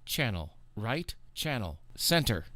channel, right channel, center.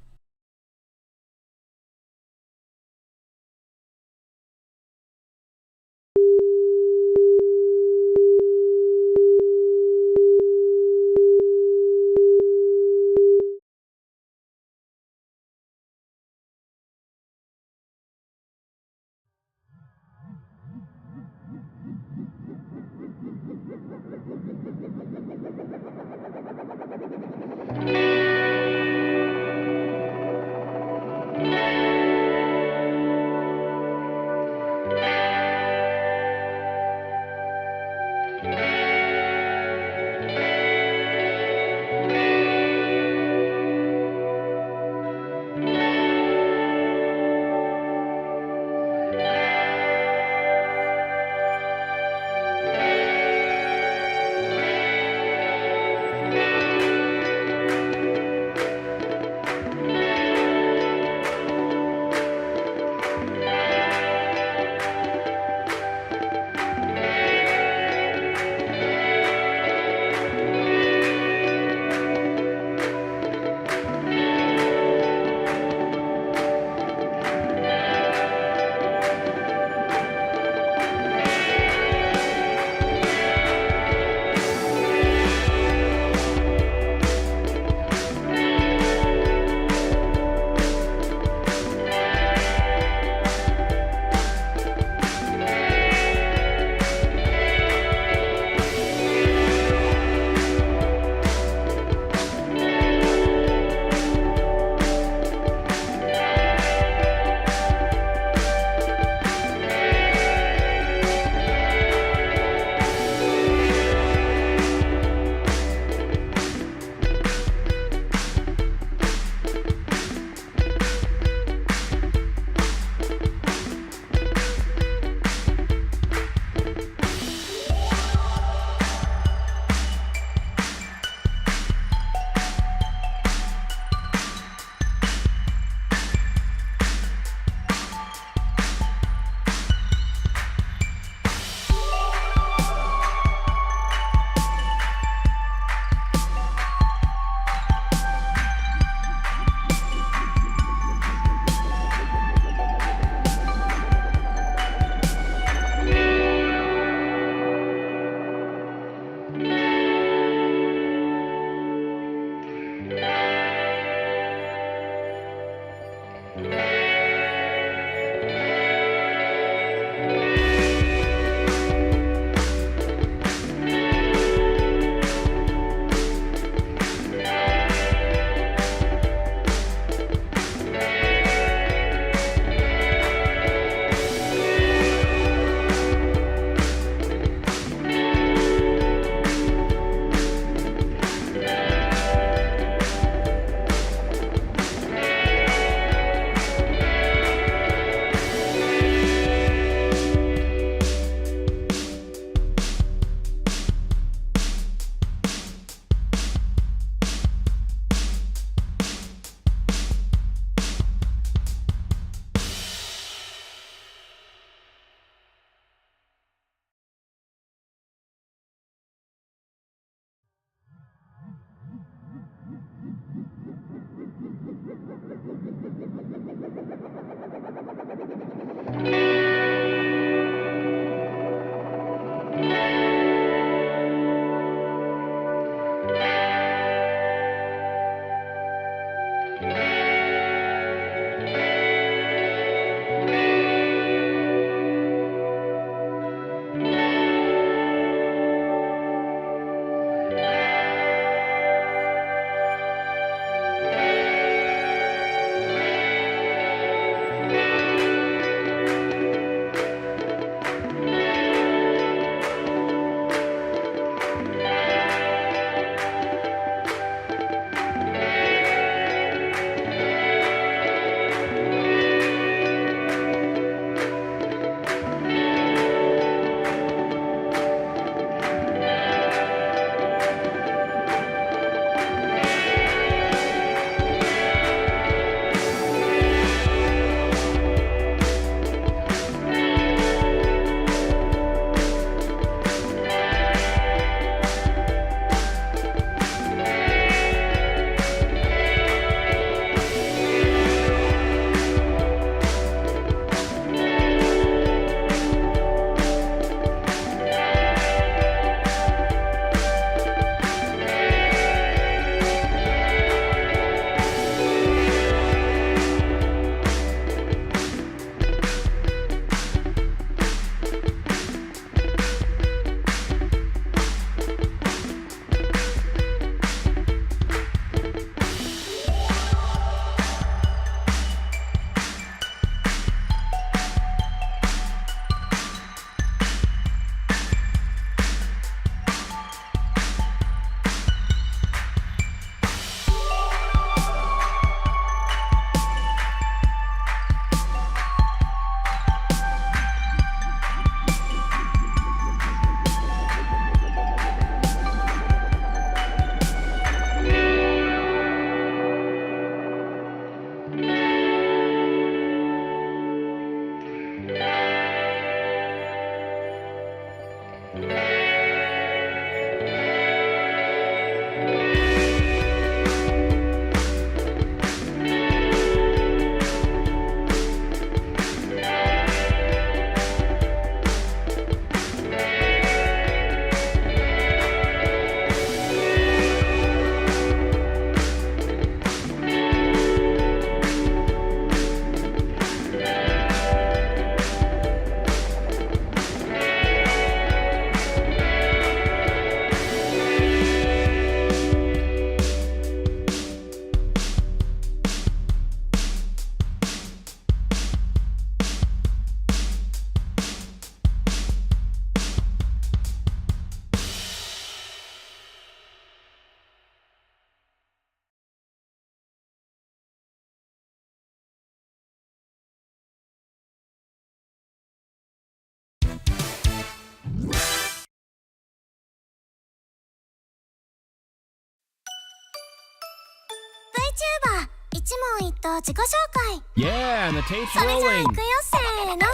VTuber 一問一答自己紹介 Yeah, and the tape's それじゃあ rolling. 行くよせーのお名前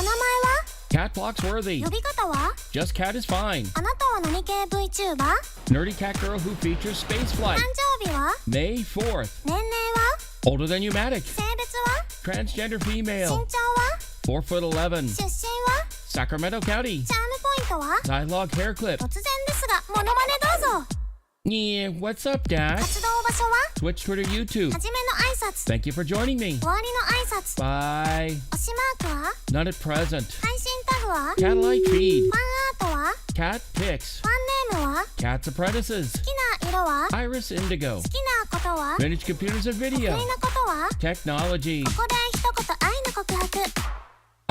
は Katt Phloxworthy. 呼び方は Just Cat is fine. あなたは何系 VTuber? Nerdy cat girl who features spaceflight. 誕生日は May 4th. 年齢は Older than pneumatic. 性別は Transgender 身 female. 長は 4'11". 出身は Sacramento County. チャームポイントは Dialogue hair clip. 突然ですがモノマネどうぞ Yeah, what's up, Dad? 活動場所は Twitch, Twitter, YouTube. はじめの挨拶 Thank you for joining me. 終わりの挨拶 Bye. 推しマークは None at present. 配信タグは Cat-like feed. ファンアートは Cat pics. ファンネームは Cat's apprentices. 好きな色は Iris Indigo. 好きなことは Vintage computers and 得 video. 意なことは Technology. ここで一言愛の告白好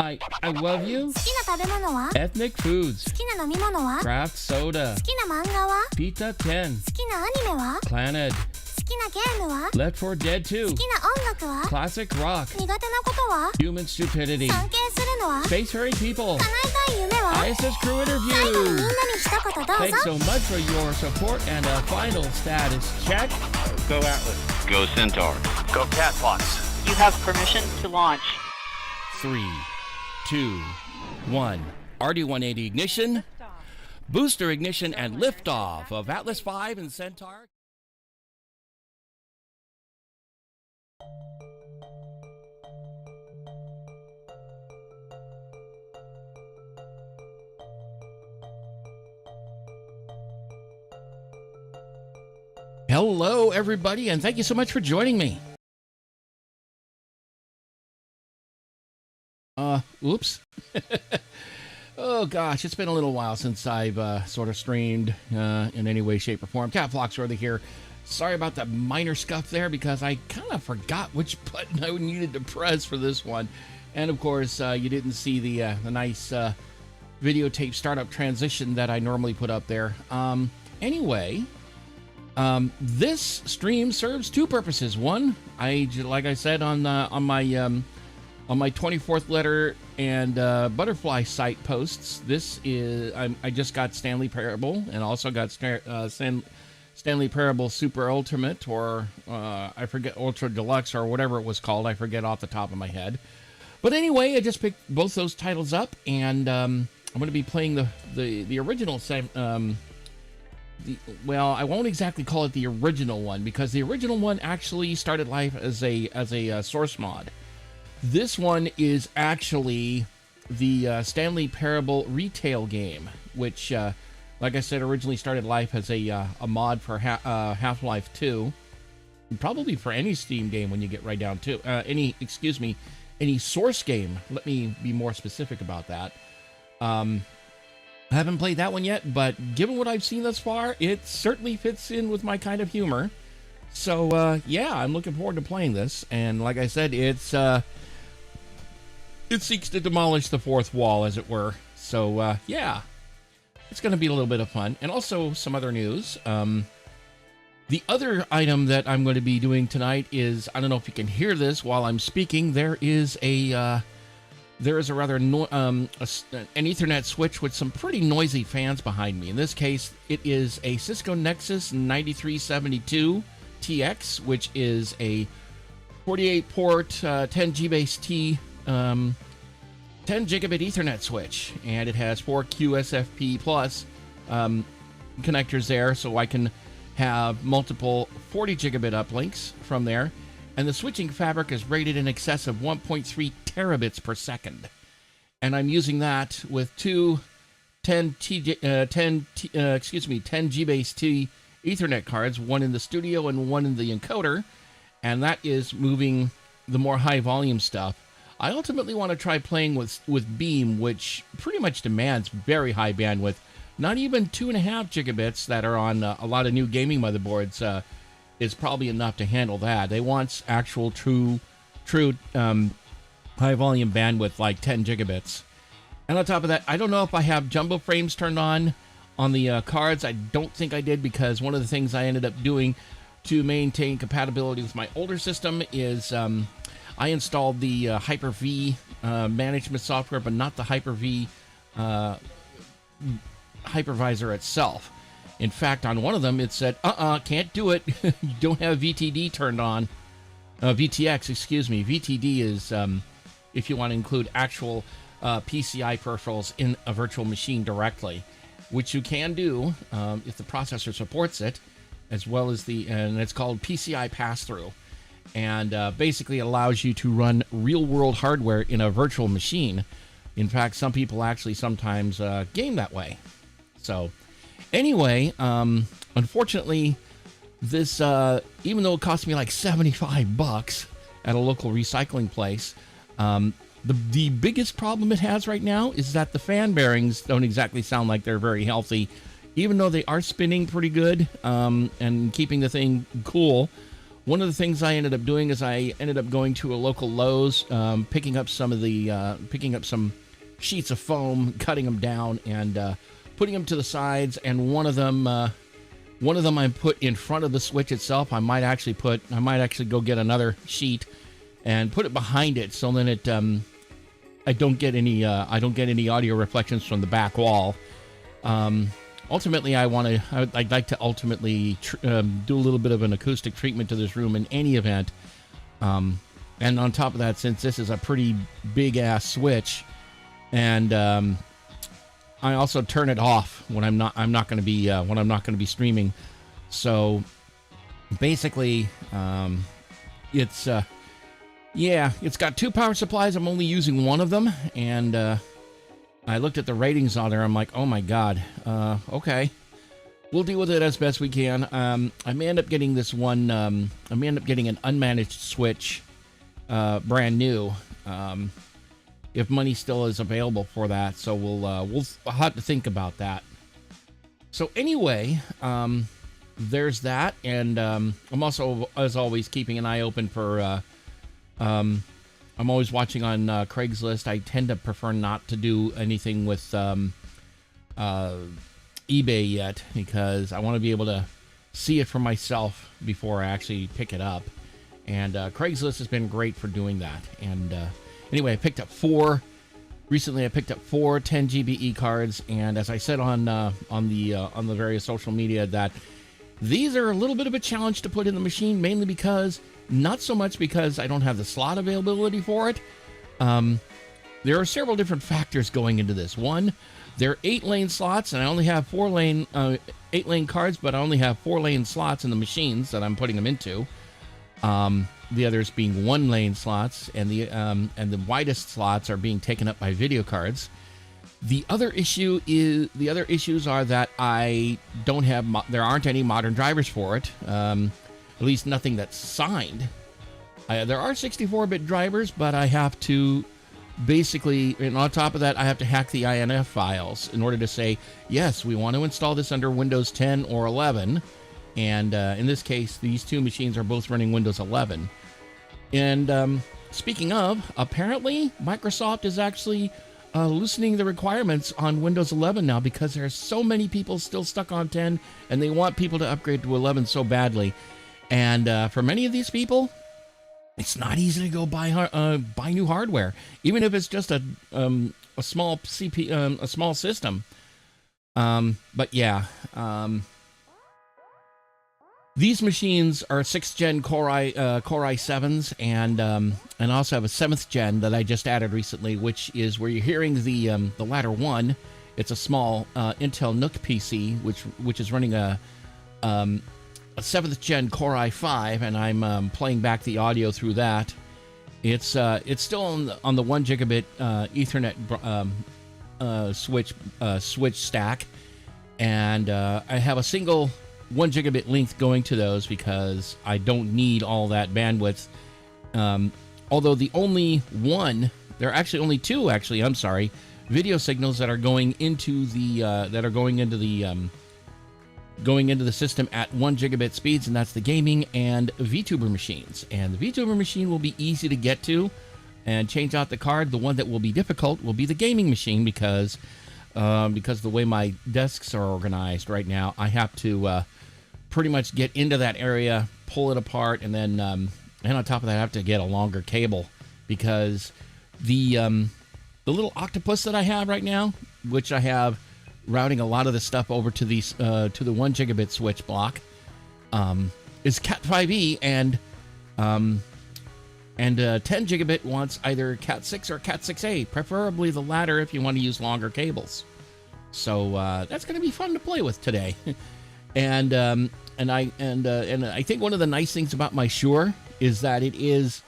I love you. きな食べ物は Ethnic foods. 好きな飲み物は Craft soda. 好きな漫画は Pizza 10. 好きなアニメは Planet. 好きなゲームは Left 4 Dead 2. 好きな音楽は Classic rock. 苦手なことは Human stupidity. 尊敬するのは Space fairy people. 叶えたい夢は ISS crew 最後にみんな interview. に一言どう Thanks ぞ so much for your support and a final status check. Go Atlas. Go Centaur. Go Katt Phlox. You have permission to launch. 3, 2, 1. RD-180 ignition. Booster ignition and liftoff of Atlas V and Centaur. Hello, everybody, and thank you so much for joining me. Oops. Oh, gosh, it's been a little while since I've sort of streamed in any way, shape, or form. Katt Phloxworthy here. Sorry about that minor scuff there because I kind of forgot which button I needed to press for this one. And, of course, you didn't see the nice videotape startup transition that I normally put up there. Anyway... this stream serves two purposes. One, like I said on my 24th letter and butterfly site posts. This is I just got Stanley Parable and also got Stanley Parable Super Ultimate or I forget Ultra Deluxe or whatever it was called. I forget off the top of my head. But anyway, I just picked both those titles up and I'm going to be playing the original. Well, I won't exactly call it the original one because the original one actually started life as a source mod. This one is actually the Stanley Parable retail game, which, like I said, originally started life as a mod for Half-Life 2, and probably for any Steam game when you get right down to any source game. Let me be more specific about that. I haven't played that one yet, but given what I've seen thus far, it certainly fits in with my kind of humor. So, yeah, I'm looking forward to playing this. And like I said, it seeks to demolish the fourth wall, as it were. So, yeah, it's going to be a little bit of fun. And also some other news. The other item that I'm going to be doing tonight is, I don't know if you can hear this while I'm speaking, there is an Ethernet switch with some pretty noisy fans behind me. In this case, it is a Cisco Nexus 9372 TX, which is a 48-port 10 G-base 10 gigabit Ethernet switch, and it has 4 QSFP plus connectors there, so I can have multiple 40 gigabit uplinks from there. And the switching fabric is rated in excess of 1.3 terabits per second. And I'm using that with two 10 G-base T Ethernet cards, one in the studio and one in the encoder. And that is moving the more high volume stuff. I ultimately want to try playing with Beam, which pretty much demands very high bandwidth. Not even 2.5 gigabits that are on a lot of new gaming motherboards is probably enough to handle that. They want actual true high volume bandwidth like 10 gigabits. And on top of that, I don't know if I have jumbo frames turned on the cards. I don't think I did, because one of the things I ended up doing to maintain compatibility with my older system is I installed the Hyper-V management software, but not the Hyper-V hypervisor itself. In fact, on one of them, it said, can't do it. You don't have VTD turned on. VTX, excuse me. VTD is if you want to include actual PCI peripherals in a virtual machine directly, which you can do if the processor supports it, as well as and it's called PCI pass-through. And basically allows you to run real-world hardware in a virtual machine. In fact, some people actually sometimes game that way. So, anyway, unfortunately, this, even though it cost me like $75 at a local recycling place, the biggest problem it has right now is that the fan bearings don't exactly sound like they're very healthy, even though they are spinning pretty good and keeping the thing cool. One of the things I ended up doing is I ended up going to a local Lowe's, picking up some sheets of foam, cutting them down, and putting them to the sides. And one of them I put in front of the switch itself. I might actually go get another sheet and put it behind it, so then I don't get any audio reflections from the back wall. Ultimately, I'd like to ultimately do a little bit of an acoustic treatment to this room in any event. And on top of that, since this is a pretty big ass switch, and I also turn it off when I'm not going to be streaming. So basically, it's got two power supplies. I'm only using one of them, and I looked at the ratings on there. I'm like, oh my god. Okay, we'll deal with it as best we can. I may end up getting this one. I may end up getting an unmanaged switch, brand new, if money still is available for that. So we'll have to think about that. So anyway, there's that, and I'm also, as always, keeping an eye open for. I'm always watching on Craigslist. I tend to prefer not to do anything with eBay yet, because I want to be able to see it for myself before I actually pick it up. And Craigslist has been great for doing that. And anyway, I picked up four 10 GBE cards, and as I said on the various social media, that these are a little bit of a challenge to put in the machine, mainly because. Not so much because I don't have the slot availability for it. There are several different factors going into this. One, there are 8-lane slots, and I only have 8-lane cards, but I only have 4-lane slots in the machines that I'm putting them into. The others being 1-lane slots, and the widest slots are being taken up by video cards. The other issues are that I don't have. There aren't any modern drivers for it. At least nothing that's signed. There are 64-bit drivers, but I have to basically, and on top of that, I have to hack the INF files in order to say, yes, we want to install this under Windows 10 or 11. And in this case, these two machines are both running Windows 11. And speaking of, apparently, Microsoft is actually loosening the requirements on Windows 11 now, because there are so many people still stuck on 10, and they want people to upgrade to 11 so badly. And for many of these people, it's not easy to go buy new hardware, even if it's just a small a small system. But yeah, these machines are 6th gen Core i7s, and also have a 7th gen that I just added recently, which is where you're hearing the latter one. It's a small Intel NUC PC, which is running a 7th gen Core i5, and I'm playing back the audio through that. It's still on the 1 gigabit Ethernet switch stack, and I have a single 1 gigabit length going to those because I don't need all that bandwidth. Although there are actually only two. I'm sorry, video signals that are going into the system at 1 gigabit speeds, and that's the gaming and VTuber machines. And the VTuber machine will be easy to get to and change out the card. The one that will be difficult will be the gaming machine, because the way my desks are organized right now, I have to pretty much get into that area, pull it apart, and then and on top of that, I have to get a longer cable, because the little octopus that I have right now, which I have routing a lot of the stuff over to these to the 1 gigabit switch block is Cat 5e, and 10 gigabit wants either Cat 6 or Cat 6a, preferably the latter if you want to use longer cables. So that's going to be fun to play with today. And I think one of the nice things about my Shure is that it is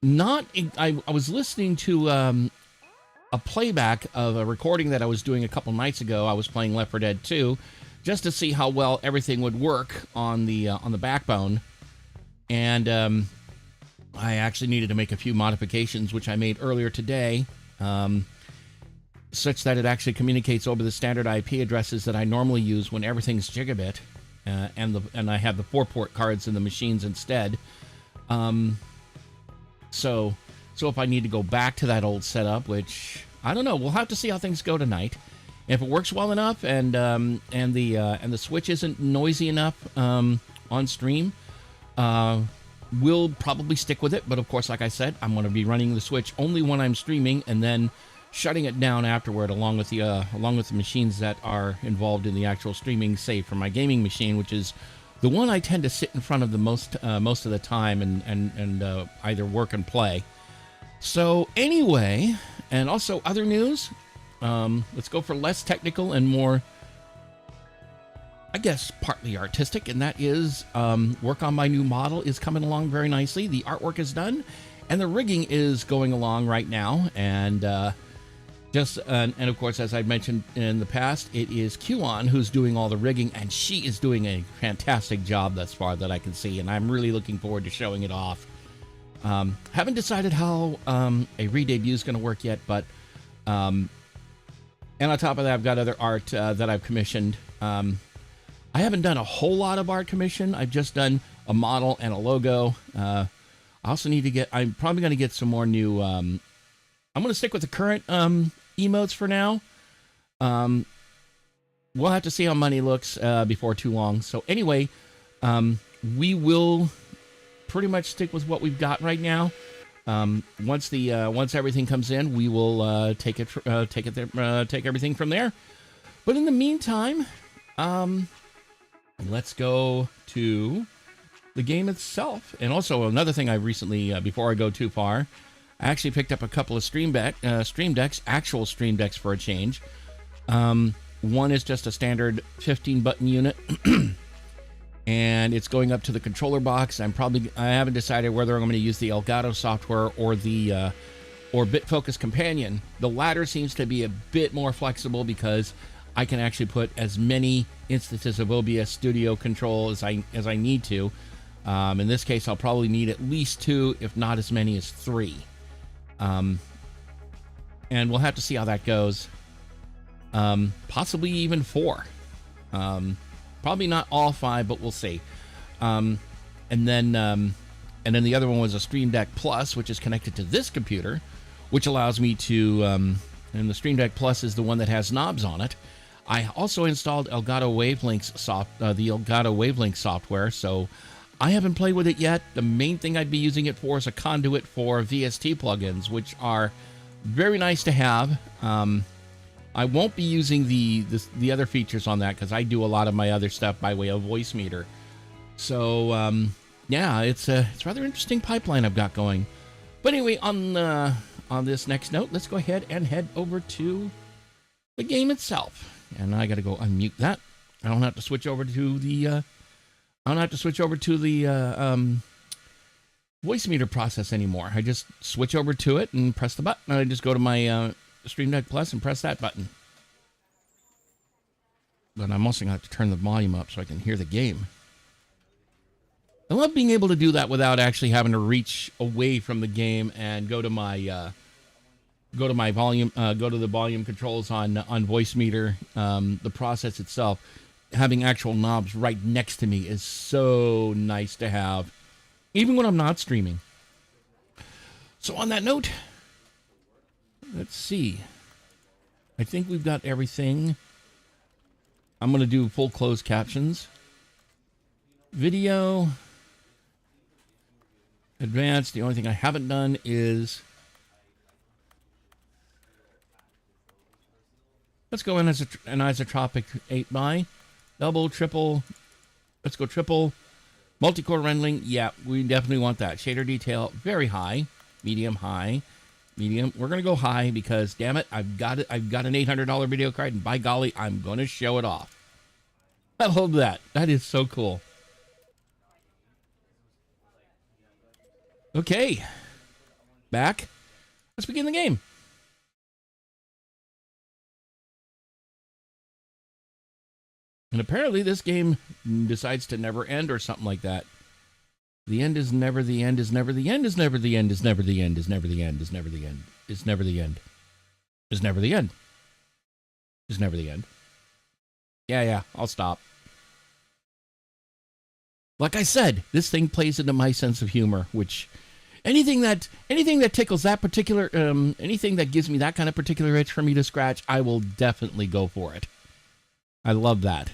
not. I was listening to a playback of a recording that I was doing a couple nights ago. I was playing Left 4 Dead 2, just to see how well everything would work on the backbone, and I actually needed to make a few modifications, which I made earlier today, such that it actually communicates over the standard IP addresses that I normally use when everything's gigabit, and I have the 4-port cards in the machines instead. So if I need to go back to that old setup, which I don't know, we'll have to see how things go tonight. If it works well enough, and the switch isn't noisy enough on stream, we'll probably stick with it. But of course, like I said, I'm going to be running the switch only when I'm streaming, and then shutting it down afterward, along with the machines that are involved in the actual streaming, save for my gaming machine, which is the one I tend to sit in front of the most of the time and either work and play. So anyway, and also other news. Let's go for less technical and more, I guess, partly artistic, and that is work on my new model is coming along very nicely. The artwork is done, and the rigging is going along right now. And and of course, as I've mentioned in the past, it is QAnon who's doing all the rigging, and she is doing a fantastic job thus far that I can see, and I'm really looking forward to showing it off. Haven't decided how a re-debut is going to work yet, but and on top of that, I've got other art that I've commissioned. I haven't done a whole lot of art commission. I've just done a model and a logo. I also need to get, I'm probably going to get some more new, I'm going to stick with the current emotes for now. We'll have to see how money looks before too long. So anyway, we will pretty much stick with what we've got right now. Once everything comes in, we will take everything from there. But in the meantime, let's go to the game itself. And also another thing I recently, before I go too far, I actually picked up a couple of Stream Decks, actual Stream Decks for a change. One is just a standard 15-button unit. And it's going up to the controller box. I haven't decided whether I'm going to use the Elgato software or the BitFocus Companion. The latter seems to be a bit more flexible because I can actually put as many instances of OBS Studio Control as I need to. In this case, I'll probably need at least 2, if not as many as 3. And we'll have to see how that goes. Possibly even 4. Probably not all 5, but we'll see. And then the other one was a Stream Deck Plus, which is connected to this computer, which allows me to. And the Stream Deck Plus is the one that has knobs on it. I also installed Elgato the Elgato Wavelink software, so I haven't played with it yet. The main thing I'd be using it for is a conduit for VST plugins, which are very nice to have. I won't be using the other features on that because I do a lot of my other stuff by way of voice meter. So yeah, it's rather interesting pipeline I've got going. But anyway, on this next note, let's go ahead and head over to the game itself. And I got to go unmute that. I don't have to switch over to the voice meter process anymore. I just switch over to it and press the button. And I just go to my Stream Deck Plus and press that button. But I'm also going to have to turn the volume up so I can hear the game. I love being able to do that without actually having to reach away from the game and go to my volume, go to the volume controls on voice meter. The process itself, having actual knobs right next to me is so nice to have, even when I'm not streaming. So on that note, let's see. I think we've got everything. I'm going to do full closed captions. Video. Advanced. The only thing I haven't done is Let's go in as an isotropic 8x. Double, triple. Let's go triple. Multi-core rendering. Yeah, we definitely want that. Shader detail, very high. Medium, high. Medium. We're going to go high because, damn it, I've got it. I've got an $800 video card, and by golly, I'm going to show it off. I love that. That is so cool. Okay. Back. Let's begin the game. And apparently this game decides to never end or something like that. The end is never the end, is never the end, is never the end, is never the end, is never the end, is never the end, is never the end, is never the end, is never the end. Yeah, I'll stop. Like I said, this thing plays into my sense of humor, which anything that tickles that particular, anything that gives me that kind of particular itch for me to scratch, I will definitely go for it. I love that.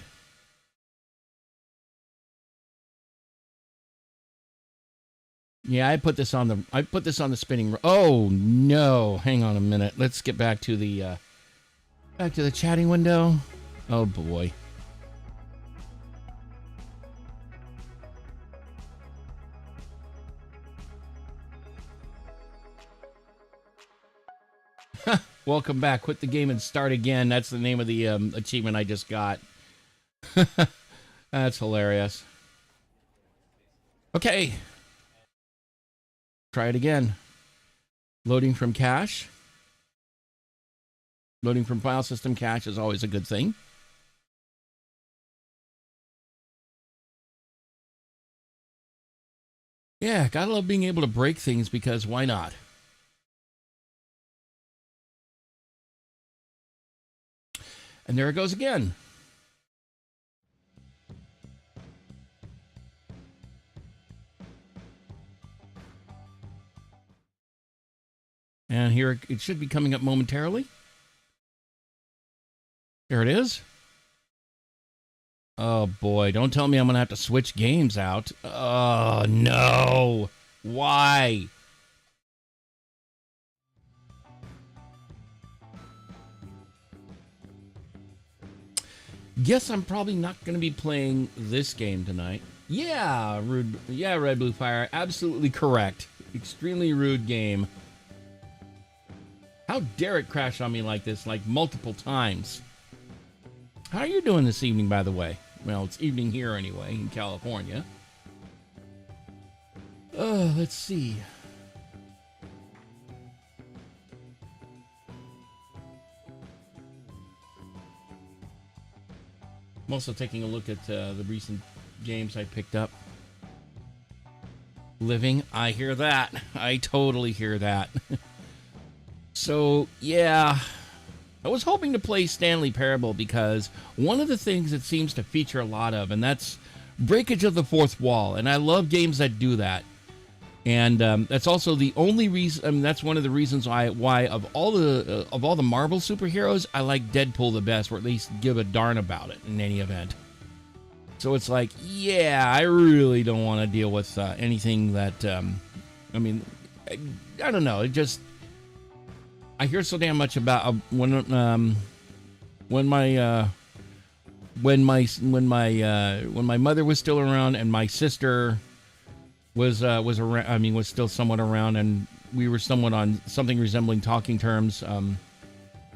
Yeah, I put this on the spinning. Oh no! Hang on a minute. Let's get back to the chatting window. Oh boy. Welcome back. Quit the game and start again. That's the name of the achievement I just got. That's hilarious. Okay. Try it again. Loading from cache. Loading from file system cache is always a good thing. Yeah, gotta love being able to break things because why not? And there it goes again. And here it should be coming up momentarily. There it is. Oh boy, don't tell me I'm going to have to switch games out. Oh no. Why? Guess I'm probably not going to be playing this game tonight. Yeah, rude. Yeah, Red Blue Fire. Absolutely correct. Extremely rude game. How dare it crash on me like this, like multiple times? How are you doing this evening, by the way? Well, it's evening here anyway, in California. Let's see. I'm also taking a look at the recent games I picked up. Living, I hear that. I totally hear that. So, yeah, I was hoping to play Stanley Parable because one of the things it seems to feature a lot of, and that's breakage of the fourth wall, and I love games that do that. And that's also the only reason. I mean, that's one of the reasons why of all the Marvel superheroes, I like Deadpool the best, or at least give a darn about it in any event. So it's like, yeah, I really don't want to deal with anything that. I mean, I don't know. It just. I hear so damn much about when my mother was still around and my sister was around. I mean, was still somewhat around, and we were somewhat on something resembling talking terms.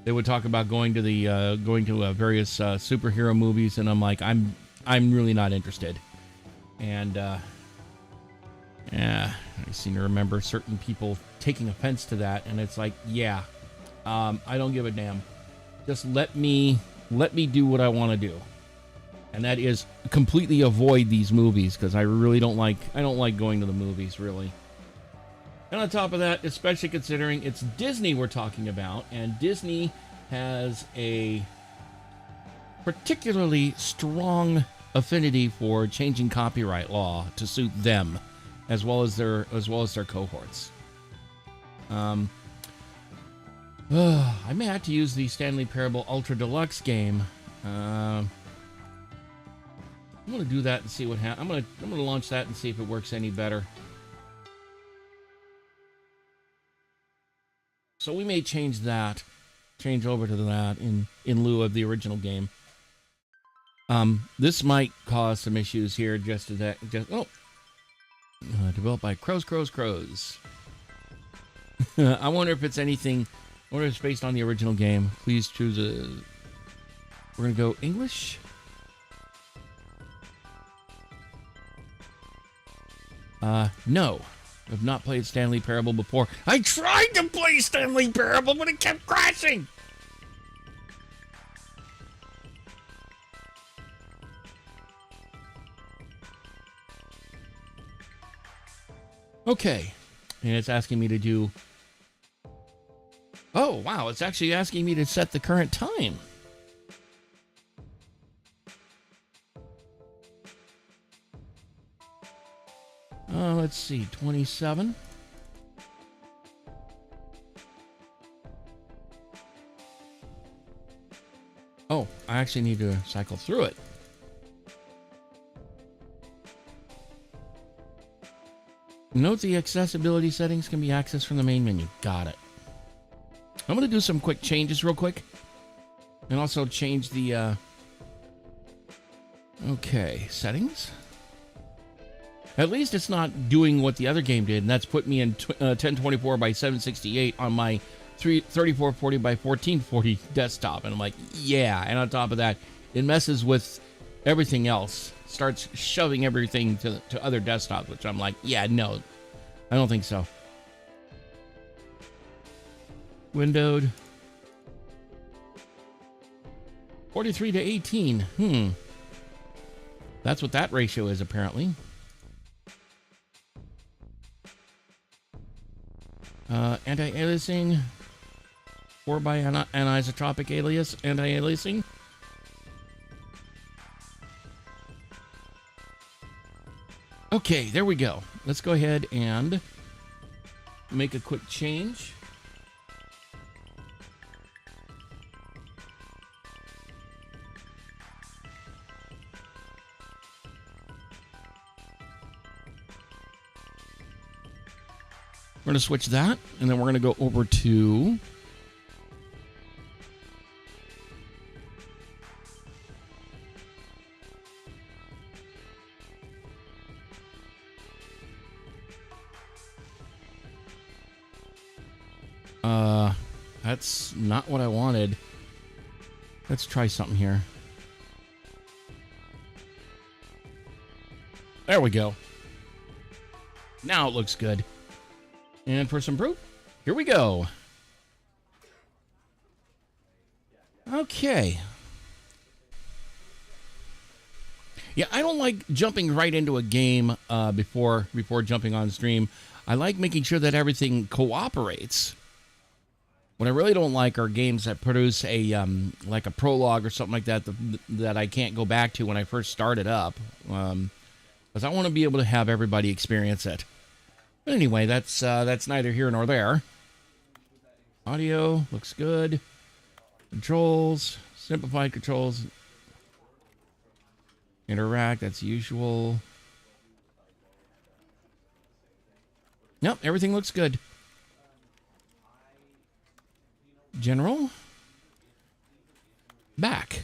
They would talk about going to various superhero movies, and I'm like, I'm really not interested. And yeah, I seem to remember certain people taking offense to that, and it's like, yeah, I don't give a damn. Just let me do what I want to do, and that is completely avoid these movies because I really don't like going to the movies really. And on top of that, especially considering it's Disney we're talking about, and Disney has a particularly strong affinity for changing copyright law to suit them, as well as their cohorts. I may have to use the Stanley Parable Ultra Deluxe game. I'm gonna do that and see what happens. I'm gonna launch that and see if it works any better. So we may change that. change over to that in lieu of the original game. This might cause some issues here. Developed by Crows. I wonder if it's anything. I wonder if it's based on the original game. Please choose a. We're gonna go English. No. I've not played Stanley Parable before. I tried to play Stanley Parable, but it kept crashing. Okay. And it's asking me to do... Oh, wow. It's actually asking me to set the current time. Let's see. 27. Oh, I actually need to cycle through it. Note the accessibility settings can be accessed from the main menu. Got it. I'm going to do some quick changes real quick. And also change the... Okay, settings. At least it's not doing what the other game did, and that's put me in 1024 by 768 on my 3440 by 1440 desktop. And I'm like, yeah. And on top of that, it messes with everything else. Starts shoving everything to other desktops, which I'm like, yeah, no. I don't think so. Windowed. 43 to 18. That's what that ratio is, apparently. Anti-aliasing. 4 by anisotropic alias. Anti-aliasing. Okay, there we go. Let's go ahead and make a quick change. We're going to switch that, and then we're going to go over to... That's not what I wanted. Let's try something here. There we go. Now it looks good. And for some proof, here we go. Okay. Yeah, I don't like jumping right into a game before jumping on stream. I like making sure that everything cooperates. What I really don't like are games that produce a like a prologue or something like that that I can't go back to when I first start it up, because I want to be able to have everybody experience it. But anyway, that's neither here nor there. Audio looks good. Controls, simplified controls. Interact, that's usual. Nope, everything looks good. General. Back.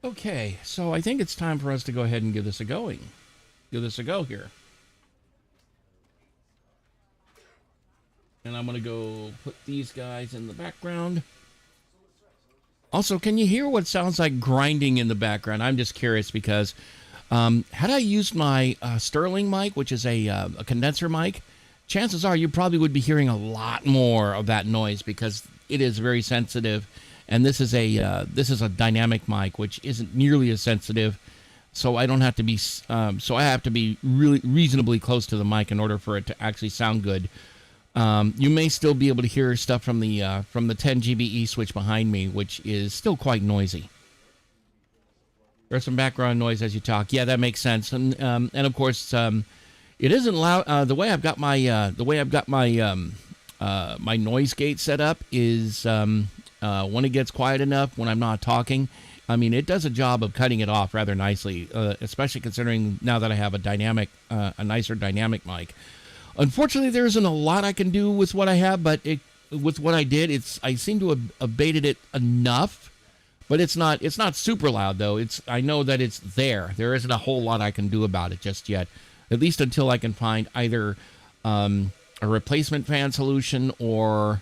Okay, so I think it's time for us to go ahead and give this a go here. And I'm going to go put these guys in the background. Also, can you hear what sounds like grinding in the background? I'm just curious because had I used my Sterling mic, which is a condenser mic, chances are you probably would be hearing a lot more of that noise because it is very sensitive. And this is a dynamic mic, which isn't nearly as sensitive. So I don't have to be I have to be really reasonably close to the mic in order for it to actually sound good. You may still be able to hear stuff from the 10 GBE switch behind me, which is still quite noisy. There's some background noise as you talk. Yeah, that makes sense. And of course, it isn't loud. The way I've got my my noise gate set up is when it gets quiet enough when I'm not talking. I mean, it does a job of cutting it off rather nicely, especially considering now that I have a nicer dynamic mic. Unfortunately, there isn't a lot I can do with what I have, but with what I did, I seem to have abated it enough, but it's not super loud though. I know that it's there. There isn't a whole lot I can do about it just yet, at least until I can find either a replacement fan solution or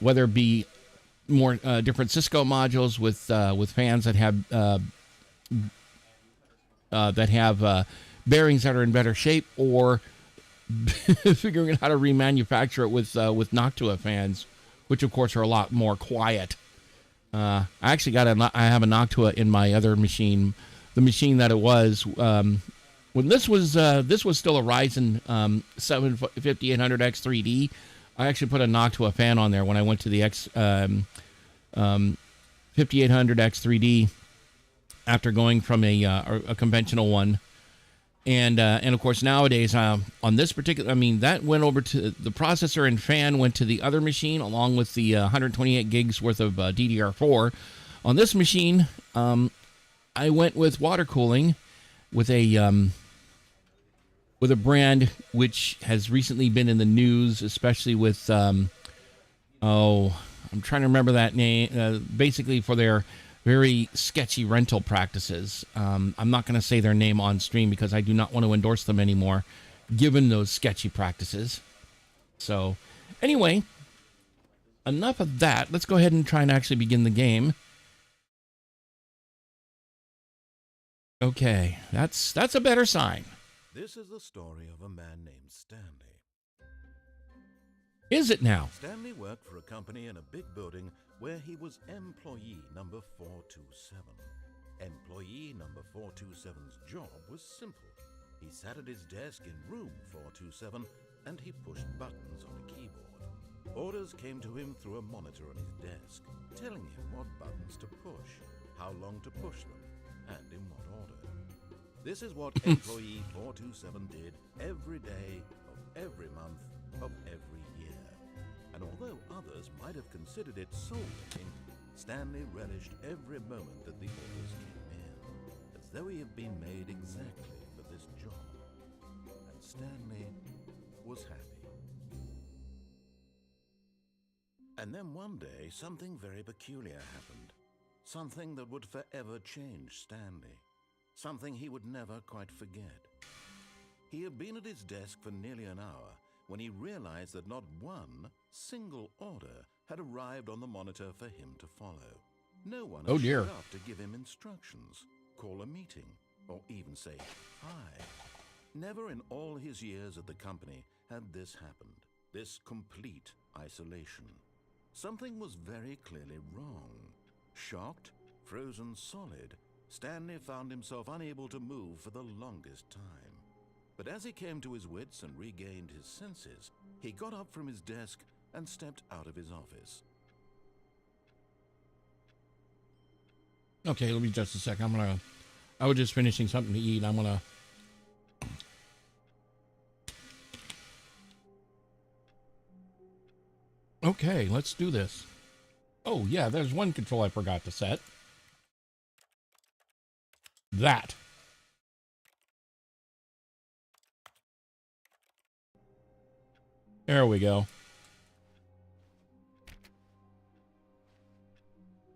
whether it be more different Cisco modules with fans that have bearings that are in better shape, or figuring out how to remanufacture it with Noctua fans, which of course are a lot more quiet. I actually I have a Noctua in my other machine, the machine that it was when this was still a Ryzen 7 5800X3D. I actually put a Noctua fan on there when I went to the 5800X3D after going from a conventional one. And of course, nowadays, on this particular, that went over to the processor, and fan went to the other machine, along with the 128 gigs worth of DDR4. On this machine, I went with water cooling with a brand which has recently been in the news, especially with, I'm trying to remember that name, basically for their very sketchy rental practices. I'm not going to say their name on stream because I do not want to endorse them anymore, given those sketchy practices. So, anyway, enough of that. Let's go ahead and try and actually begin the game. Okay, that's a better sign. This is the story of a man named Stanley. Is it now? Stanley worked for a company in a big building where he was employee number 427. Employee number 427's job was simple. He sat at his desk in room 427 and he pushed buttons on a keyboard. Orders came to him through a monitor on his desk, telling him what buttons to push, how long to push them, and in what order. This is what employee 427 did every day of every month of every year. And although others might have considered it soul-making, Stanley relished every moment that the orders came in, as though he had been made exactly for this job. And Stanley was happy. And then one day, something very peculiar happened. Something that would forever change Stanley. Something he would never quite forget. He had been at his desk for nearly an hour when he realized that not one single order had arrived on the monitor for him to follow. No one had showed up to give him instructions, call a meeting, or even say hi. Never in all his years at the company had this happened, this complete isolation. Something was very clearly wrong. Shocked, frozen solid, Stanley found himself unable to move for the longest time. But as he came to his wits and regained his senses, he got up from his desk and stepped out of his office. Okay, let me just a sec. I was just finishing something to eat. Okay, let's do this. Oh yeah, there's one control I forgot to set. That. There we go.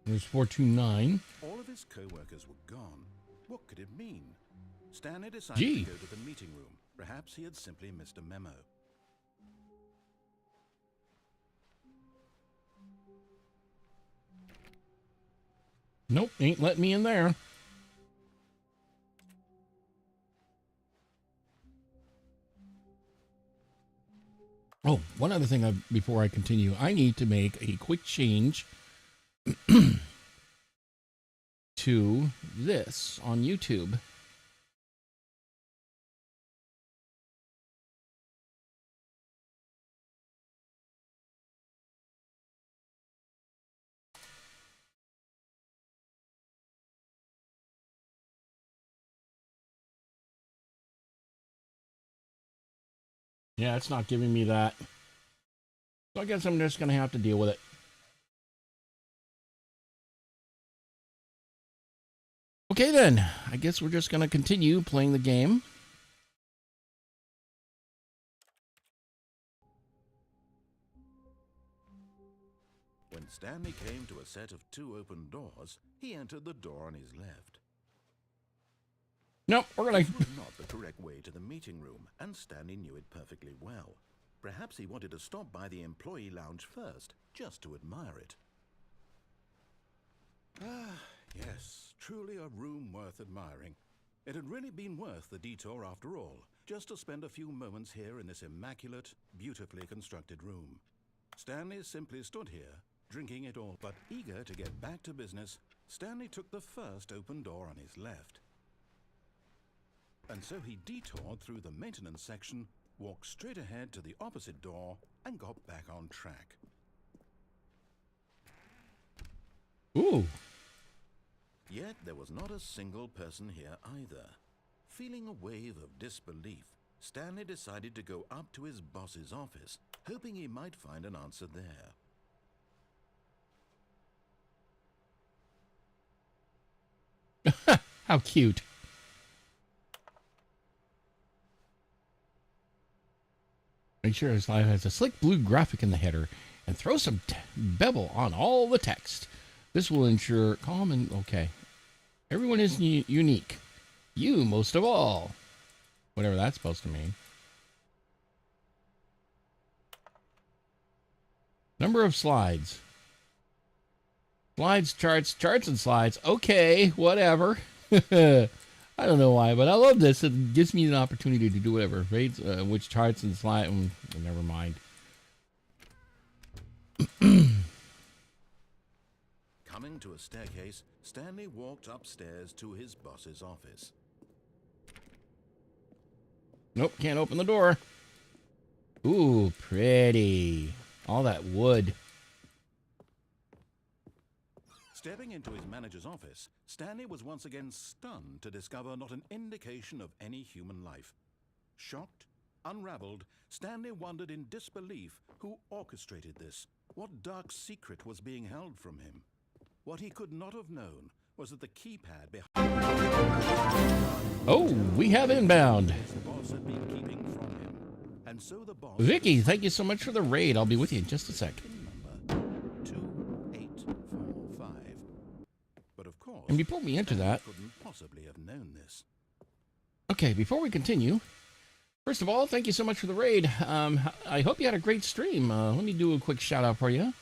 There's 429. All of his co-workers were gone. What could it mean? Stanley decided to go to the meeting room. Perhaps he had simply missed a memo. Nope, ain't let me in there. Oh, one other thing before I continue, I need to make a quick change to this on YouTube. Yeah, it's not giving me that. So I guess I'm just going to have to deal with it. Okay then, I guess we're just going to continue playing the game. When Stanley came to a set of 2 open doors, he entered the door on his left. Nope, we're gonna... This was not the correct way to the meeting room, and Stanley knew it perfectly well. Perhaps he wanted to stop by the employee lounge first, just to admire it. Ah, yes, truly a room worth admiring. It had really been worth the detour after all, just to spend a few moments here in this immaculate, beautifully constructed room. Stanley simply stood here, drinking it all, but eager to get back to business, Stanley took the first open door on his left. And so he detoured through the maintenance section, walked straight ahead to the opposite door, and got back on track. Ooh. Yet there was not a single person here either. Feeling a wave of disbelief, Stanley decided to go up to his boss's office, hoping he might find an answer there. How cute. Make sure his slide has a slick blue graphic in the header and throw some bevel on all the text. This will ensure calm and okay. Everyone is unique. You most of all. Whatever that's supposed to mean. Number of slides. Slides, charts, charts and slides. Okay, whatever. I don't know why, but I love this. It gives me an opportunity to do whatever. Right? Which charts and slides. Never mind. Coming to a staircase, Stanley walked upstairs to his boss's office. Nope, can't open the door. Ooh, pretty. All that wood. Stepping into his manager's office, Stanley was once again stunned to discover not an indication of any human life. Shocked, unraveled, Stanley wondered in disbelief who orchestrated this. What dark secret was being held from him? What he could not have known was that the keypad behind... Oh, we have inbound. his boss had been keeping from him. And so the boss... Vicky, thank you so much for the raid. I'll be with you in just a sec. Number 2845. But of course... And before we enter that... couldn't possibly have known this. Okay, before we continue... First of all, thank you so much for the raid. I hope you had a great stream. Let me do a quick shout out for you.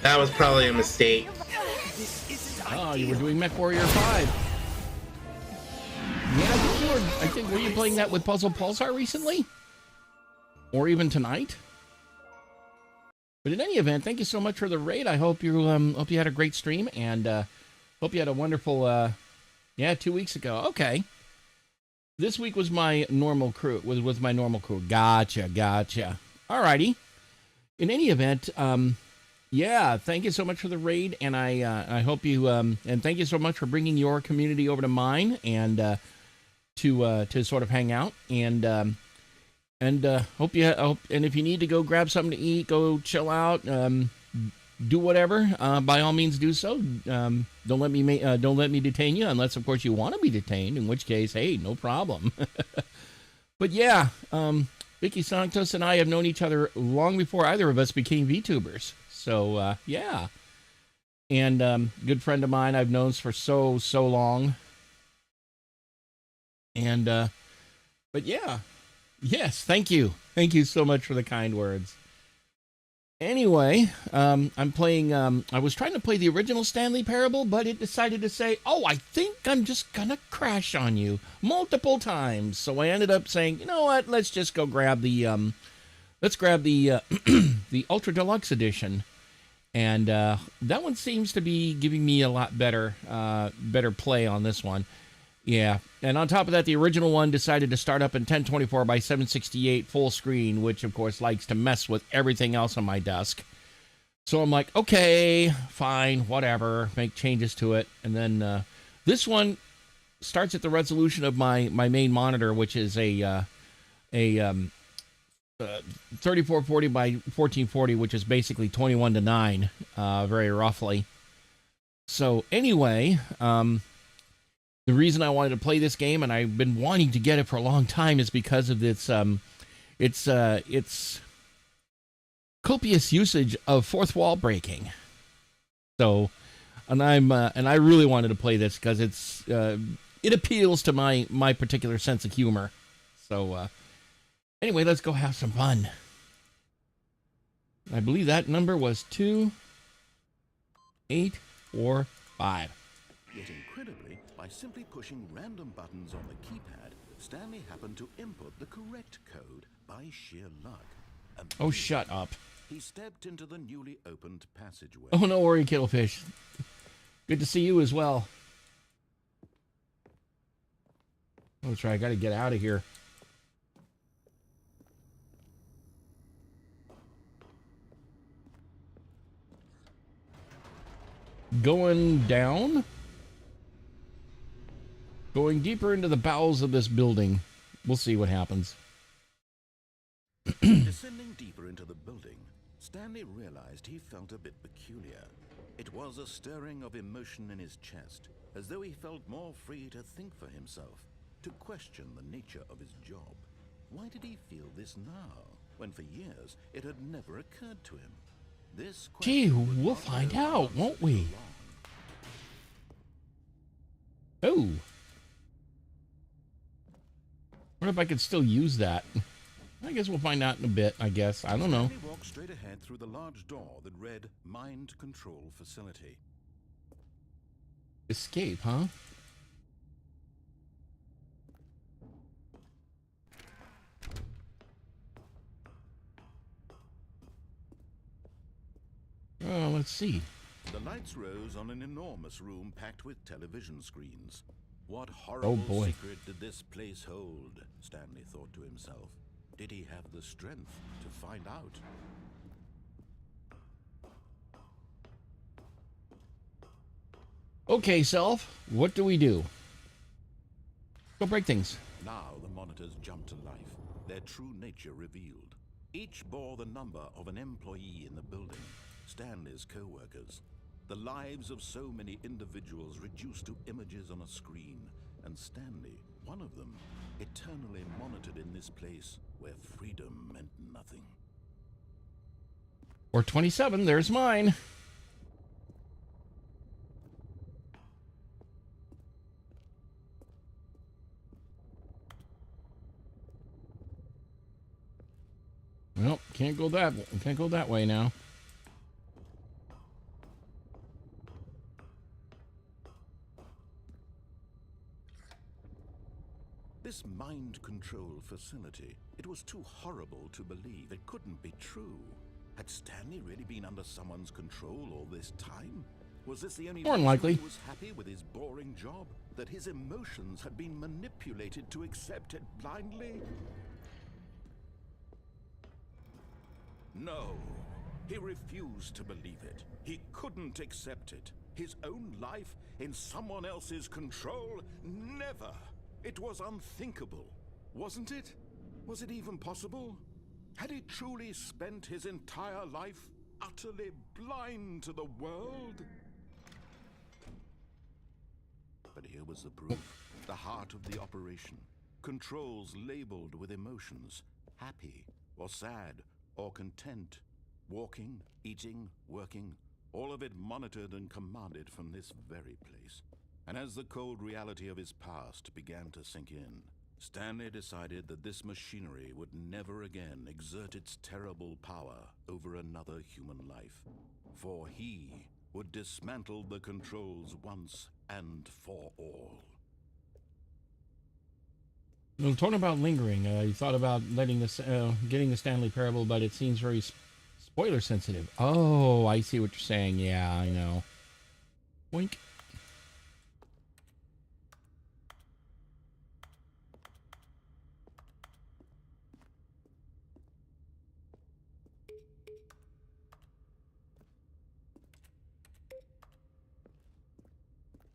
That was probably a mistake. Oh, you were doing Mech Warrior 5. Yeah, I think were you playing that with Puzzle Pulsar recently? Or even tonight? But in any event, thank you so much for the raid. I hope you had a great stream and hope you had a wonderful 2 weeks ago. Okay. This week was my normal crew. Was my normal crew. Gotcha. Alrighty. In any event, yeah, thank you so much for the raid, and I hope you and thank you so much for bringing your community over to mine and to sort of hang out and hope and if you need to go grab something to eat, go chill out, do whatever. By all means, do so. Don't let me detain you unless, of course, you want to be detained. In which case, hey, no problem. But yeah, Vicky Santos and I have known each other long before either of us became VTubers. So yeah, and good friend of mine I've known for so long. And but yeah. Yes, thank you so much for the kind words. Anyway, I'm playing, I was trying to play the original Stanley Parable, but it decided to say, oh, I think I'm just gonna crash on you multiple times. So I ended up saying, you know what, let's just go grab the, the Ultra Deluxe Edition. And that one seems to be giving me a lot better play on this one. Yeah, and on top of that, the original one decided to start up in 1024 by 768 full screen, which, of course, likes to mess with everything else on my desk. So I'm like, okay, fine, whatever, make changes to it. And then this one starts at the resolution of my main monitor, which is a 3440 by 1440, which is basically 21:9, very roughly. So anyway... The reason I wanted to play this game, and I've been wanting to get it for a long time, is because of its copious usage of fourth wall breaking. So, and I really wanted to play this because it appeals to my particular sense of humor. So, anyway, let's go have some fun. I believe that number was 2845. Yet incredibly, by simply pushing random buttons on the keypad, Stanley happened to input the correct code by sheer luck. Oh, shut up. He stepped into the newly opened passageway. Oh, no worry, Kittlefish. Good to see you as well. Oh, that's right. I got to get out of here. Going down? Going deeper into the bowels of this building. We'll see what happens. Descending deeper into the building, Stanley realized he felt a bit peculiar. It was a stirring of emotion in his chest, as though he felt more free to think for himself, to question the nature of his job. Why did he feel this now, when for years it had never occurred to him? This Gee, question we'll would find not go out, on won't for we? long. Oh. Wonder if I could still use that. I guess we'll find out in a bit, I guess. I don't know. Stanley walked straight ahead through the large door that read Mind Control Facility. Escape, huh? Oh, let's see. The lights rose on an enormous room packed with television screens. What horrible boy. secret did this place hold? Stanley thought to himself. Did he have the strength to find out? Okay, self, what do we do? Go break things. Now the monitors jumped to life, their true nature revealed. Each bore the number of an employee in the building, Stanley's co-workers. The lives of so many individuals reduced to images on a screen, and Stanley, one of them, eternally monitored in this place where freedom meant nothing. Or 27, there's mine. Well, can't go that way now. This mind control facility, it was too horrible to believe. It couldn't be true. Had Stanley really been under someone's control all this time? Was this the only More than reason likely. he was happy with his boring job? That his emotions had been manipulated to accept it blindly? No, he refused to believe it. He couldn't accept it. His own life in someone else's control? Never! It was unthinkable, wasn't it? Was it even possible? Had he truly spent his entire life utterly blind to the world? But here was the proof, the heart of the operation. Controls labeled with emotions, happy or sad or content, walking, eating, working, all of it monitored and commanded from this very place. And as the cold reality of his past began to sink in, Stanley decided that this machinery would never again exert its terrible power over another human life, for he would dismantle the controls once and for all. Well, talking about lingering, you thought about letting this, getting the Stanley Parable, but it seems very spoiler sensitive. Oh, I see what you're saying. Yeah, I know. Wink.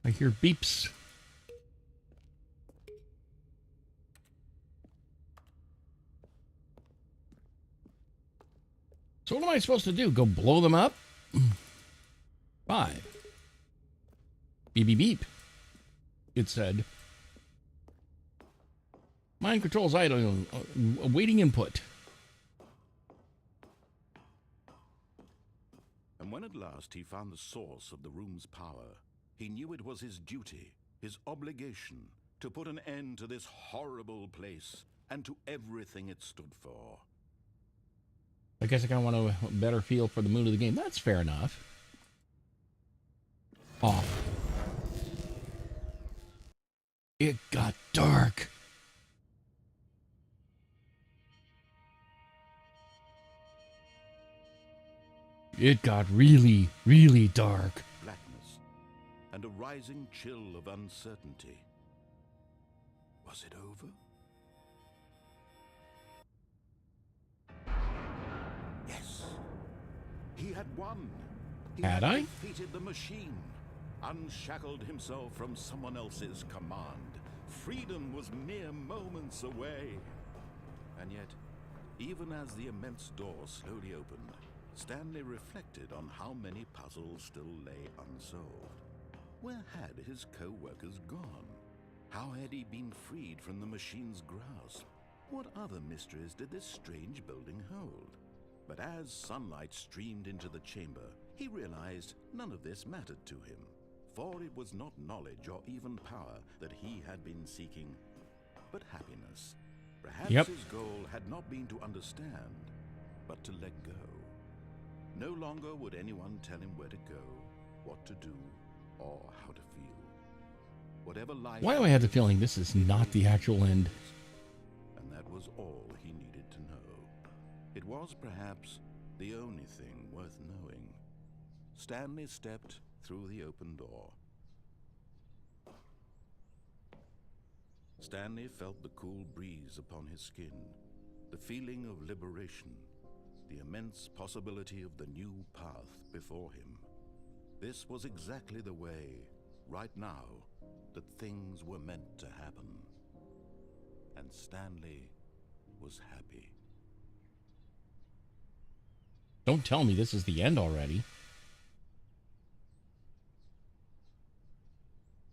I hear beeps. So what am I supposed to do? Go blow them up? 5. Beep, beep, beep. it said. Mind controls idle, awaiting input. And when at last he found the source of the room's power, he knew it was his duty, his obligation, to put an end to this horrible place and to everything it stood for. I guess I kind of want a better feel for the mood of the game. That's fair enough. Off. It got dark. It got really, really dark. Blackness and a rising chill of uncertainty. Was it over? Yes. He had won. He Had I? defeated the machine, unshackled himself from someone else's command. Freedom was mere moments away. And yet, even as the immense door slowly opened, Stanley reflected on how many puzzles still lay unsolved. Where had his co-workers gone? How had he been freed from the machine's grasp? What other mysteries did this strange building hold? But as sunlight streamed into the chamber, he realized none of this mattered to him, for it was not knowledge or even power that he had been seeking, but happiness. Perhaps his goal had not been to understand, but to let go. No longer would anyone tell him where to go, what to do, or how to feel. Whatever life... Why do I have the feeling this is not the actual end? And that was all he needed to know. It was perhaps the only thing worth knowing. Stanley stepped through the open door. Stanley felt the cool breeze upon his skin, the feeling of liberation, the immense possibility of the new path before him. This was exactly the way, right now, that things were meant to happen. And Stanley was happy. Don't tell me this is the end already.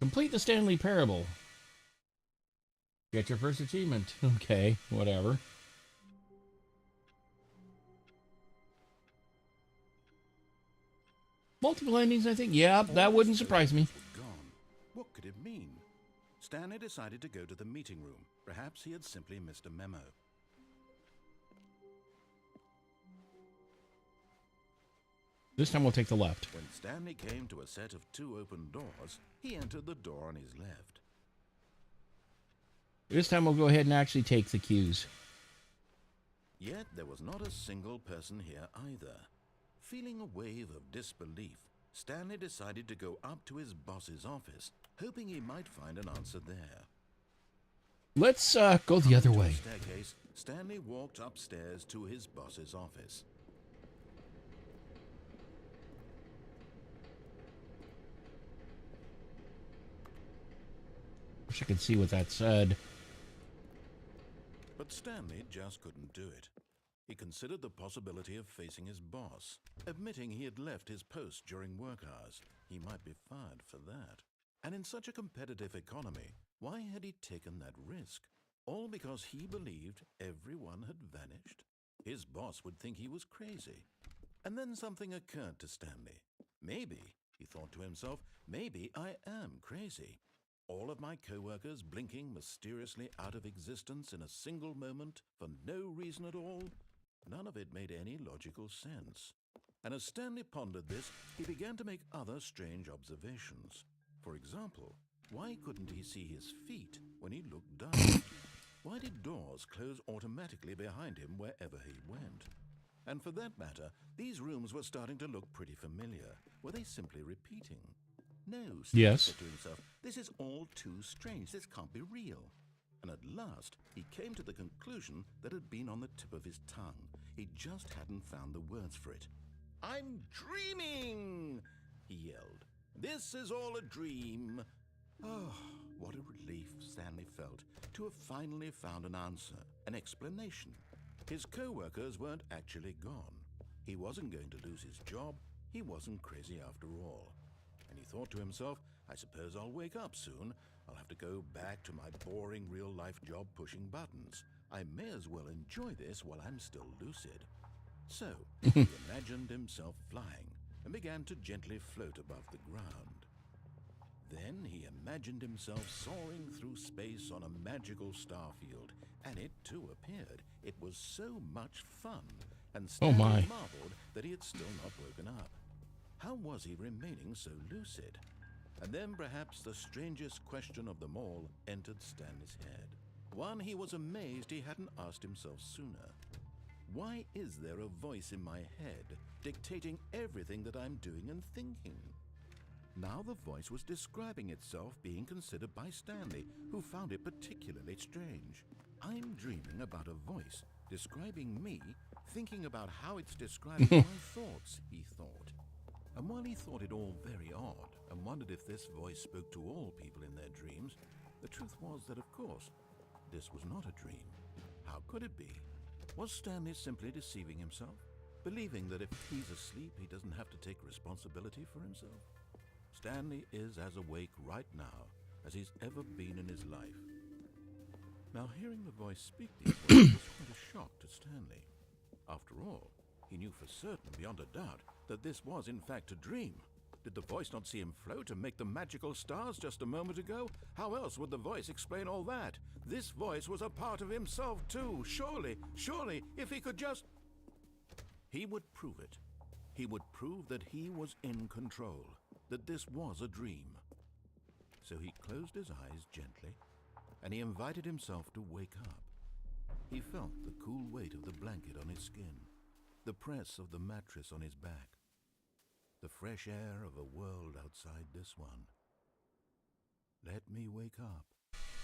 Complete the Stanley Parable. Get your first achievement. Okay, whatever. Multiple endings, I think. Yeah, that wouldn't surprise me. Gone. What could it mean? Stanley decided to go to the meeting room. Perhaps he had simply missed a memo. This time we'll take the left. When Stanley came to a set of 2 open doors, he entered the door on his left. This time we'll go ahead and actually take the cues. Yet there was not a single person here either. Feeling a wave of disbelief, Stanley decided to go up to his boss's office, hoping he might find an answer there. Let's go the other way. Staircase, Stanley walked upstairs to his boss's office. Wish I could see what that said. But Stanley just couldn't do it. He considered the possibility of facing his boss, admitting he had left his post during work hours. He might be fired for that. And in such a competitive economy, why had he taken that risk? All because he believed everyone had vanished? His boss would think he was crazy. And then something occurred to Stanley. Maybe, he thought to himself, maybe I am crazy. All of my co-workers blinking mysteriously out of existence in a single moment for no reason at all? None of it made any logical sense. And as Stanley pondered this, he began to make other strange observations. For example, why couldn't he see his feet when he looked down? Why did doors close automatically behind him wherever he went? And for that matter, these rooms were starting to look pretty familiar. Were they simply repeating? No, Stanley Yes. said to himself, this is all too strange. This can't be real. And at last, he came to the conclusion that had been on the tip of his tongue. He just hadn't found the words for it. I'm dreaming, he yelled. This is all a dream. Oh, what a relief Stanley felt to have finally found an answer, an explanation. His co-workers weren't actually gone. He wasn't going to lose his job. He wasn't crazy after all. And he thought to himself, I suppose I'll wake up soon. I'll have to go back to my boring real-life job pushing buttons. I may as well enjoy this while I'm still lucid. So, he imagined himself flying and began to gently float above the ground. Then he imagined himself soaring through space on a magical star field, and it too appeared. It was so much fun, and Stanley marveled that he had still not woken up. How was he remaining so lucid? And then perhaps the strangest question of them all entered Stanley's head. One he was amazed he hadn't asked himself sooner. Why is there a voice in my head dictating everything that I'm doing and thinking? Now the voice was describing itself being considered by Stanley, who found it particularly strange. I'm dreaming about a voice describing me, thinking about how it's describing my thoughts, he thought. And while he thought it all very odd and wondered if this voice spoke to all people in their dreams, the truth was that, of course, this was not a dream. How could it be? Was Stanley simply deceiving himself, believing that if he's asleep, he doesn't have to take responsibility for himself? Stanley is as awake right now as he's ever been in his life. Now, hearing the voice speak these words was quite a shock to Stanley. After all, he knew for certain, beyond a doubt, that this was in fact a dream. Did the voice not see him float and make the magical stars just a moment ago? How else would the voice explain all that? This voice was a part of himself too. Surely, if he could just... He would prove it. He would prove that he was in control, that this was a dream. So he closed his eyes gently, and he invited himself to wake up. He felt the cool weight of the blanket on his skin, the press of the mattress on his back, the fresh air of a world outside this one. Let me wake up,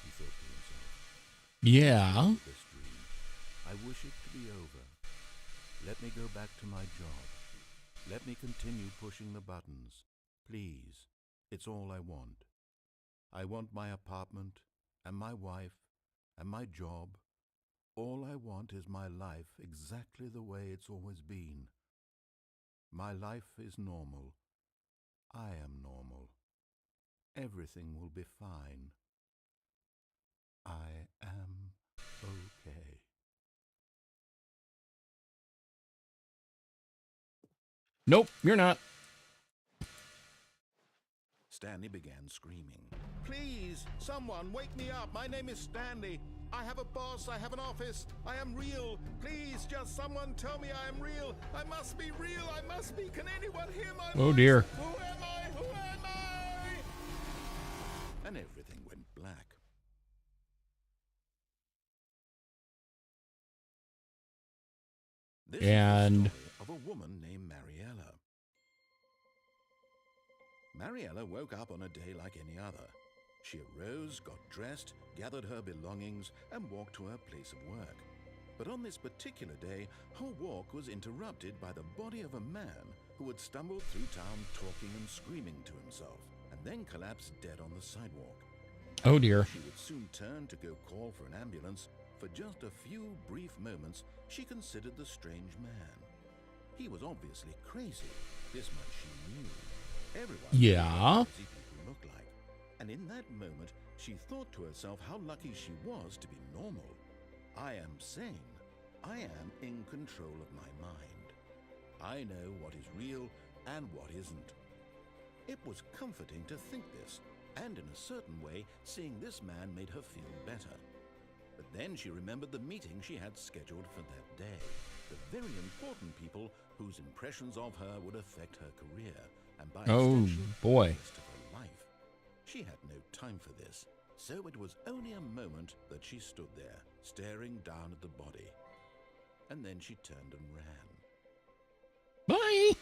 he thought to himself. Yeah. This dream. I wish it to be over. Let me go back to my job. Let me continue pushing the buttons. Please, it's all I want. I want my apartment, and my wife, and my job. All I want is my life exactly the way it's always been. My life is normal. I am normal. Everything will be fine. I am okay. Nope, you're not. Stanley began screaming. Please, someone, wake me up. My name is Stanley. I have a boss. I have an office. I am real. Please, just someone tell me I am real. I must be real. I must be. Can anyone hear my voice? Oh, dear. Who am I? Who am I? And everything went black. This is the story of a woman named Mariella. Mariella woke up on a day like any other. She arose, got dressed, gathered her belongings, and walked to her place of work. But on this particular day, her walk was interrupted by the body of a man who had stumbled through town talking and screaming to himself, and then collapsed dead on the sidewalk. Oh dear. She would soon turn to go call for an ambulance. For just a few brief moments, she considered the strange man. He was obviously crazy. This much she knew. Everyone knew what crazy people look like. And in that moment, she thought to herself how lucky she was to be normal. I am sane. I am in control of my mind. I know what is real and what isn't. It was comforting to think this, and in a certain way, seeing this man made her feel better. But then she remembered the meeting she had scheduled for that day. The very important people whose impressions of her would affect her career, and by extension, the rest of her life. She had no time for this, so it was only a moment that she stood there, staring down at the body. And then she turned and ran. Bye!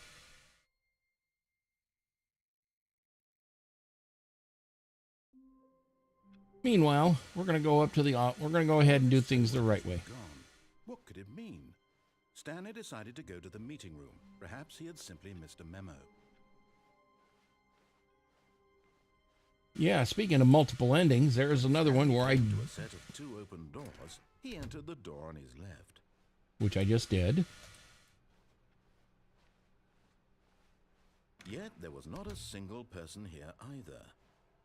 Meanwhile, we're going to go up to the we're going to go ahead and do things the right way. Gone. What could it mean? Stanley decided to go to the meeting room. Perhaps he had simply missed a memo. Yeah, speaking of multiple endings, there's another one where to a set of two open doors. He entered the door on his left. Which I just did. Yet there was not a single person here either.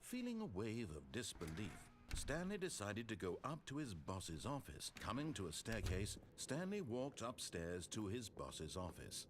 Feeling a wave of disbelief, Stanley decided to go up to his boss's office. Coming to a staircase, Stanley walked upstairs to his boss's office.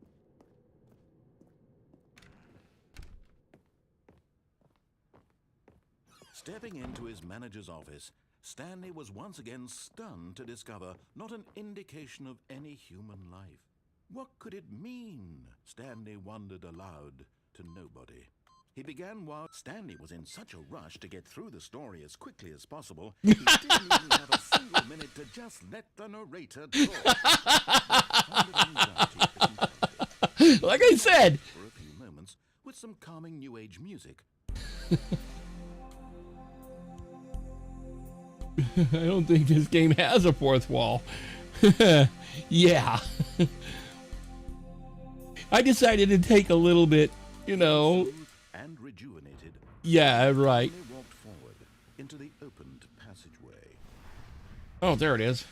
Stepping into his manager's office, Stanley was once again stunned to discover not an indication of any human life. What could it mean? Stanley wondered aloud to nobody. He began while Stanley was in such a rush to get through the story as quickly as possible, he didn't even have a single minute to just let the narrator talk. Like I said. For a few moments, with some calming New Age music. I don't think this game has a fourth wall. Yeah. I decided to take a little bit, you know. And rejuvenated. Yeah, right. Stanley walked forward into the opened passageway. Oh, there it is.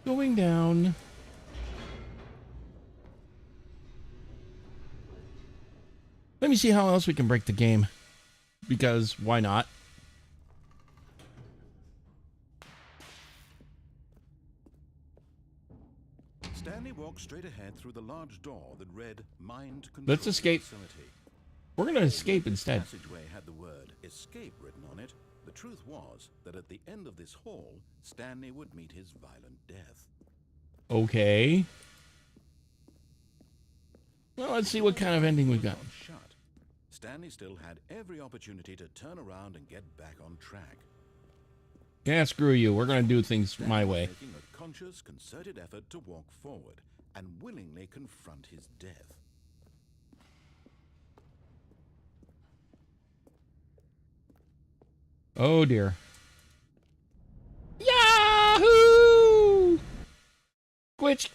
Going down. Let me see how else we can break the game. Because why not? Stanley walked straight ahead through the large door that read Mind Control Let's escape. Facility. We're going to escape instead. The passageway had the word escape written on it. The truth was that at the end of this hall, Stanley would meet his violent death. Okay. Well, let's see what kind of ending we got. Shut. Stanley still had every opportunity to turn around and get back on track. Yeah, screw you. We're going to do things my way. Making a conscious, concerted effort to walk forward and willingly confront his death. Oh, dear. Yahoo! Twitch.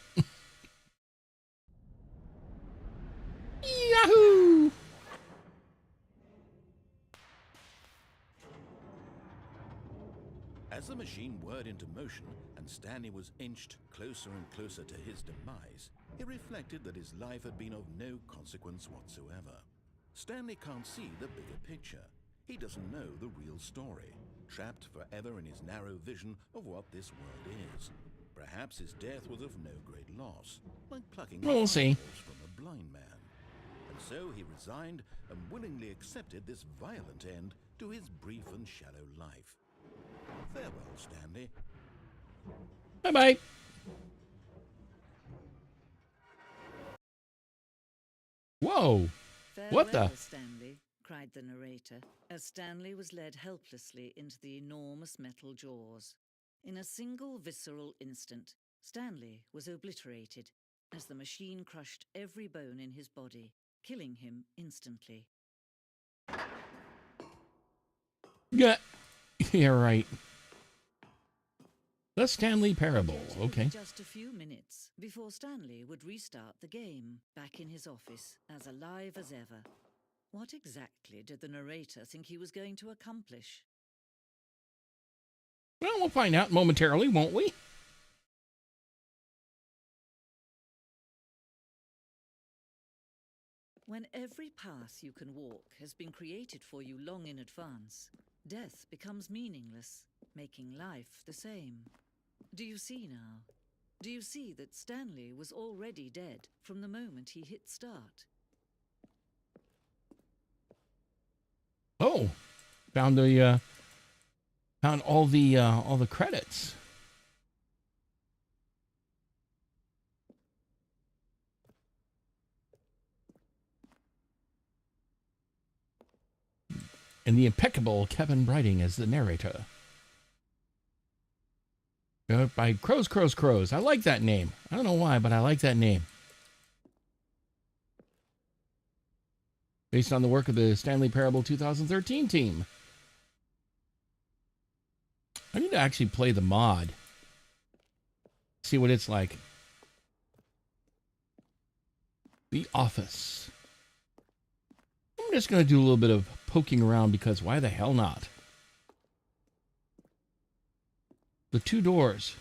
Yahoo! As the machine whirred into motion and Stanley was inched closer and closer to his demise, he reflected that his life had been of no consequence whatsoever. Stanley can't see the bigger picture. He doesn't know the real story, trapped forever in his narrow vision of what this world is. Perhaps his death was of no great loss, like plucking We'll see. eyeballs from a blind man. And so he resigned and willingly accepted this violent end to his brief and shallow life. Farewell, Stanley. Bye-bye. Whoa. What the? Farewell, Stanley, cried the narrator, as Stanley was led helplessly into the enormous metal jaws. In a single visceral instant, Stanley was obliterated as the machine crushed every bone in his body, killing him instantly. Yeah. Yeah, right. The Stanley Parable. It would be Okay. just a few minutes before Stanley would restart the game, back in his office, as alive as ever. What exactly did the narrator think he was going to accomplish? Well, we'll find out momentarily, won't we? When every path you can walk has been created for you long in advance, death becomes meaningless, making life the same. Do you see now? Do you see that Stanley was already dead from the moment he hit start? Oh, found all the credits. And the impeccable Kevin Brighting as the narrator. By Crows. I like that name. I don't know why, but I like that name. Based on the work of the Stanley Parable 2013 team. I need to actually play the mod. See what it's like. The Office. I'm just going to do a little bit of poking around because why the hell not? The two doors.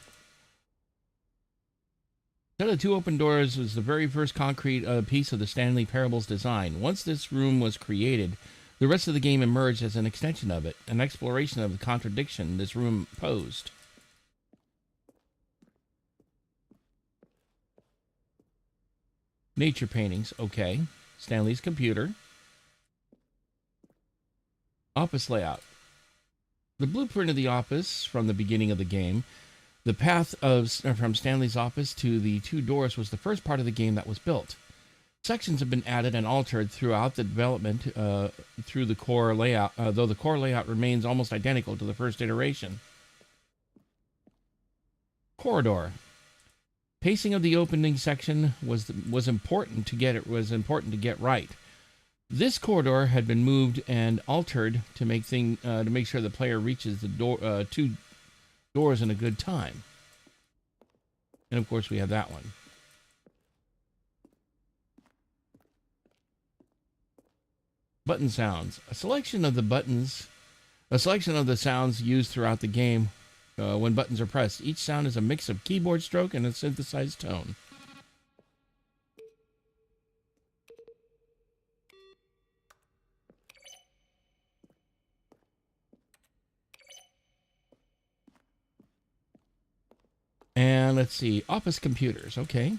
Set of two open doors was the very first concrete piece of the Stanley Parable's design. Once this room was created, the rest of the game emerged as an extension of it, an exploration of the contradiction this room posed. Nature paintings, okay. Stanley's computer. Office layout. The blueprint of the office from the beginning of the game. The path from Stanley's office to the two doors was the first part of the game that was built. Sections have been added and altered throughout the development through the core layout, though the core layout remains almost identical to the first iteration. Corridor. Pacing of the opening section was important to get right. This corridor had been moved and altered to make sure the player reaches the two doors in a good time. And of course we have that one. Button sounds. A selection of the sounds used throughout the game when buttons are pressed. Each sound is a mix of keyboard stroke and a synthesized tone. And let's see, office computers, okay.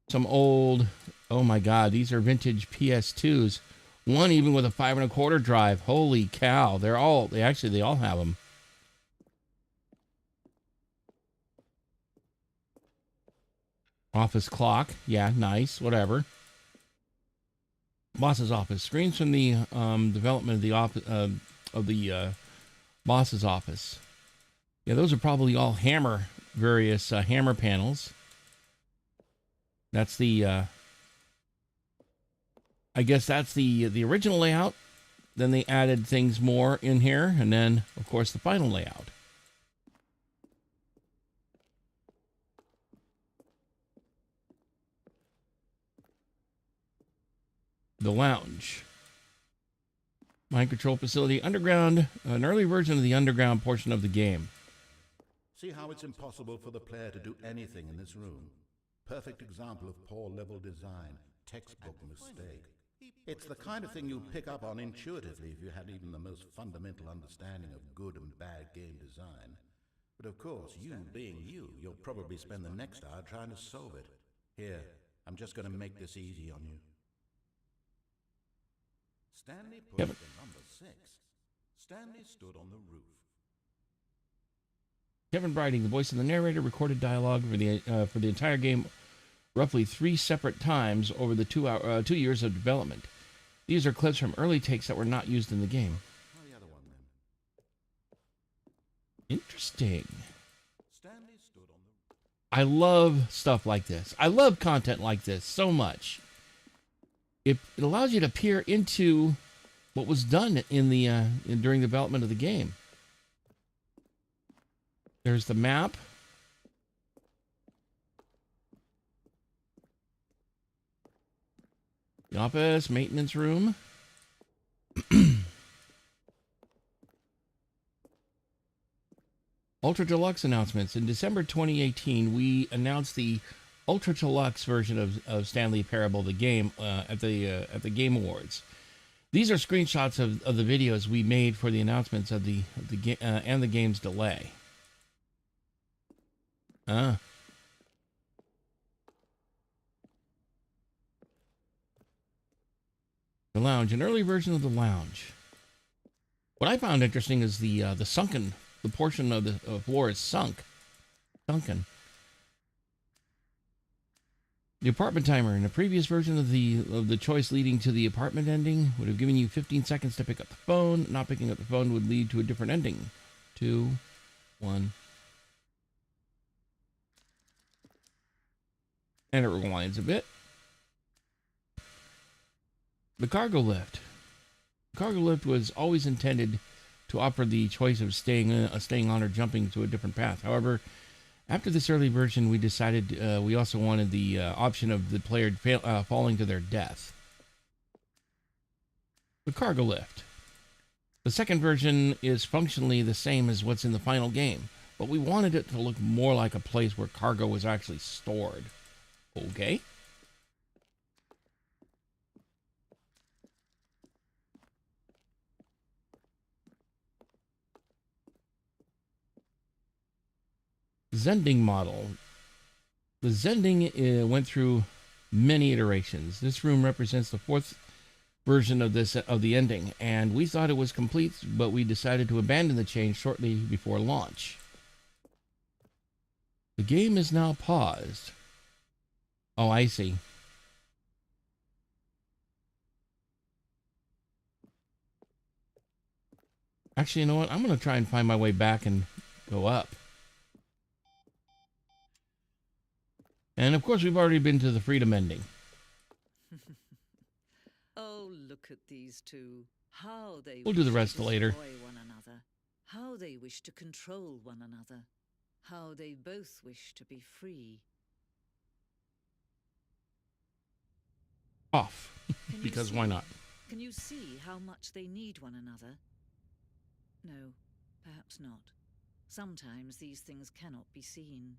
Some old, oh my God, these are vintage PS2s. One even with a 5 1/4 drive. Holy cow, they all have them. Office clock, yeah, nice, whatever. Boss's office. Screens from the development of the boss's office. Yeah, those are probably all various hammer panels. That's the I guess that's the original layout. Then they added things more in here, and then of course the final layout. The lounge. Mind control facility underground, an early version of the underground portion of the game. See how it's impossible for the player to do anything in this room? Perfect example of poor level design, textbook mistake. It's the kind of thing you'd pick up on intuitively if you had even the most fundamental understanding of good and bad game design. But of course, you being you'll probably spend the next hour trying to solve it. Here, I'm just going to make this easy on you. Stanley pushed the number 6. Stanley stood on the roof. Kevin Briding, the voice of the narrator, recorded dialogue for the entire game roughly 3 separate times over the 2 years of development. These are clips from early takes that were not used in the game. Try the other one, then. Interesting. Stanley stood on the... I love stuff like this. I love content like this so much. It allows you to peer into what was done during the development of the game. There's the map. The office, maintenance room. Ultra Deluxe announcements. In December 2018, we announced the Ultra Deluxe version of Stanley Parable, the game, at the Game Awards. These are screenshots of the videos we made for the announcements of the and the game's delay. The lounge, an early version of the lounge. What I found interesting is the portion of the floor is sunken. The apartment timer in a previous version of the choice leading to the apartment ending would have given you 15 seconds to pick up the phone. Not picking up the phone would lead to a different ending. 2, 1. And it rewinds a bit. The cargo lift. The cargo lift was always intended to offer the choice of staying on or jumping to a different path. However, after this early version, we decided we also wanted the option of the player falling to their death. The cargo lift. The second version is functionally the same as what's in the final game. but we wanted it to look more like a place where cargo was actually stored. Okay. Zending model. The Zending went through many iterations. This room represents the fourth version of the ending, and we thought it was complete, but we decided to abandon the change shortly before launch. The game is now paused. Oh, I see. Actually, you know what? I'm going to try and find my way back and go up. And of course, we've already been to the freedom ending. Oh, look at these two. How they We'll do the wish rest to later. destroy one another. How they wish to control one another. How they both wish to be free. Off. Can you Because see? why not? Can you see how much they need one another? No, perhaps not. Sometimes these things cannot be seen.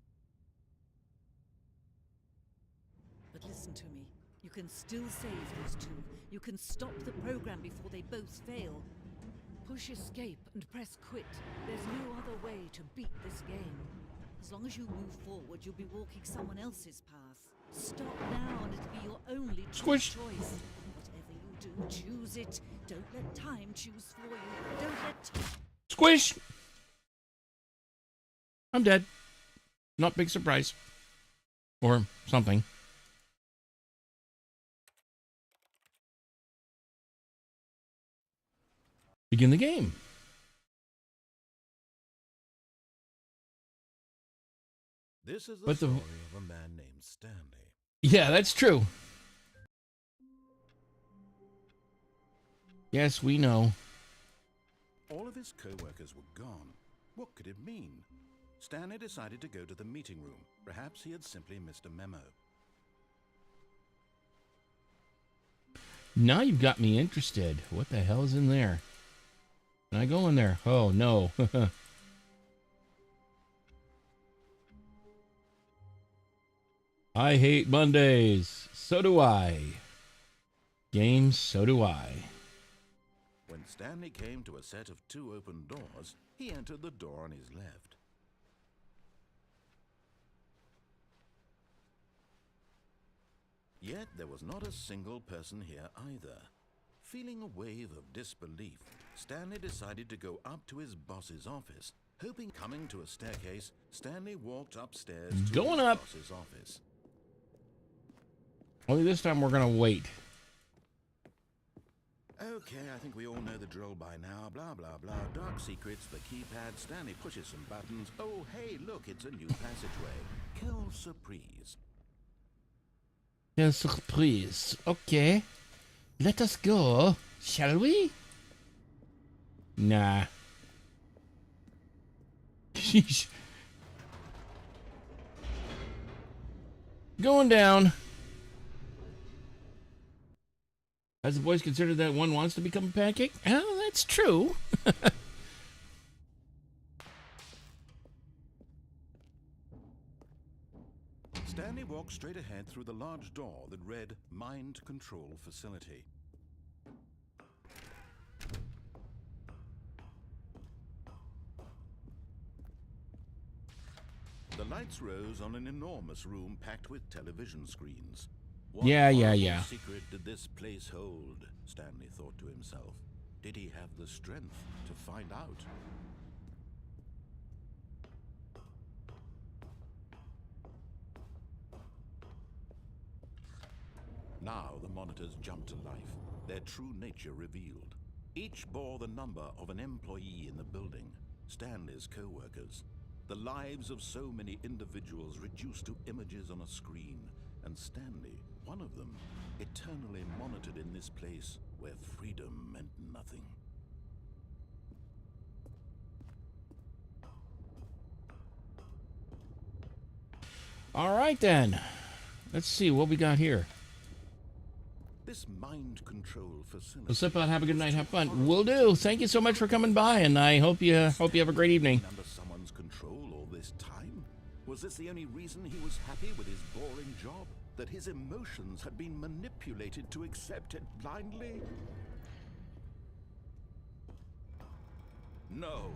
But listen to me. You can still save those two. You can stop the program before they both fail. Push escape and press quit. There's no other way to beat this game. As long as you move forward, you'll be walking someone else's path. Stop now and it'll be your only Squish. choice. Whatever you do, choose it. Don't let time choose for you. Don't let time... Squish! I'm dead. Not big surprise. Or something. Begin the game. This is the But the- story of a man named Stanley. Yeah, that's true. Yes, we know. All of his co-workers were gone. What could it mean? Stanley decided to go to the meeting room. Perhaps he had simply missed a memo. Now you've got me interested. What the hell's in there? Can I go in there? Oh, no. I hate Mondays. So do I. Games, so do I. When Stanley came to a set of two open doors, he entered the door on his left. Yet there was not a single person here either. Feeling a wave of disbelief, Stanley decided to go up to his boss's office. Hoping coming to a staircase, Stanley walked upstairs to Going his up. boss's office. Only this time we're going to wait. Okay, I think we all know the drill by now. Blah, blah, blah. Dark secrets, the keypad. Stanley pushes some buttons. Oh, hey, look, it's a new passageway. Quelle surprise. Quelle surprise. Okay. Let us go. Shall we? Nah. Sheesh. Going down. Has the boys considered that one wants to become a pancake? Oh, that's true. Stanley walked straight ahead through the large door that read Mind Control Facility. The lights rose on an enormous room packed with television screens. What Yeah. horrible secret did this place hold? Stanley thought to himself. Did he have the strength to find out? Now the monitors jumped to life, their true nature revealed. Each bore the number of an employee in the building, Stanley's co-workers. The lives of so many individuals reduced to images on a screen, and Stanley, one of them, eternally monitored in this place where freedom meant nothing. All right, then. Let's see what we got here. This mind control facility. So sip out, have a good night, have fun. Will do. Thank you so much for coming by, and I hope you have a great evening. Under someone's control all this time? Was this the only reason he was happy with his boring job? That his emotions had been manipulated to accept it blindly? No,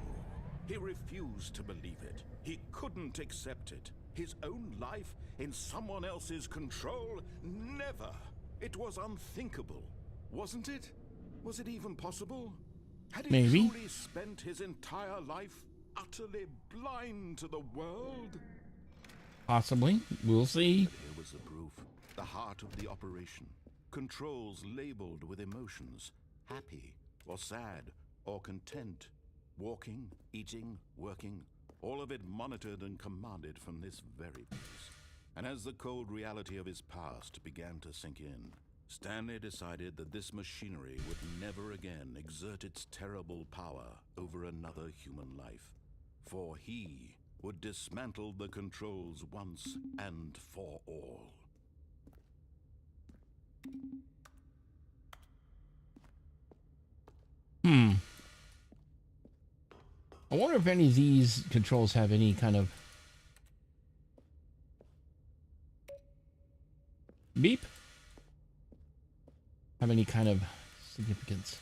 he refused to believe it. He couldn't accept it. His own life in someone else's control? Never. It was unthinkable, wasn't it? Was it even possible? Had he Maybe. truly spent his entire life utterly blind to the world? Possibly. We'll see. But here was the proof. The heart of the operation. Controls labeled with emotions. Happy, or sad, or content. Walking, eating, working. All of it monitored and commanded from this very place. And as the cold reality of his past began to sink in, Stanley decided that this machinery would never again exert its terrible power over another human life. For he would dismantle the controls once and for all. I wonder if any of these controls have any kind of beep? Have any kind of significance?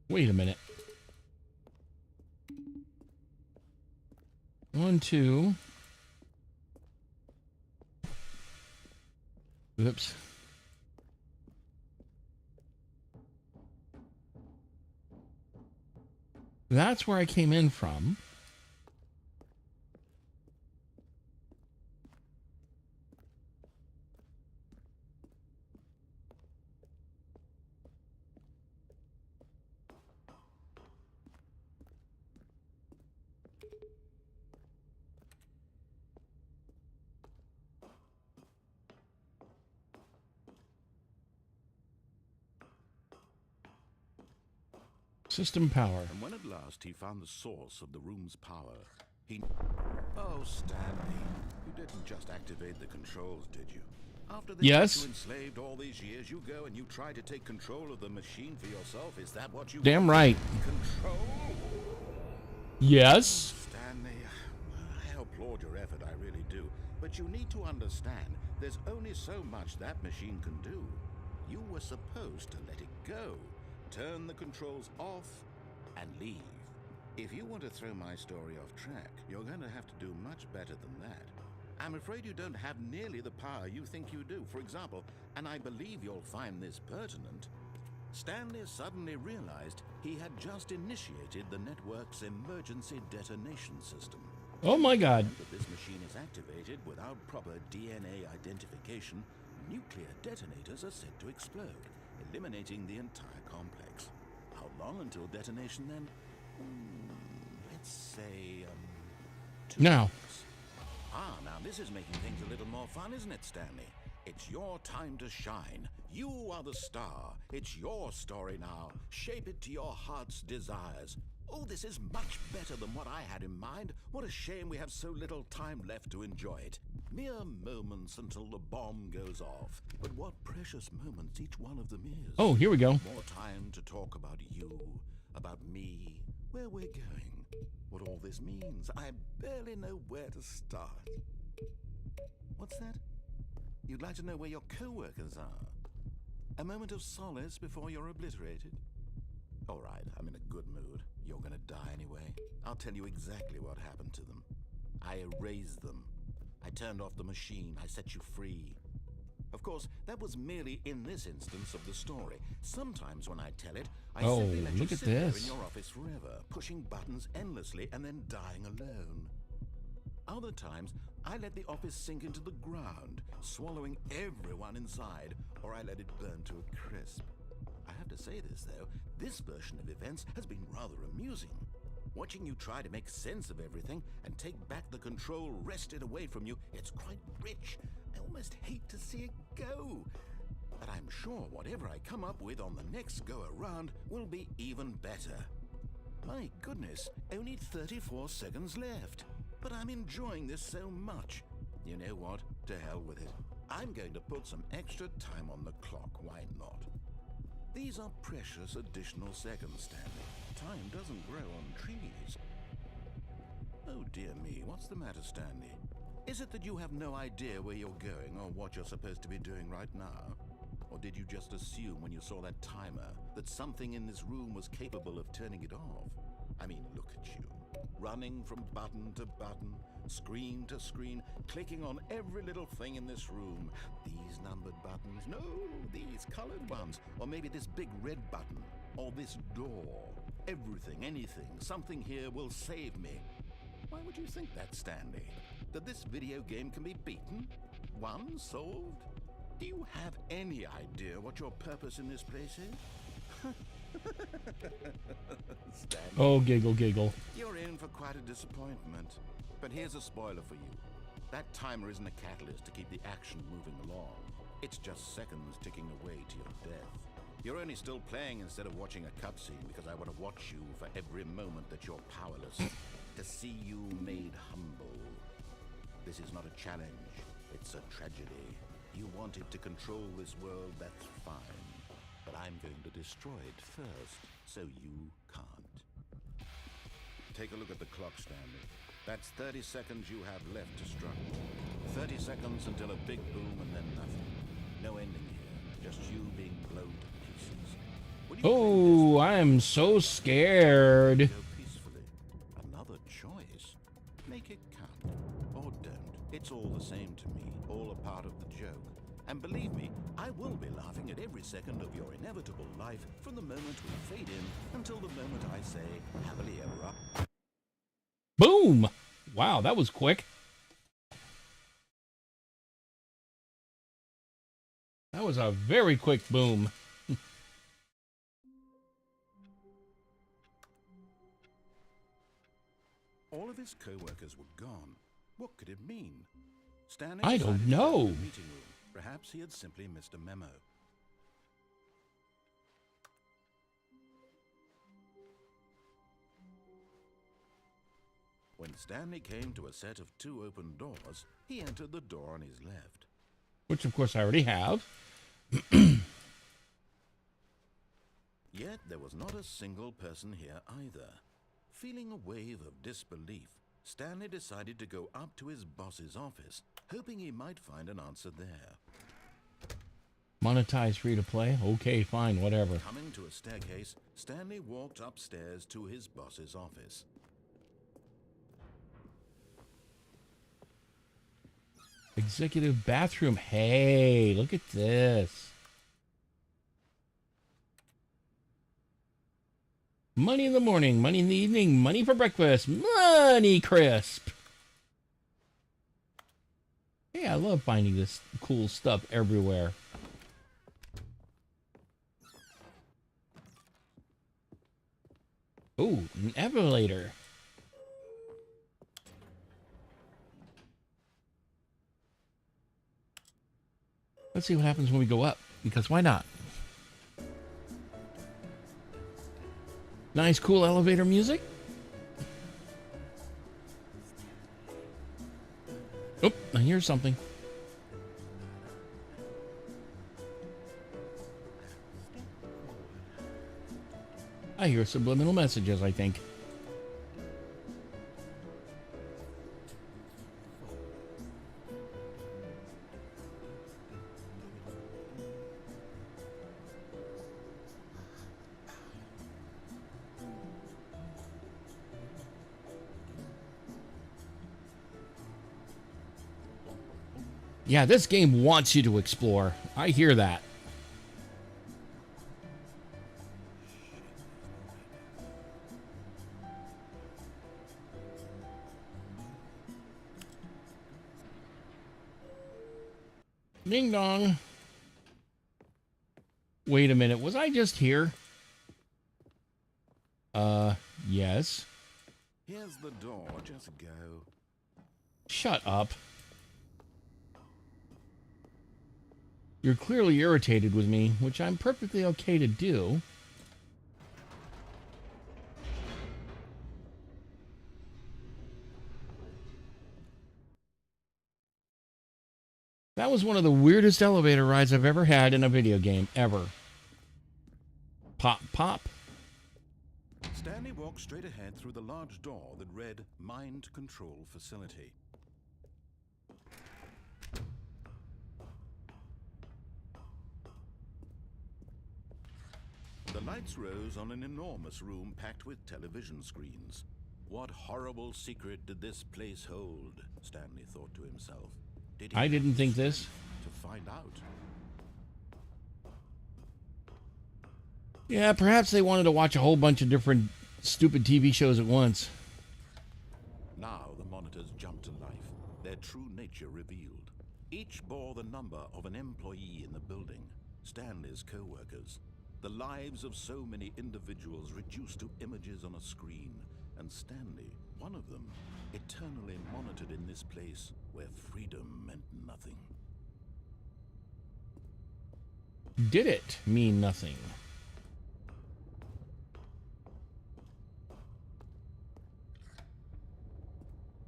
Wait a minute. 1, 2. Oops. That's where I came in from. System power. And when at last he found the source of the room's power, he... Oh, Stanley, you didn't just activate the controls, did you? After they Yes. had you enslaved all these years, you go and you try to take control of the machine for yourself. Is that what you Damn want? right. Control? Yes. Stanley, I applaud your effort, I really do. But you need to understand, there's only so much that machine can do. You were supposed to let it go. Turn the controls off and leave. If you want to throw my story off track, you're going to have to do much better than that. I'm afraid you don't have nearly the power you think you do. For example, and I believe you'll find this pertinent, Stanley suddenly realized he had just initiated the network's emergency detonation system. Oh my God. If this machine is activated without proper DNA identification, nuclear detonators are set to explode, eliminating the entire complex. How long until detonation then? Let's say, 2 Now. weeks. Now this is making things a little more fun, isn't it, Stanley? It's your time to shine. You are the star. It's your story now. Shape it to your heart's desires. Oh, this is much better than what I had in mind. What a shame we have so little time left to enjoy it. Mere moments until the bomb goes off. But what precious moments each one of them is. Oh, here we go. More time to talk about you, about me, where we're going, what all this means. I barely know where to start. What's that? You'd like to know where your co-workers are? A moment of solace before you're obliterated? All right, I'm in a good mood. You're gonna die anyway. I'll tell you exactly what happened to them. I erased them. I turned off the machine. I set you free. Of course, that was merely in this instance of the story. Sometimes when I tell it, I simply let you look at sit there this. in your office forever, pushing buttons endlessly and then dying alone. Other times, I let the office sink into the ground, swallowing everyone inside, or I let it burn to a crisp. I have to say this, though, this version of events has been rather amusing. Watching you try to make sense of everything and take back the control wrested away from you, it's quite rich. I almost hate to see it go. But I'm sure whatever I come up with on the next go-around will be even better. My goodness, only 34 seconds left. But I'm enjoying this so much. You know what? To hell with it. I'm going to put some extra time on the clock, why not? These are precious additional seconds, Stanley. Time doesn't grow on trees. Oh dear me, what's the matter, Stanley? Is it that you have no idea where you're going or what you're supposed to be doing right now? Or did you just assume when you saw that timer that something in this room was capable of turning it off? I mean, look at you. Running from button to button, screen to screen, clicking on every little thing in this room. These numbered buttons, no, these colored ones. Or maybe this big red button, or this door. Everything, anything, something here will save me. Why would you think that, Stanley? That this video game can be beaten? Won? Solved? Do you have any idea what your purpose in this place is? Stanley, Oh, giggle, giggle. you're in for quite a disappointment. But here's a spoiler for you. That timer isn't a catalyst to keep the action moving along. It's just seconds ticking away to your death. You're only still playing instead of watching a cutscene because I want to watch you for every moment that you're powerless. To see you made humble. This is not a challenge. It's a tragedy. You wanted to control this world, that's fine. But I'm going to destroy it first, so you can't. Take a look at the clock, Stanley. That's 30 seconds you have left to struggle. 30 seconds until a big boom and then nothing. No ending here, just you being blown to pieces. When you Oh, I'm so scared. go peacefully. Another choice. Make it count, or don't. It's all the same to me, all a part of the joke. And believe me, I will be laughing at every second of your inevitable life from the moment we fade in until the moment I say, happily ever after. Boom! Wow, that was quick. That was a very quick boom. All of his co-workers were gone. What could it mean? Stanley I don't decided to go know. to the meeting room. Perhaps he had simply missed a memo. When Stanley came to a set of 2 open doors, he entered the door on his left. Which, of course, I already have. Yet there was not a single person here either. Feeling a wave of disbelief, Stanley decided to go up to his boss's office, hoping he might find an answer there. Monetize free to play? Okay, fine, whatever. Coming to a staircase, Stanley walked upstairs to his boss's office. Executive bathroom. Hey, look at this. Money in the morning, money in the evening, money for breakfast, money crisp. Hey, I love finding this cool stuff everywhere. Ooh, an elevator. Let's see what happens when we go up, because why not? Nice, cool elevator music. Oh, I hear something. I hear subliminal messages, I think. Yeah, this game wants you to explore. I hear that. Ding dong. Wait a minute, was I just here? Yes. Here's the door, just go. Shut up. You're clearly irritated with me, which I'm perfectly okay to do. That was one of the weirdest elevator rides I've ever had in a video game, ever. Pop, pop. Stanley walked straight ahead through the large door that read Mind Control Facility. The lights rose on an enormous room packed with television screens. What horrible secret did this place hold? Stanley thought to himself. I didn't think this. To find out. Yeah, perhaps they wanted to watch a whole bunch of different stupid TV shows at once. Now the monitors jumped to life, their true nature revealed. Each bore the number of an employee in the building, Stanley's co-workers. The lives of so many individuals reduced to images on a screen, and Stanley, one of them, eternally monitored in this place where freedom meant nothing. Did it mean nothing?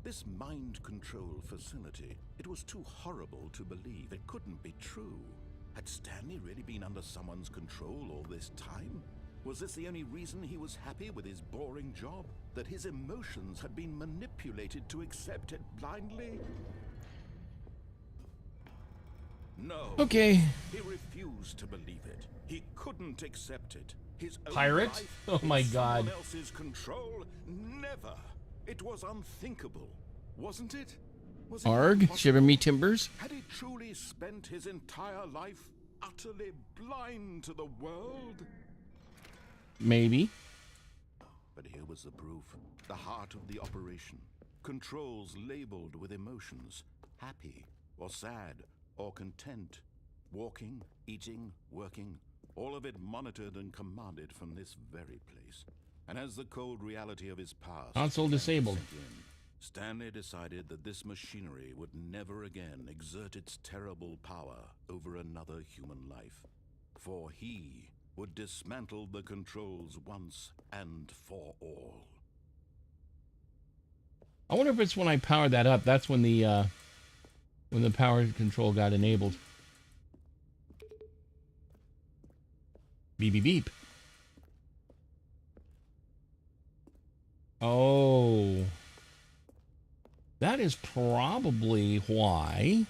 This mind control facility, it was too horrible to believe. It couldn't be true. Had Stanley really been under someone's control all this time? Was this the only reason he was happy with his boring job? That his emotions had been manipulated to accept it blindly? No. Okay. He refused to believe it. He couldn't accept it. His own Pirate? life Oh my in God. someone else's control? Never. It was unthinkable, wasn't it? Was it Arg, impossible? shiver me timbers. Had he truly spent his entire life utterly blind to the world? Maybe. But here was the proof. The heart of the operation. Controls labeled with emotions. Happy, or sad, or content. Walking, eating, working. All of it monitored and commanded from this very place. And as the cold reality of his past... Console disabled. sank in, Stanley decided that this machinery would never again exert its terrible power over another human life. For he would dismantle the controls once and for all. I wonder if it's when I powered that up. That's when the power control got enabled. Beep, beep, beep. Oh. That is probably why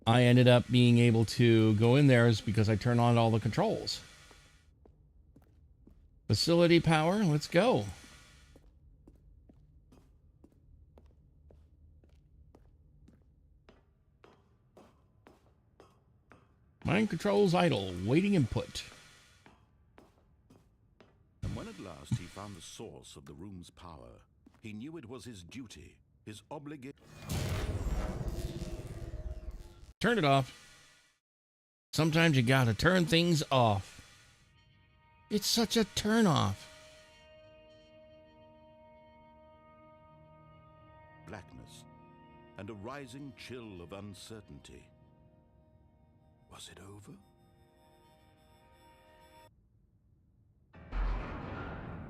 I ended up being able to go in there, is because I turned on all the controls. Facility power, let's go. Mind controls idle, waiting input. And when at last he found the source of the room's power, he knew it was his duty, his obligation. Turn it off. Sometimes you gotta turn things off. It's such a turn off. Blackness and a rising chill of uncertainty. Was it over?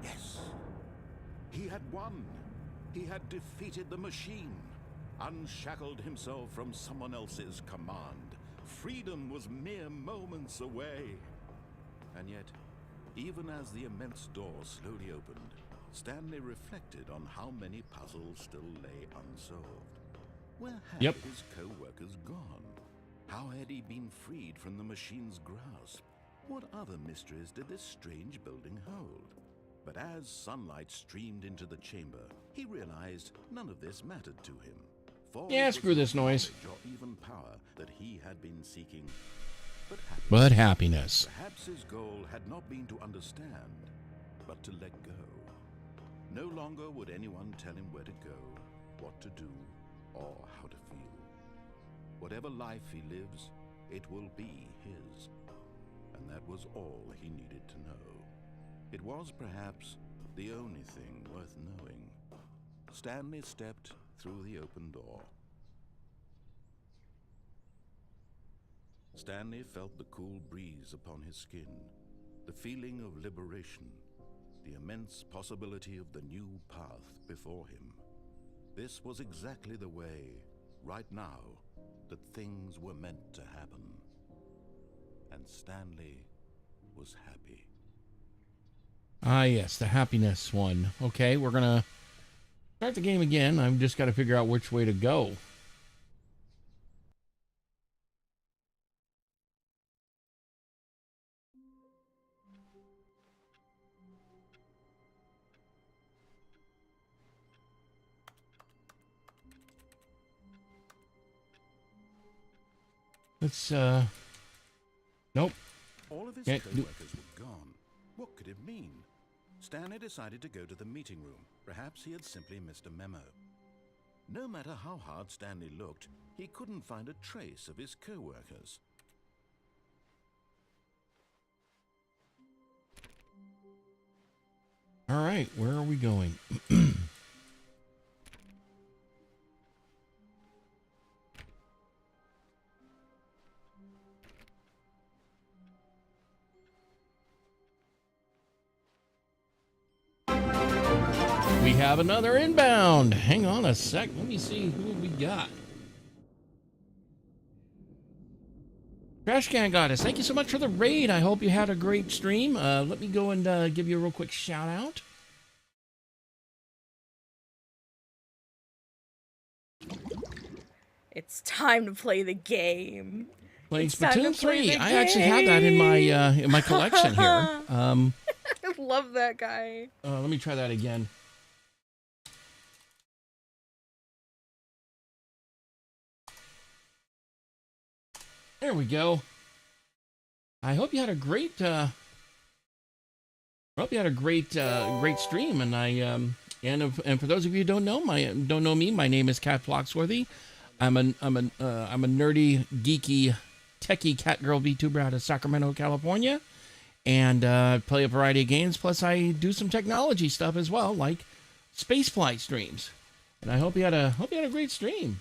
Yes. He had won. He had defeated the machine, unshackled himself from someone else's command. Freedom was mere moments away. And yet, even as the immense door slowly opened, Stanley reflected on how many puzzles still lay unsolved. Where had his co-workers gone? How had he been freed from the machine's grasp? What other mysteries did this strange building hold? But as sunlight streamed into the chamber, he realized none of this mattered to him. For Yeah, screw this noise. or even power that he had been seeking, But happiness. Perhaps his goal had not been to understand, but to let go. No longer would anyone tell him where to go, what to do, or how to feel. Whatever life he lives, it will be his. And that was all he needed to know. It was perhaps the only thing worth knowing. Stanley stepped through the open door. Stanley felt the cool breeze upon his skin, the feeling of liberation, the immense possibility of the new path before him. This was exactly the way, right now, that things were meant to happen. And Stanley was happy. Ah, yes, the happiness one. Okay, we're gonna start the game again. I've just got to figure out which way to go. Let's, nope. All of his Can't do- co-workers were gone. What could it mean? Stanley decided to go to the meeting room. Perhaps he had simply missed a memo. No matter how hard Stanley looked, he couldn't find a trace of his co-workers. All right, where are we going? We have another inbound. Hang on a sec. Let me see who we got. Trash Can Goddess, thank you so much for the raid. I hope you had a great stream. Let me go and give you a real quick shout out. It's time to play the game. Playing It's time to Splatoon play 3. the I actually have that in my collection here. I love that guy. Let me try that again. There we go. I hope you had a great great stream, and and for those of you who don't know me, my name is Katt Phloxworthy. I'm a nerdy, geeky, techie cat girl VTuber out of Sacramento, California, and play a variety of games. Plus, I do some technology stuff as well, like spaceflight streams. And I hope you had a great stream.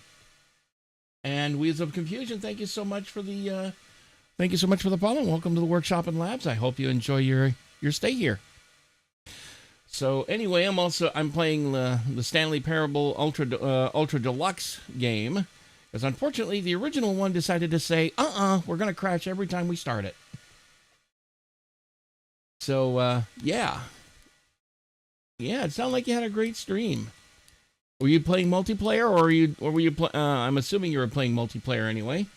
And Wheels of Confusion, thank you so much for the follow. Welcome to the workshop and labs. I hope you enjoy your stay here. So anyway, I'm playing the Stanley Parable Ultra Deluxe game, because unfortunately the original one decided to say, we're gonna crash every time we start it. So yeah, it sounded like you had a great stream. Were you playing multiplayer, or were you? I'm assuming you were playing multiplayer anyway. Of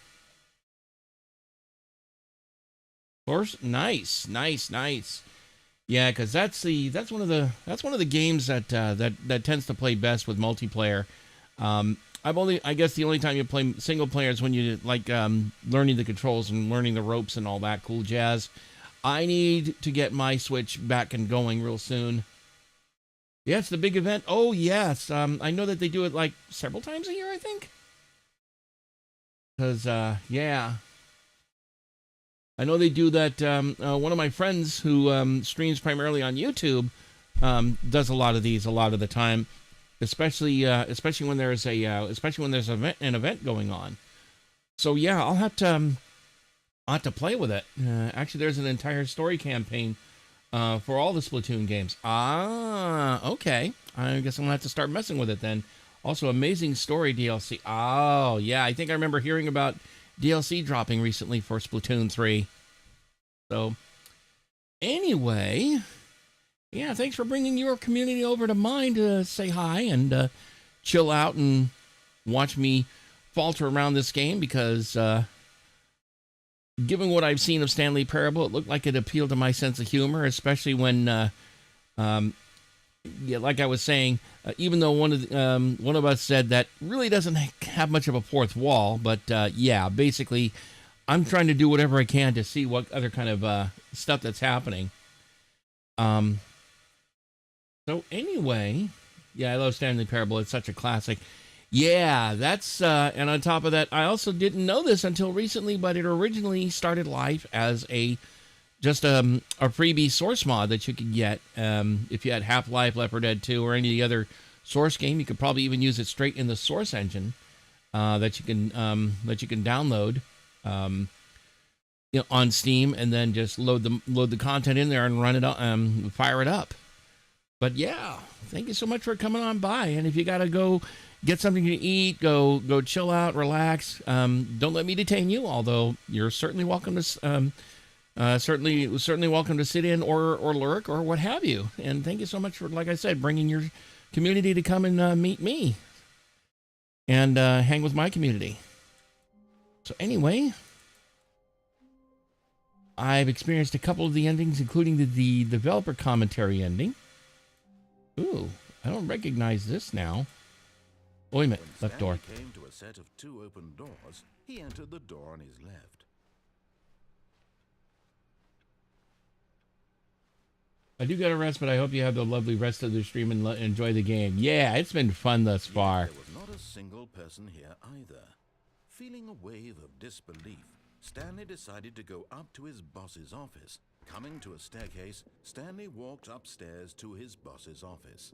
course, nice. Yeah, because that's one of the games that tends to play best with multiplayer. I guess the only time you play single player is when you like learning the controls and learning the ropes and all that cool jazz. I need to get my Switch back and going real soon. Yeah, it's the big event. Oh, yes. I know that they do it like several times a year, I think. Because, yeah. I know they do that. One of my friends who streams primarily on YouTube does a lot of these a lot of the time, especially when there's an event going on. So yeah, I'll have to play with it. Actually, there's an entire story campaign for all the Splatoon games. Okay. I guess I'm gonna have to start messing with it then. Also, amazing story DLC. Oh yeah, I think I remember hearing about DLC dropping recently for Splatoon 3. So, anyway, yeah, thanks for bringing your community over to mine to say hi and chill out and watch me falter around this game, because given what I've seen of Stanley Parable, it looked like it appealed to my sense of humor, especially when, like I was saying, even though one of us said that really doesn't have much of a fourth wall, but yeah, basically, I'm trying to do whatever I can to see what other kind of stuff that's happening. So anyway, yeah, I love Stanley Parable. It's such a classic. Yeah, that's and on top of that, I also didn't know this until recently, but it originally started life as just a freebie source mod that you could get if you had Half-Life, Left 4 Dead 2, or any of the other source game. You could probably even use it straight in the source engine that you can download. on Steam, and then just load the content in there and run it fire it up. But yeah, thank you so much for coming on by. And if you gotta go get something to eat, go chill out, relax. Don't let me detain you. Although you're certainly welcome to certainly welcome to sit in or lurk or what have you. And thank you so much for, like I said, bringing your community to come and meet me and hang with my community. So anyway, I've experienced a couple of the endings, including the developer commentary ending. Ooh, I don't recognize this now. Wait a minute, left door. When Stanley came to a set of 2 open doors, he entered the door on his left. I do gotta rest, but I hope you have the lovely rest of the stream and enjoy the game. Yeah, it's been fun thus far. There was not a single person here either. Feeling a wave of disbelief, Stanley decided to go up to his boss's office. Coming to a staircase, Stanley walked upstairs to his boss's office.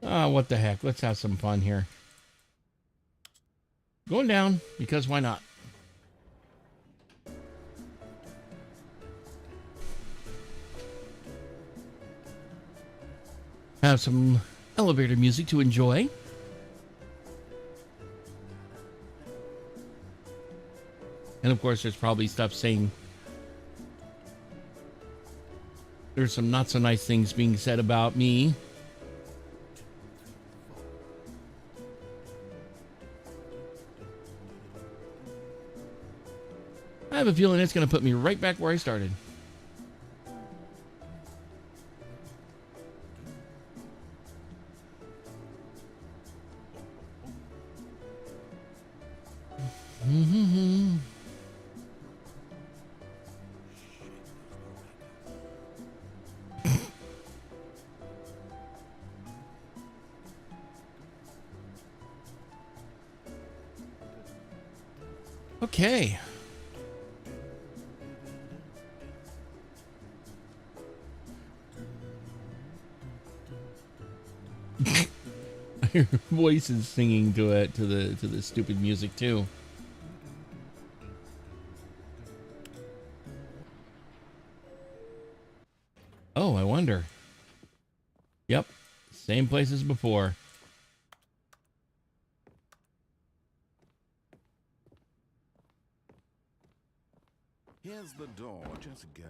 Oh, what the heck? Let's have some fun here. Going down, because why not? Have some elevator music to enjoy. And of course, there's probably stuff saying there's some not so nice things being said about me. I have a feeling it's going to put me right back where I started. Okay. Your voice is singing to it, to the stupid music too. Oh, I wonder. Yep, same place as before. Here's the door, just go.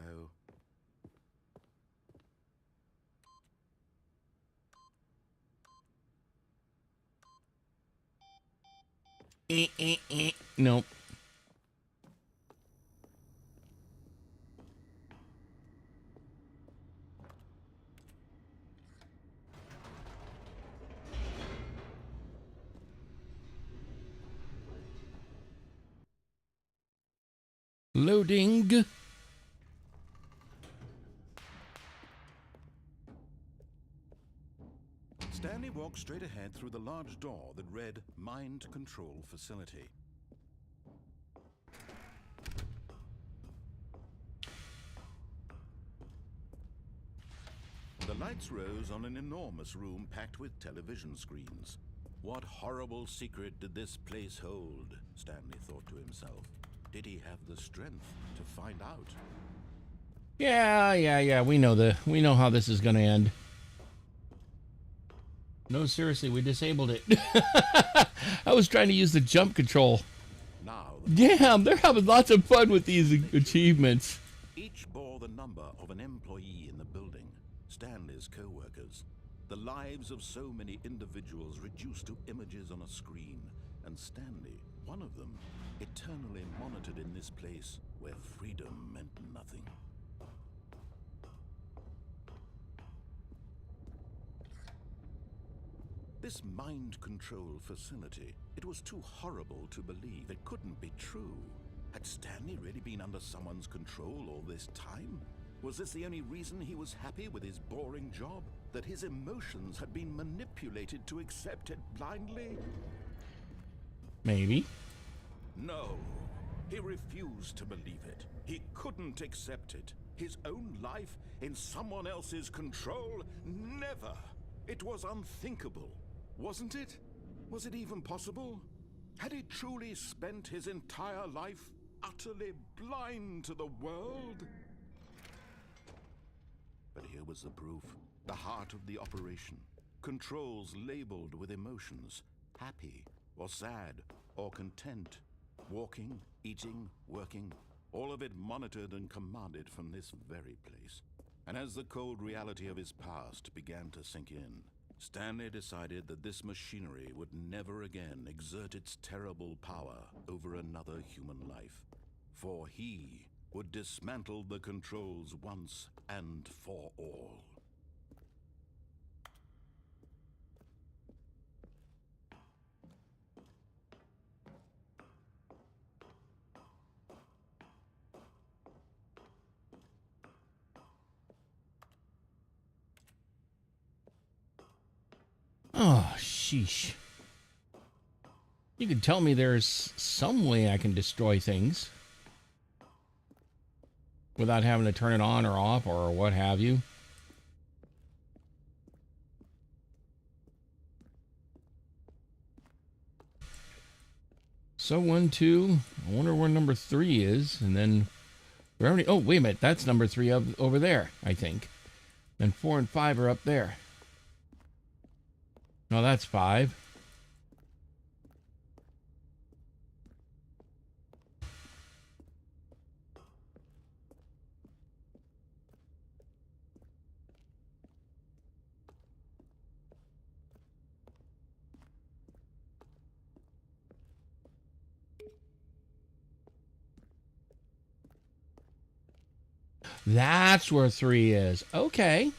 Nope. Loading. Stanley walked straight ahead through the large door that read Mind Control Facility. The lights rose on an enormous room packed with television screens. What horrible secret did this place hold? Stanley thought to himself. Did he have the strength to find out? Yeah. We know how this is gonna end. No, seriously, we disabled it. I was trying to use the jump control. Now, Damn, they're having lots of fun with these achievements. each bore the number of an employee in the building, Stanley's co-workers. The lives of so many individuals reduced to images on a screen, and Stanley, one of them, eternally monitored in this place where freedom meant nothing. This mind control facility, it was too horrible to believe. It couldn't be true. Had Stanley really been under someone's control all this time? Was this the only reason he was happy with his boring job? That his emotions had been manipulated to accept it blindly? Maybe. No, he refused to believe it. He couldn't accept it. His own life in someone else's control? Never! It was unthinkable, wasn't it? Was it even possible? Had he truly spent his entire life utterly blind to the world? But here was the proof. The heart of the operation. Controls labeled with emotions. Happy, or sad, or content. Walking, eating, working. All of it monitored and commanded from this very place. And as the cold reality of his past began to sink in, Stanley decided that this machinery would never again exert its terrible power over another human life. For he would dismantle the controls once and for all. Oh, sheesh. You could tell me there's some way I can destroy things without having to turn it on or off or what have you. So 1, 2. I wonder where number 3 is, and then we're already. Oh, wait a minute. That's number 3 up over there, I think. And 4 and 5 are up there. No, that's 5. That's where 3 is. Okay.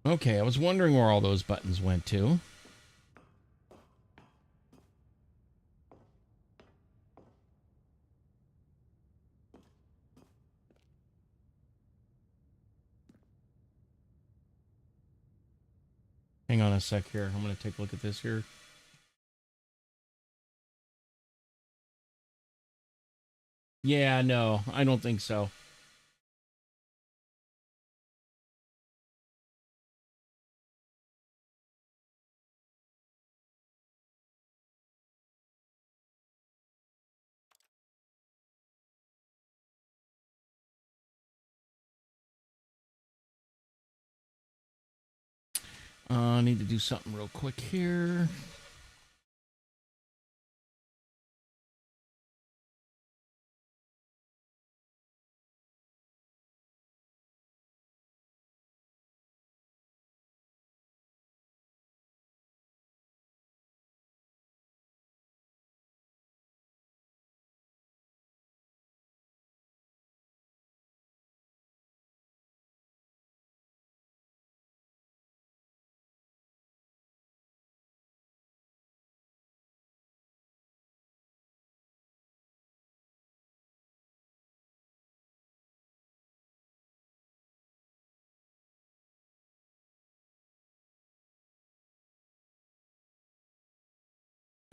Okay, I was wondering where all those buttons went to. Hang on a sec here. I'm going to take a look at this here. Yeah, no, I don't think so. I need to do something real quick here.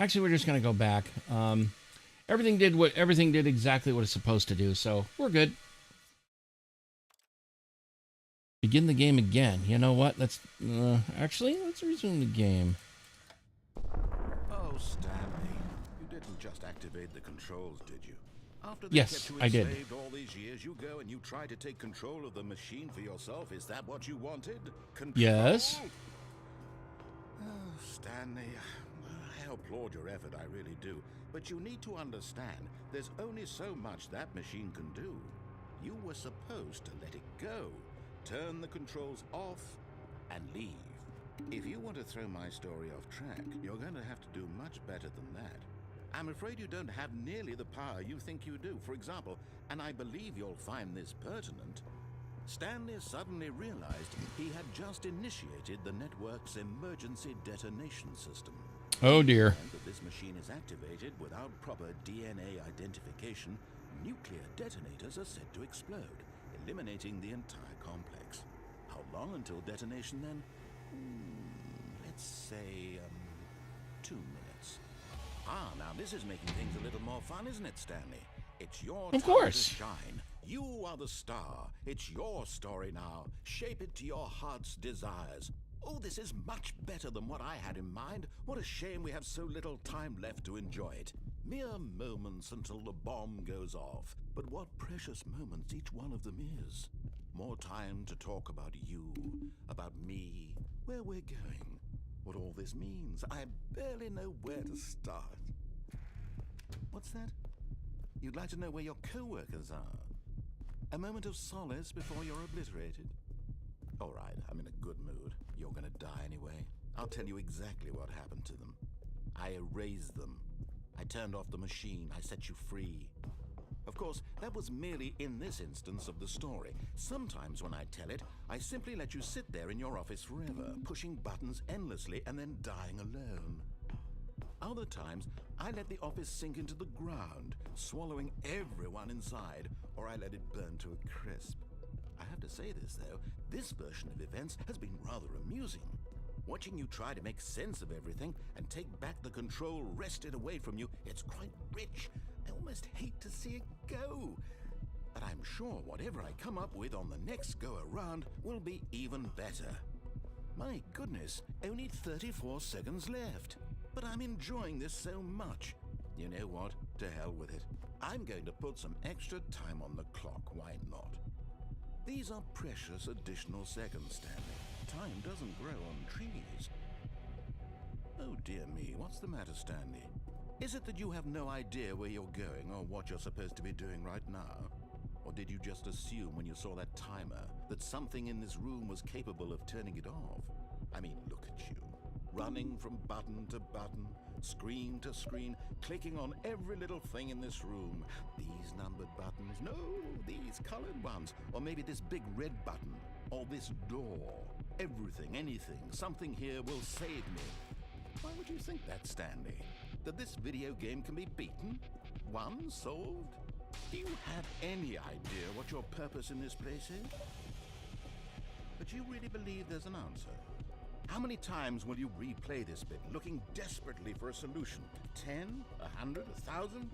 Actually, we're just going to go back. Everything did exactly what it's supposed to do, so we're good. Begin the game again. You know what? Let's resume the game. Oh, Stanley, you didn't just activate the controls, did you? After they Yes, kept you I did. enslaved all these years, you go and you try to take control of the machine for yourself. Is that what you wanted? Control? Yes. Oh, Stanley, I applaud your effort, I really do. But you need to understand, there's only so much that machine can do. You were supposed to let it go, turn the controls off, and leave. If you want to throw my story off track, you're going to have to do much better than that. I'm afraid you don't have nearly the power you think you do. For example, and I believe you'll find this pertinent, Stanley suddenly realized he had just initiated the network's emergency detonation system. Oh dear. If this machine is activated without proper DNA identification, nuclear detonators are set to explode, eliminating the entire complex. How long until detonation then? Let's let's say, 2 minutes. Ah, now this is making things a little more fun, isn't it, Stanley? It's your time to shine. You are the star. It's your story now. Shape it to your heart's desires. Oh, this is much better than what I had in mind. What a shame we have so little time left to enjoy it. Mere moments until the bomb goes off. But what precious moments each one of them is. More time to talk about you, about me, where we're going, what all this means. I barely know where to start. What's that? You'd like to know where your co-workers are? A moment of solace before you're obliterated? All right, I'm in a good mood. You're gonna die anyway. I'll tell you exactly what happened to them. I erased them. I turned off the machine. I set you free. Of course, that was merely in this instance of the story. Sometimes when I tell it, I simply let you sit there in your office forever, pushing buttons endlessly and then dying alone. Other times, I let the office sink into the ground, swallowing everyone inside, or I let it burn to a crisp. I have to say this, though, this version of events has been rather amusing. Watching you try to make sense of everything and take back the control wrested away from you, it's quite rich. I almost hate to see it go. But I'm sure whatever I come up with on the next go-around will be even better. My goodness, only 34 seconds left. But I'm enjoying this so much. You know what? To hell with it. I'm going to put some extra time on the clock, why not? These are precious additional seconds, Stanley. Time doesn't grow on trees. Oh dear me, what's the matter, Stanley? Is it that you have no idea where you're going or what you're supposed to be doing right now? Or did you just assume when you saw that timer that something in this room was capable of turning it off? I mean, look at you. Running from button to button, screen to screen, clicking on every little thing in this room. These numbered buttons, no, these colored ones. Or maybe this big red button, or this door. Everything, anything, something here will save me. Why would you think that, Stanley? That this video game can be beaten? Won? Solved? Do you have any idea what your purpose in this place is? But you really believe there's an answer? How many times will you replay this bit, looking desperately for a solution? 10? 100? 1,000?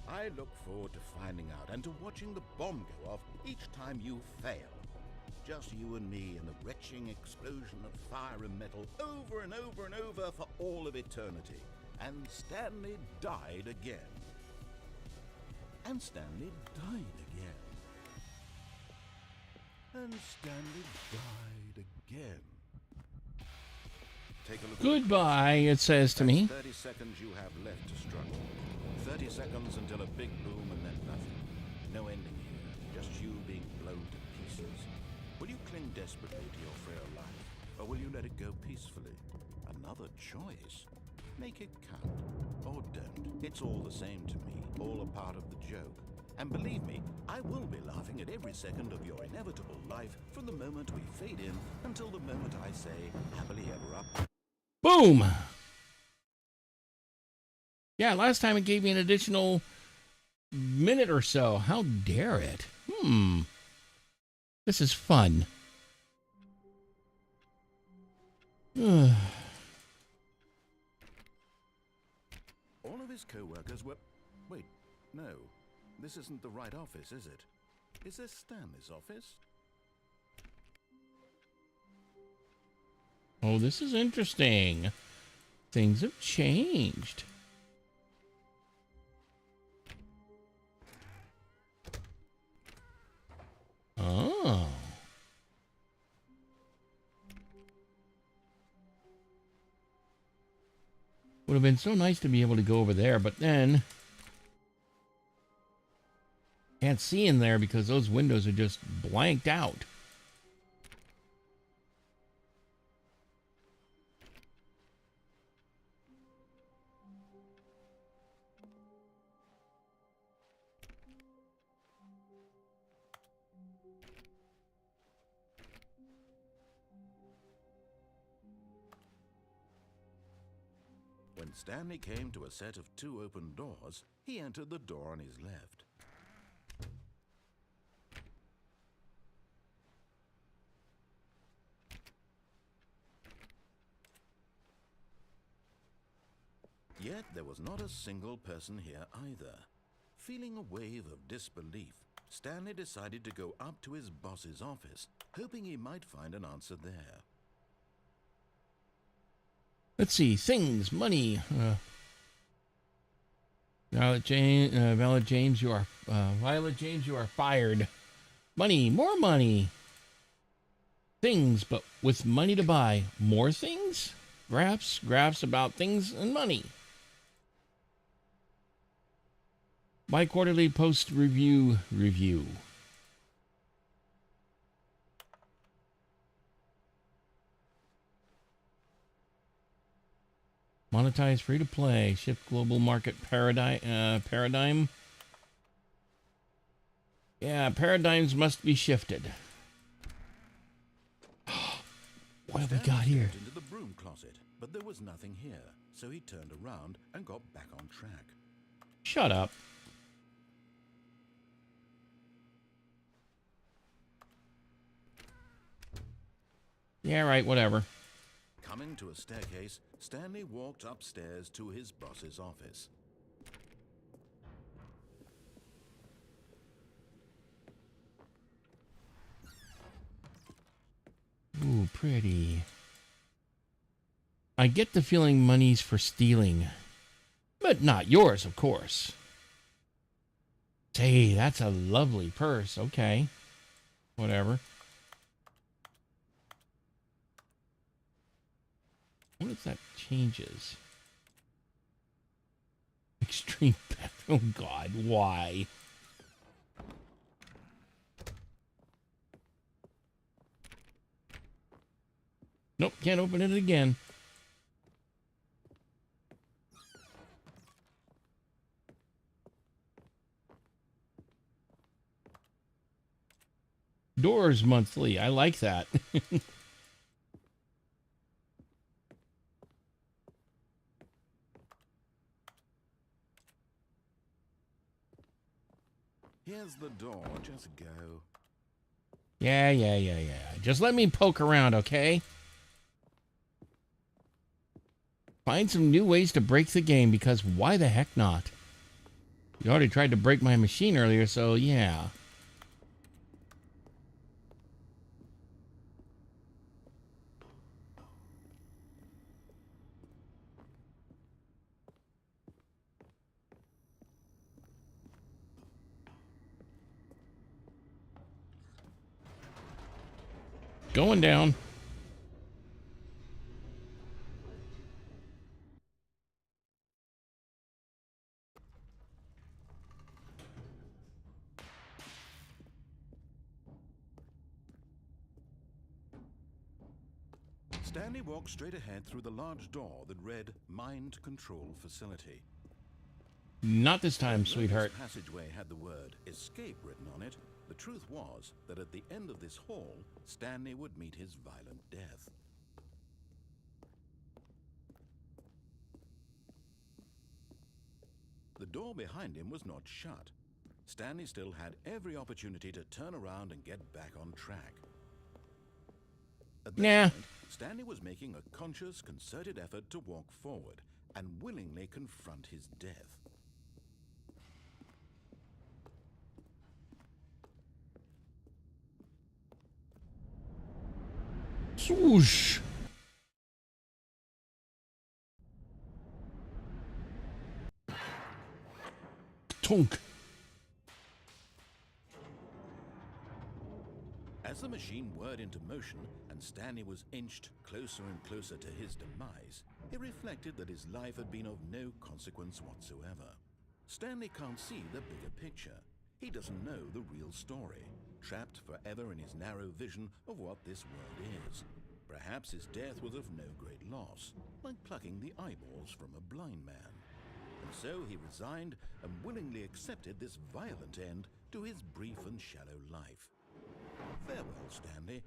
I look forward to finding out and to watching the bomb go off each time you fail. Just you and me and the retching explosion of fire and metal over and over and over for all of eternity. And Stanley died again. And Stanley died again. And Stanley died again. Take a look. Goodbye, it says to me. 30 seconds you have left to struggle. 30 seconds until a big boom and then nothing. No ending here, just you being blown to pieces. Will you cling desperately to your frail life, or will you let it go peacefully? Another choice. Make it count, or don't. It's all the same to me, all a part of the joke. And believe me, I will be laughing at every second of your inevitable life from the moment we fade in until the moment I say, happily ever up. Boom! Yeah, last time it gave me an additional minute or so. How dare it? This is fun. All of his co-workers were... Wait, no. This isn't the right office, is it? Is this Stanley's office? Oh, this is interesting. Things have changed. Oh. Would have been so nice to be able to go over there, but then can't see in there because those windows are just blanked out. When Stanley came to a set of 2 open doors, he entered the door on his left. Yet there was not a single person here either. Feeling a wave of disbelief, Stanley decided to go up to his boss's office, hoping he might find an answer there. Let's see. Things, money. Violet James, you are fired. Money, more money. Things, but with money to buy more things? Graphs about things and money. Bi-quarterly post review. Monetize free to play. Shift global market paradigm. Yeah, paradigms must be shifted. What have we got here? Into the broom closet, but there was nothing here, so he turned around and got back on track. Shut up. Yeah, right, whatever. Coming to a staircase, Stanley walked upstairs to his boss's office. Ooh, pretty. I get the feeling money's for stealing. But not yours, of course. Say, that's a lovely purse. Okay. Whatever. What if that changes? Extreme pet. Oh, God. Why? Nope, can't open it again. Doors monthly. I like that. Here's the door. Just go. Yeah. Just let me poke around, okay? Find some new ways to break the game, because why the heck not? You already tried to break my machine earlier, so yeah. Going down. Stanley walked straight ahead through the large door that read Mind Control Facility. Not this time, sweetheart. This passageway had the word escape written on it. The truth was that at the end of this hall, Stanley would meet his violent death. The door behind him was not shut. Stanley still had every opportunity to turn around and get back on track. At this point, Stanley was making a conscious, concerted effort to walk forward and willingly confront his death. Swoosh. Tunk. As the machine whirred into motion and Stanley was inched closer and closer to his demise, he reflected that his life had been of no consequence whatsoever. Stanley can't see the bigger picture. He doesn't know the real story, trapped forever in his narrow vision of what this world is. Perhaps his death was of no great loss, like plucking the eyeballs from a blind man. And so he resigned and willingly accepted this violent end to his brief and shallow life. Farewell, Stanley.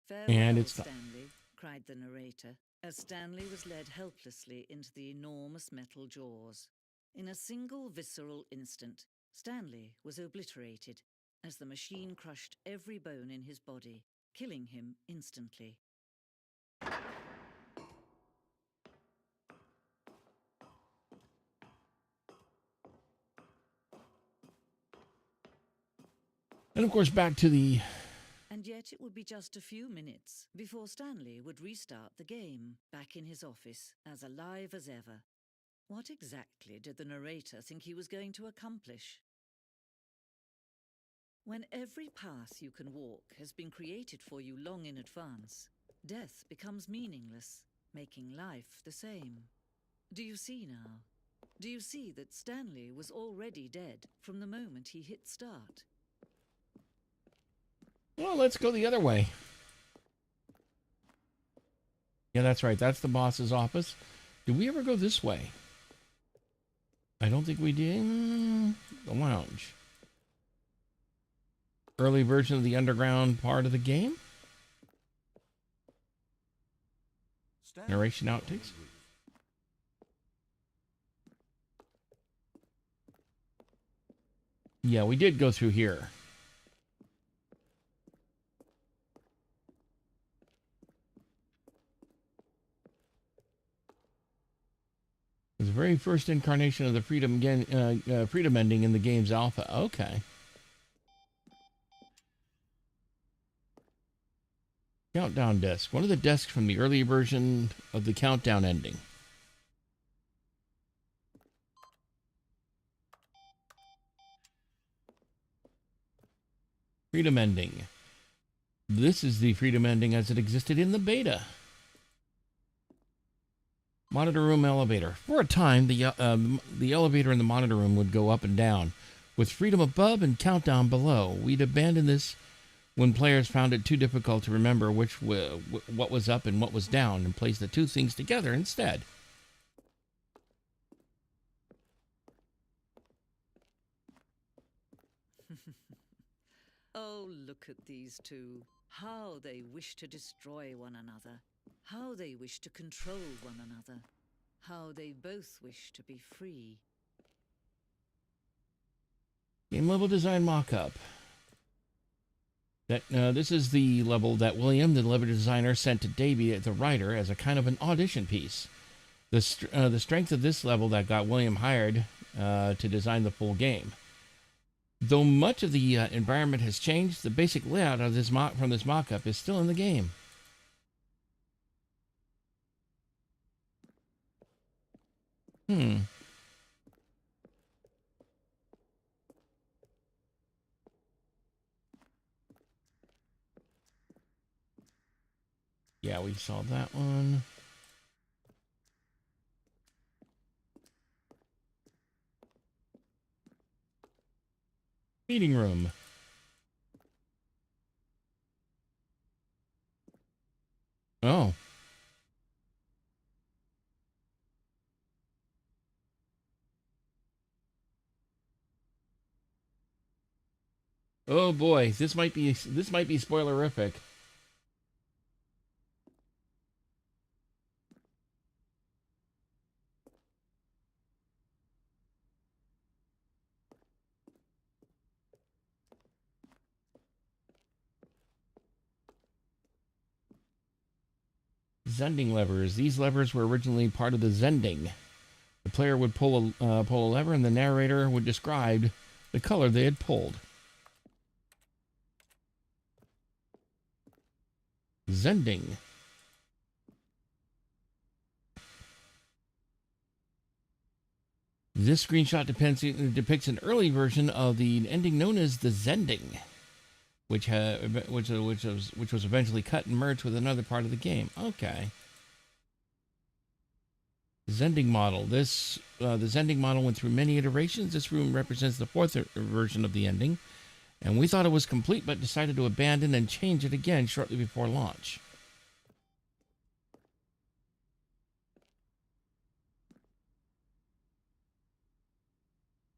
Farewell, Stanley, cried the narrator, as Stanley was led helplessly into the enormous metal jaws. In a single visceral instant, Stanley was obliterated, as the machine crushed every bone in his body, killing him instantly. And of course, back to the... And yet it would be just a few minutes before Stanley would restart the game, back in his office, as alive as ever. What exactly did the narrator think he was going to accomplish? When every path you can walk has been created for you long in advance, death becomes meaningless, making life the same. Do you see now? Do you see that Stanley was already dead from the moment he hit start? Well, let's go the other way. Yeah, that's right. That's the boss's office. Did we ever go this way? I don't think we did. The lounge. Early version of the underground part of the game. Narration outtakes. Yeah, we did go through here. It was the very first incarnation of the freedom ending in the game's alpha. Okay. Countdown disc. One of the discs from the early version of the countdown ending. Freedom ending. This is the freedom ending as it existed in the beta. Monitor room elevator. For a time, the elevator in the monitor room would go up and down, with freedom above and countdown below. We'd abandon this when players found it too difficult to remember what was up and what was down, and place the two things together instead. Oh, look at these two. How they wish to destroy one another. How they wish to control one another. How they both wish to be free. Game level design mock-up. This is the level that William, the level designer, sent to Davey, the writer, as a kind of an audition piece. The strength of this level that got William hired to design the full game. Though much of the environment has changed, the basic layout of this from this mock-up is still in the game. Yeah, we saw that one. Meeting room. Oh. Oh boy, this might be spoilerific. Zending levers. These levers were originally part of the Zending. The player would pull a lever, and the narrator would describe the color they had pulled. Zending. This screenshot depicts an early version of the ending known as the Zending, which was eventually cut and merged with another part of the game. Okay. Zending model. The Zending model went through many iterations. This room represents the fourth version of the ending, and we thought it was complete, but decided to abandon and change it again shortly before launch.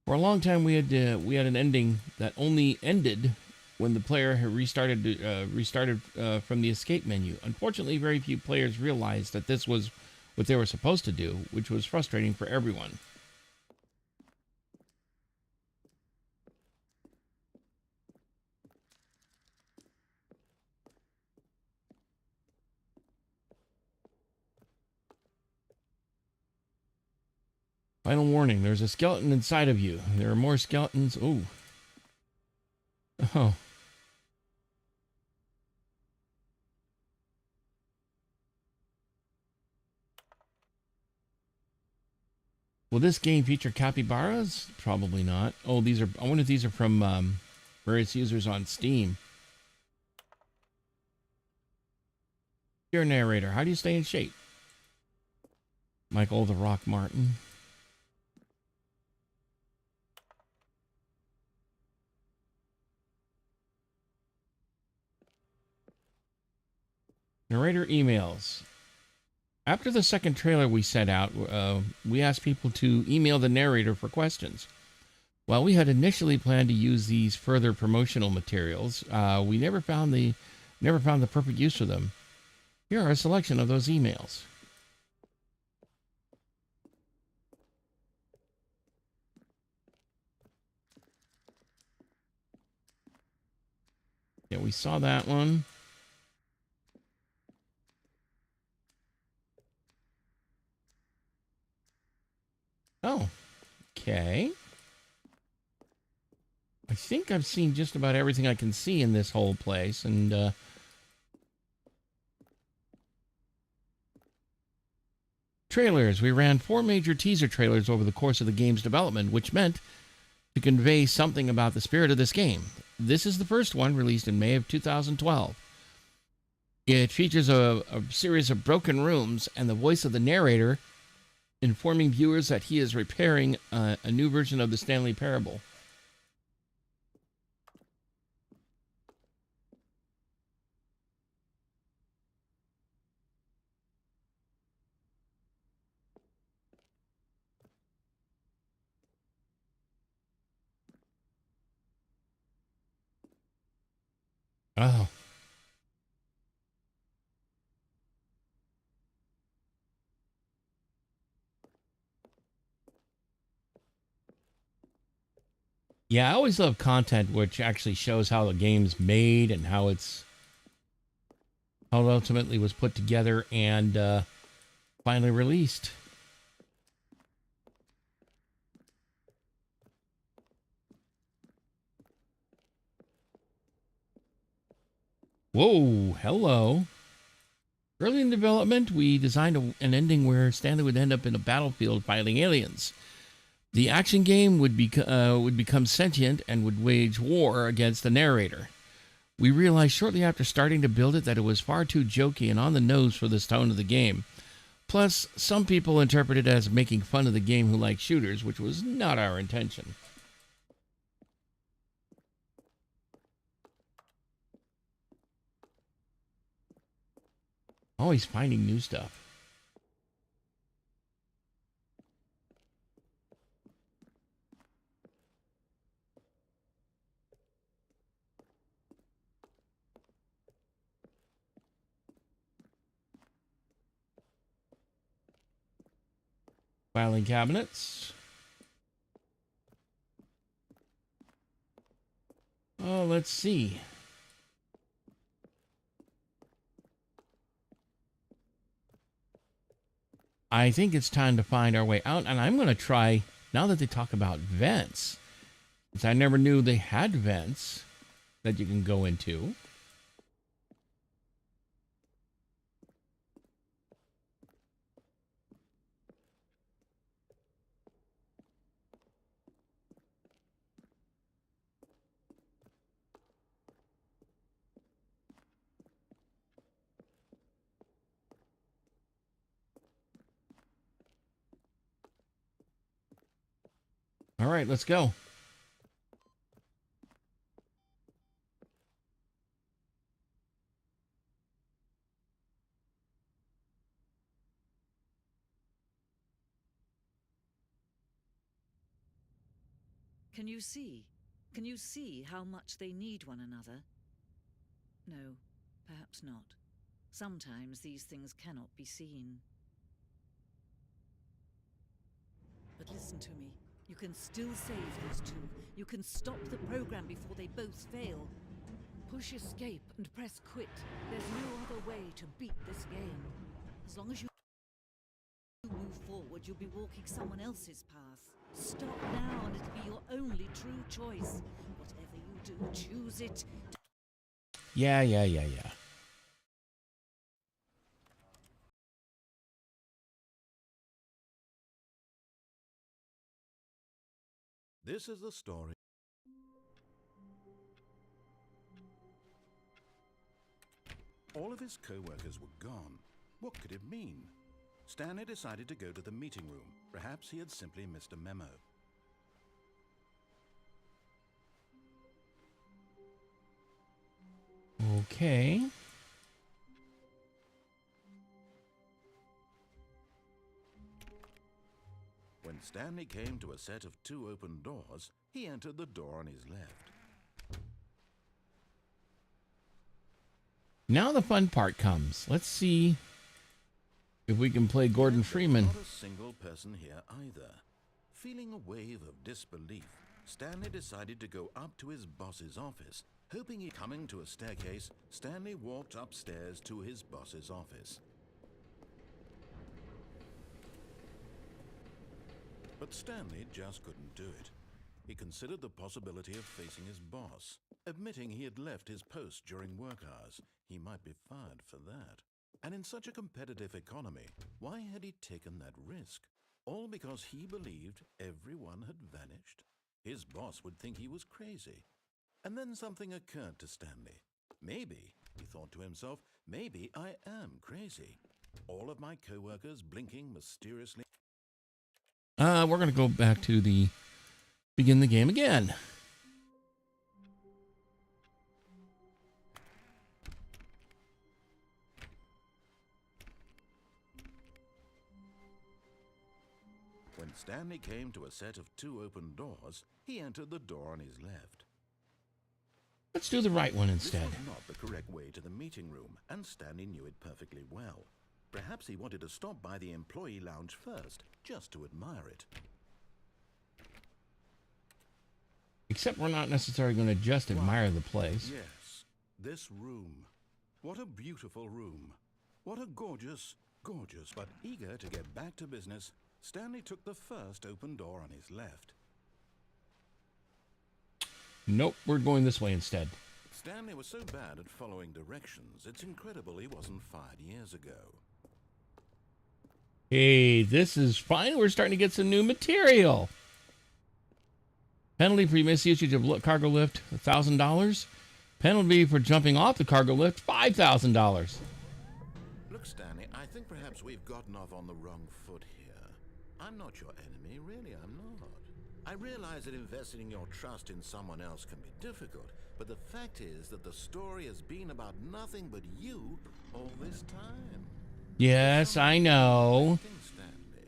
For a long time, we had an ending that only ended when the player had restarted from the escape menu. Unfortunately, very few players realized that this was what they were supposed to do, which was frustrating for everyone. Final warning, there's a skeleton inside of you. There are more skeletons. Ooh. Oh. Will this game feature capybaras? Probably not. Oh, these are... I wonder if these are from various users on Steam. Dear narrator, how do you stay in shape? Michael the Rock Martin. Narrator emails. After the second trailer we sent out, we asked people to email the narrator for questions. While we had initially planned to use these further promotional materials, we never found the perfect use for them. Here are a selection of those emails. Yeah, we saw that one. Oh, okay. I think I've seen just about everything I can see in this whole place, and trailers. We ran 4 major teaser trailers over the course of the game's development, which meant to convey something about the spirit of this game. This is the first one, released in May of 2012. It features a series of broken rooms and the voice of the narrator informing viewers that he is repairing a new version of the Stanley Parable. Oh. Yeah, I always love content which actually shows how the game's made and how it ultimately was put together and finally released. Whoa, hello. Early in development, we designed an ending where Stanley would end up in a battlefield fighting aliens. The action game would become sentient and would wage war against the narrator. We realized shortly after starting to build it that it was far too jokey and on the nose for this tone of the game. Plus, some people interpreted it as making fun of the game who like shooters, which was not our intention. Always finding new stuff. Filing cabinets. Oh, let's see. I think it's time to find our way out, and I'm going to try, now that they talk about vents, since I never knew they had vents that you can go into. All right, let's go. Can you see? Can you see how much they need one another? No, perhaps not. Sometimes these things cannot be seen. But listen to me. You can still save these two. You can stop the program before they both fail. Push escape and press quit. There's no other way to beat this game. As long as you you move forward, you'll be walking someone else's path. Stop now and it'll be your only true choice. Whatever you do, choose it. Yeah. This is the story. All of his co-workers were gone. What could it mean? Stanley decided to go to the meeting room. Perhaps he had simply missed a memo. Okay. When Stanley came to a set of 2 open doors, he entered the door on his left. Now the fun part comes. Let's see if we can play Gordon Freeman. Not a single person here either. Feeling a wave of disbelief, Stanley decided to go up to his boss's office. Hoping he coming to a staircase, Stanley walked upstairs to his boss's office. But Stanley just couldn't do it. He considered the possibility of facing his boss. Admitting he had left his post during work hours, he might be fired for that. And in such a competitive economy, why had he taken that risk? All because he believed everyone had vanished? His boss would think he was crazy. And then something occurred to Stanley. Maybe, he thought to himself, maybe I am crazy. All of my co-workers blinking mysteriously. We're going to go back to begin the game again. When Stanley came to a set of 2 open doors, he entered the door on his left. Let's do the right one instead. This was not the correct way to the meeting room, and Stanley knew it perfectly well. Perhaps he wanted to stop by the employee lounge first, just to admire it. Except we're not necessarily going to just admire the place. Yes, this room. What a beautiful room. What a gorgeous, but eager to get back to business, Stanley took the first open door on his left. Nope, we're going this way instead. Stanley was so bad at following directions, it's incredible he wasn't fired years ago. Hey, this is fine. We're starting to get some new material. Penalty for misusage of cargo lift, $1,000. Penalty for jumping off the cargo lift, $5,000. Look, Stanley, I think perhaps we've gotten off on the wrong foot here. I'm not your enemy, really, I'm not. I realize that investing your trust in someone else can be difficult, but the fact is that the story has been about nothing but you all this time. Yes, I know. Stanley,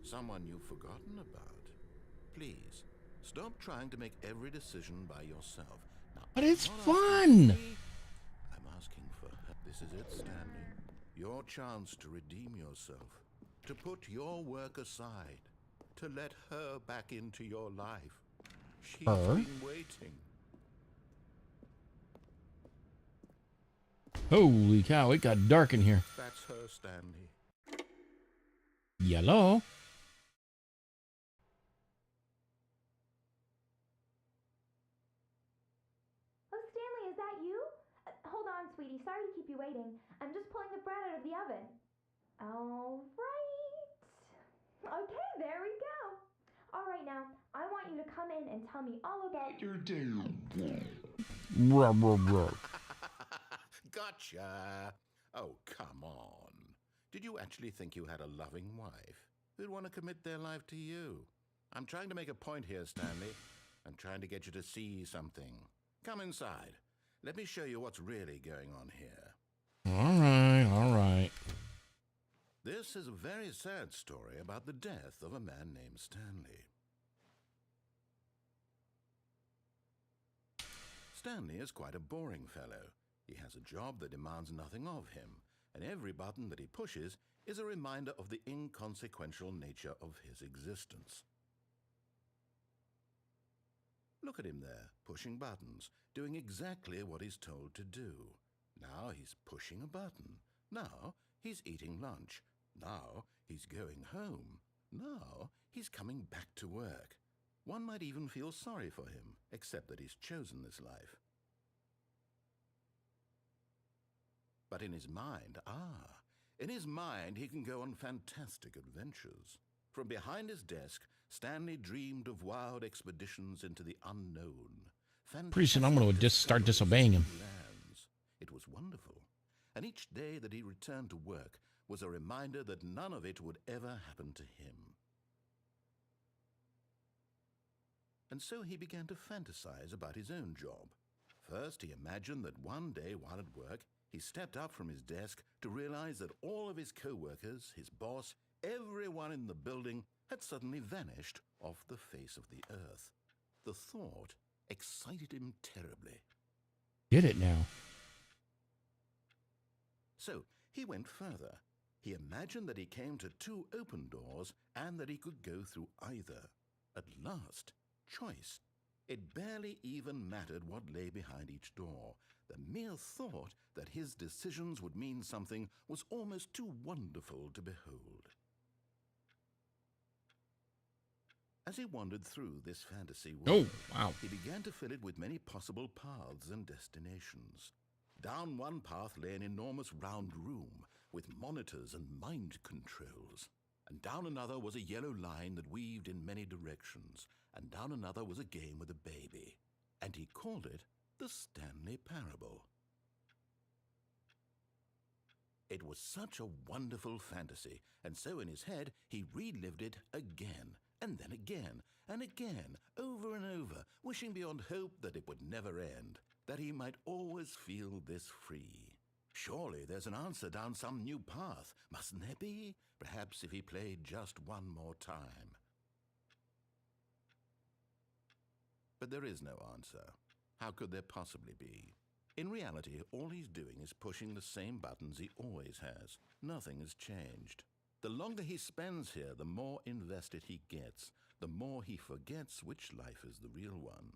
someone you've forgotten about. Please, stop trying to make every decision by yourself. Now, But it's I'm not fun. asking for me, I'm asking for her. This is it, Stanley. Your chance to redeem yourself, to put your work aside, to let her back into your life. She's been waiting. Holy cow, it got dark in here. That's her, Stanley. Yellow. Oh, Stanley, is that you? Hold on, sweetie. Sorry to keep you waiting. I'm just pulling the bread out of the oven. All right. Okay, there we go. All right, now, I want you to come in and tell me all about your day. Gotcha. Oh, come on. Did you actually think you had a loving wife who'd want to commit their life to you? I'm trying to make a point here, Stanley. I'm trying to get you to see something. Come inside. Let me show you what's really going on here. All right. This is a very sad story about the death of a man named Stanley. Stanley is quite a boring fellow. He has a job that demands nothing of him, and every button that he pushes is a reminder of the inconsequential nature of his existence. Look at him there, pushing buttons, doing exactly what he's told to do. Now he's pushing a button. Now he's eating lunch. Now He's going home. Now he's coming back to work. One might even feel sorry for him, except that he's chosen this life. But in his mind, he can go on fantastic adventures. From behind his desk, Stanley dreamed of wild expeditions into the unknown. Pretty soon I'm going to start disobeying him. Lands. It was wonderful. And each day that he returned to work was a reminder that none of it would ever happen to him. And so he began to fantasize about his own job. First, he imagined that one day while at work, he stepped up from his desk to realize that all of his co-workers, his boss, everyone in the building had suddenly vanished off the face of the earth. The thought excited him terribly. Get it now. So he went further. He imagined that he came to 2 open doors and that he could go through either. At last, choice. It barely even mattered what lay behind each door. The mere thought that his decisions would mean something was almost too wonderful to behold. As he wandered through this fantasy world, he began to fill it with many possible paths and destinations. Down one path lay an enormous round room with monitors and mind controls. And down another was a yellow line that weaved in many directions. And down another was a game with a baby. And he called it the Stanley Parable. It was such a wonderful fantasy, and so in his head he relived it again, and then again, and again, over and over, wishing beyond hope that it would never end, that he might always feel this free. Surely there's an answer down some new path, mustn't there be? Perhaps if he played just one more time. But there is no answer. How could there possibly be? In reality, all he's doing is pushing the same buttons he always has. Nothing has changed. The longer he spends here, the more invested he gets, the more he forgets which life is the real one.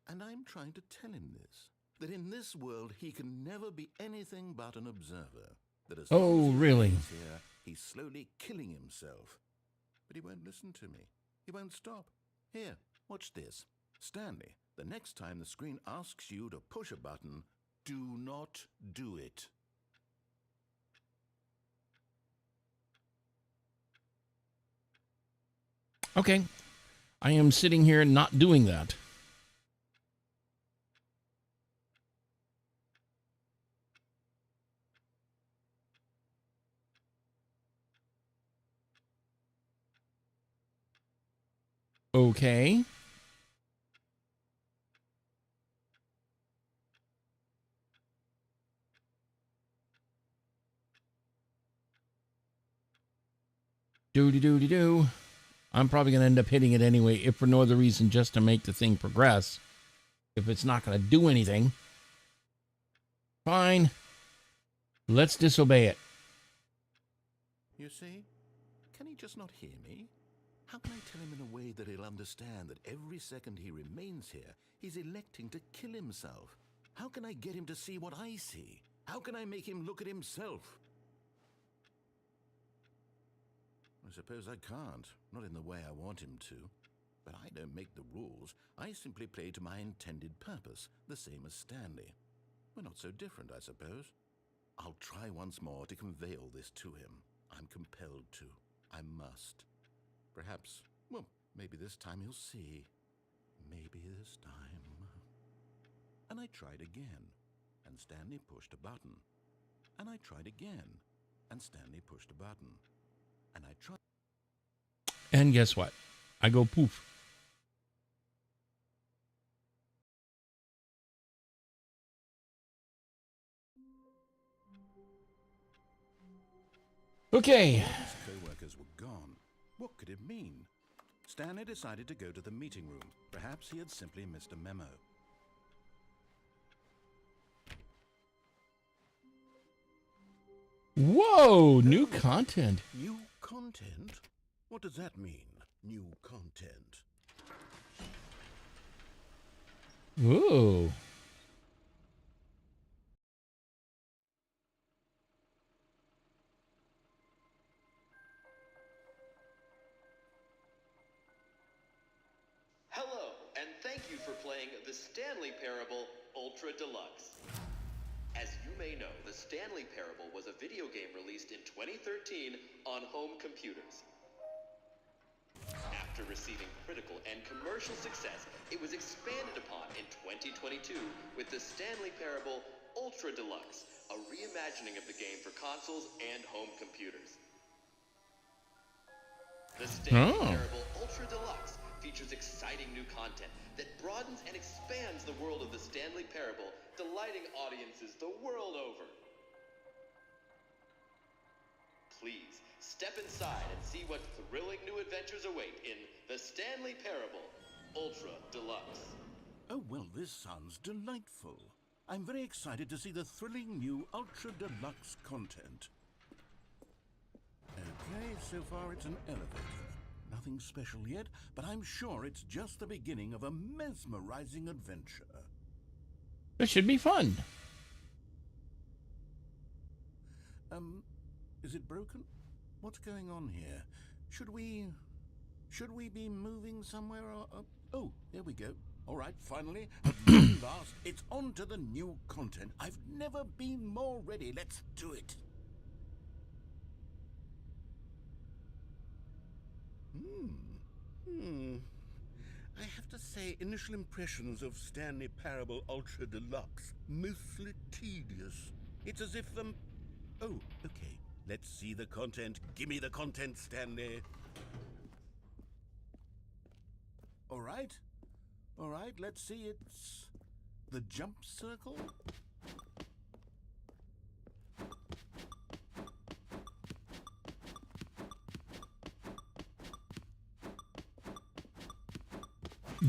And I'm trying to tell him this, that in this world he can never be anything but an observer. That as long as he remains here, he's slowly killing himself. But he won't listen to me. He won't stop. Here, watch this. Stanley, the next time the screen asks you to push a button, do not do it. Okay. I am sitting here not doing that. Okay. Do-de-do-de-do. I'm probably going to end up hitting it anyway, if for no other reason just to make the thing progress. If it's not going to do anything. Fine. Let's disobey it. You see? Can he just not hear me? How can I tell him in a way that he'll understand that every second he remains here, he's electing to kill himself? How can I get him to see what I see? How can I make him look at himself? I suppose I can't, not in the way I want him to. But I don't make the rules. I simply play to my intended purpose, the same as Stanley. We're not so different, I suppose. I'll try once more to convey all this to him. I'm compelled to. I must. Perhaps, well, maybe this time he'll see. Maybe this time. And I tried again, and Stanley pushed a button. And I tried again, and Stanley pushed a button. And I tried. And guess what? I go poof. Okay. His co-workers were gone. What could it mean? Stanley decided to go to the meeting room. Perhaps he had simply missed a memo. Whoa, new content. New content? What does that mean, new content? Ooh. Deluxe. As you may know, the Stanley Parable was a video game released in 2013 on home computers. After receiving critical and commercial success, it was expanded upon in 2022 with the Stanley Parable Ultra Deluxe, a reimagining of the game for consoles and home computers. The Stanley Parable Ultra Deluxe features exciting new content that broadens and expands the world of the Stanley Parable, delighting audiences the world over. Please, step inside and see what thrilling new adventures await in the Stanley Parable Ultra Deluxe. Oh, well, this sounds delightful. I'm very excited to see the thrilling new Ultra Deluxe content. Okay, so far it's an elevator. Nothing special yet, but I'm sure it's just the beginning of a mesmerizing adventure. This should be fun. Is it broken? What's going on here? Should we be moving somewhere or... Oh, there we go. All right, finally, at long last, it's on to the new content. I've never been more ready. Let's do it. I have to say, initial impressions of Stanley Parable Ultra Deluxe, mostly tedious. It's as if, Oh, okay. Let's see the content. Gimme the content, Stanley. All right, let's see. It's the jump circle.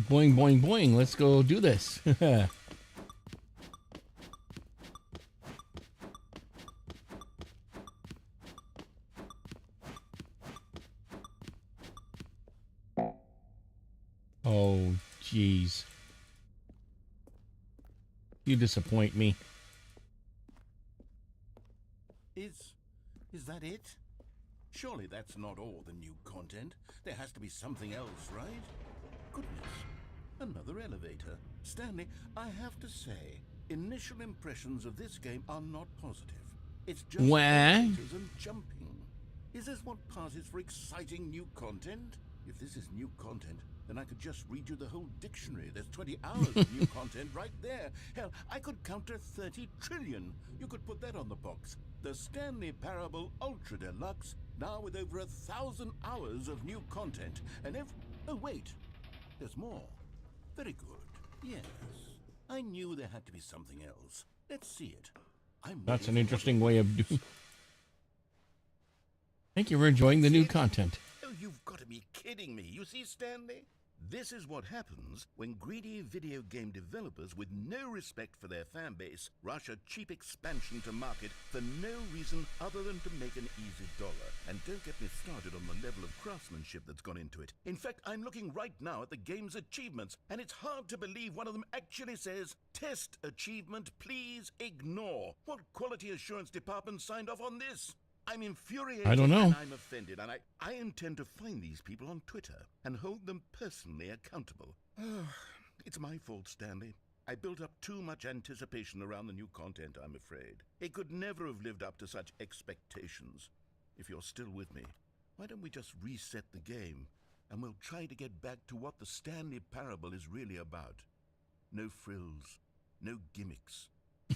Boing, boing, boing. Let's go do this. Oh, jeez. You disappoint me. Is that it? Surely that's not all the new content. There has to be something else, right? Goodness, another elevator. Stanley, I have to say, initial impressions of this game are not positive. It's just elevators and jumping. Is this what passes for exciting new content? If this is new content, then I could just read you the whole dictionary. There's 20 hours of new content right there. Hell, I could count to 30 trillion. You could put that on the box. The Stanley Parable Ultra Deluxe, now with over 1,000 hours of new content. And oh, wait. There's more. Very good. Yes. I knew there had to be something else. Let's see it. That's an interesting way of doing. Thank you for enjoying the new content. Oh, you've got to be kidding me. You see, Stanley? This is what happens when greedy video game developers with no respect for their fan base rush a cheap expansion to market for no reason other than to make an easy dollar. And don't get me started on the level of craftsmanship that's gone into it. In fact, I'm looking right now at the game's achievements, and it's hard to believe one of them actually says, "Test achievement, please ignore." What quality assurance department signed off on this? I'm infuriated. I don't know. And I'm offended, and I intend to find these people on Twitter and hold them personally accountable. It's my fault, Stanley. I built up too much anticipation around the new content, I'm afraid. It could never have lived up to such expectations. If you're still with me, why don't we just reset the game, and we'll try to get back to what the Stanley Parable is really about. No frills, no gimmicks.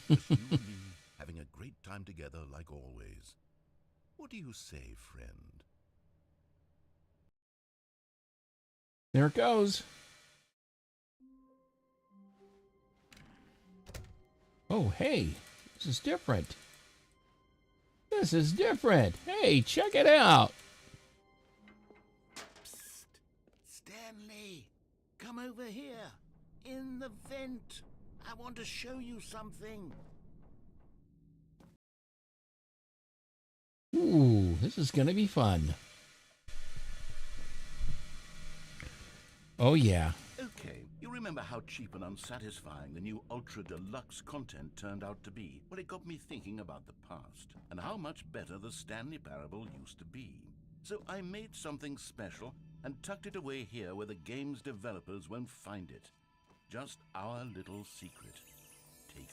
Just you and me having a great time together like always. What do you say, friend? There it goes. Oh, hey, this is different. This is different. Hey, check it out. Psst. Stanley, come over here. In the vent. I want to show you something. Ooh, this is going to be fun. Oh, yeah. Okay, you remember how cheap and unsatisfying the new Ultra Deluxe content turned out to be? Well, it got me thinking about the past and how much better the Stanley Parable used to be. So I made something special and tucked it away here where the game's developers won't find it. Just our little secret. Take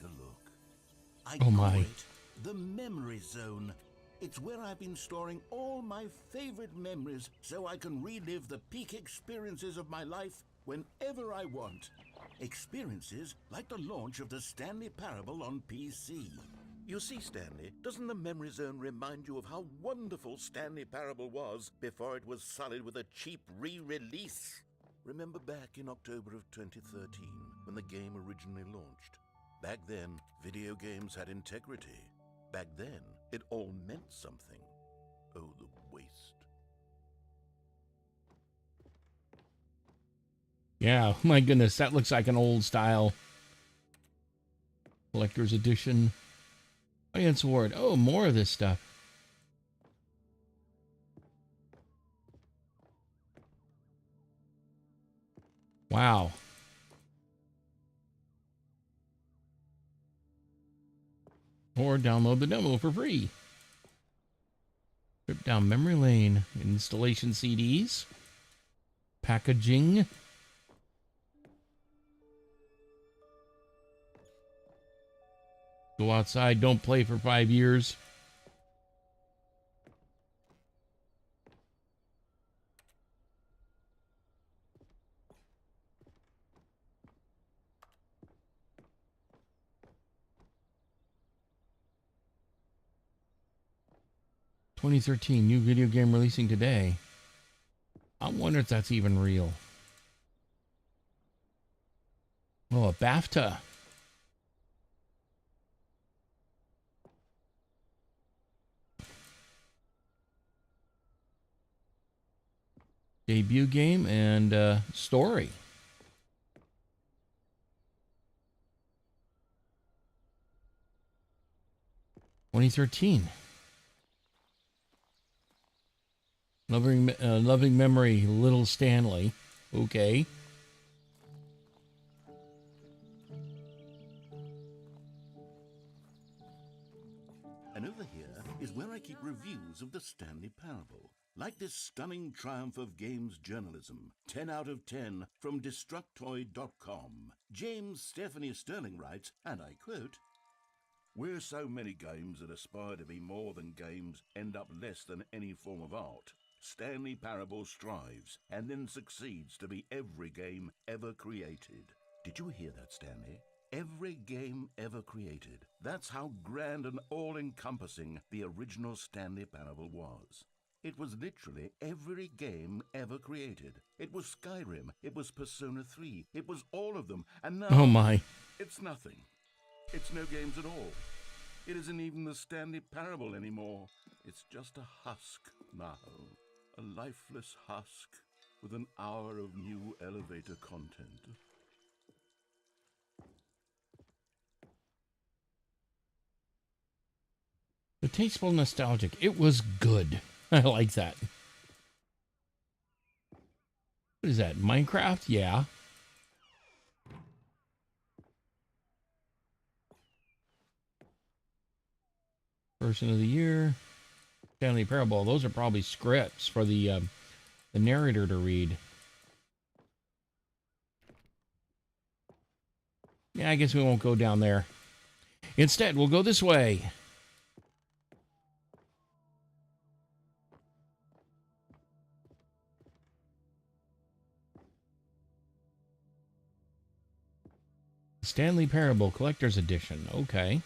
I Oh call my. it the memory zone. It's where I've been storing all my favorite memories so I can relive the peak experiences of my life whenever I want. Experiences like the launch of the Stanley Parable on PC. You see, Stanley, doesn't the memory zone remind you of how wonderful Stanley Parable was before it was sullied with a cheap re-release? Remember back in October of 2013 when the game originally launched? Back then, video games had integrity. Back then, it all meant something. Oh, the waste. Yeah, my goodness, that looks like an old style collector's edition. Audience award. Oh, more of this stuff. Wow. Or download the demo for free. Trip down memory lane. Installation CDs. Packaging. Go outside, don't play for 5 years. "2013 new video game releasing today." I wonder if that's even real. Oh, a BAFTA. Debut game and story. "2013. Loving memory, Little Stanley." Okay. And over here is where I keep reviews of the Stanley Parable. Like this stunning triumph of games journalism, 10 out of 10 from Destructoid.com. James Stephanie Sterling writes, and I quote, "Where so many games that aspire to be more than games end up less than any form of art, Stanley Parable strives and then succeeds to be every game ever created." Did you hear that, Stanley? Every game ever created. That's how grand and all-encompassing the original Stanley Parable was. It was literally every game ever created. It was Skyrim, it was Persona 3, it was all of them, and now Oh my. it's nothing. It's no games at all. It isn't even the Stanley Parable anymore. It's just a husk now. A lifeless husk with an hour of new elevator content. The tasteful nostalgic. It was good. I like that. What is that? Minecraft? Yeah. Person of the year. Stanley Parable. Those are probably scripts for the narrator to read. Yeah, I guess we won't go down there. Instead, we'll go this way. Stanley Parable Collector's Edition. Okay.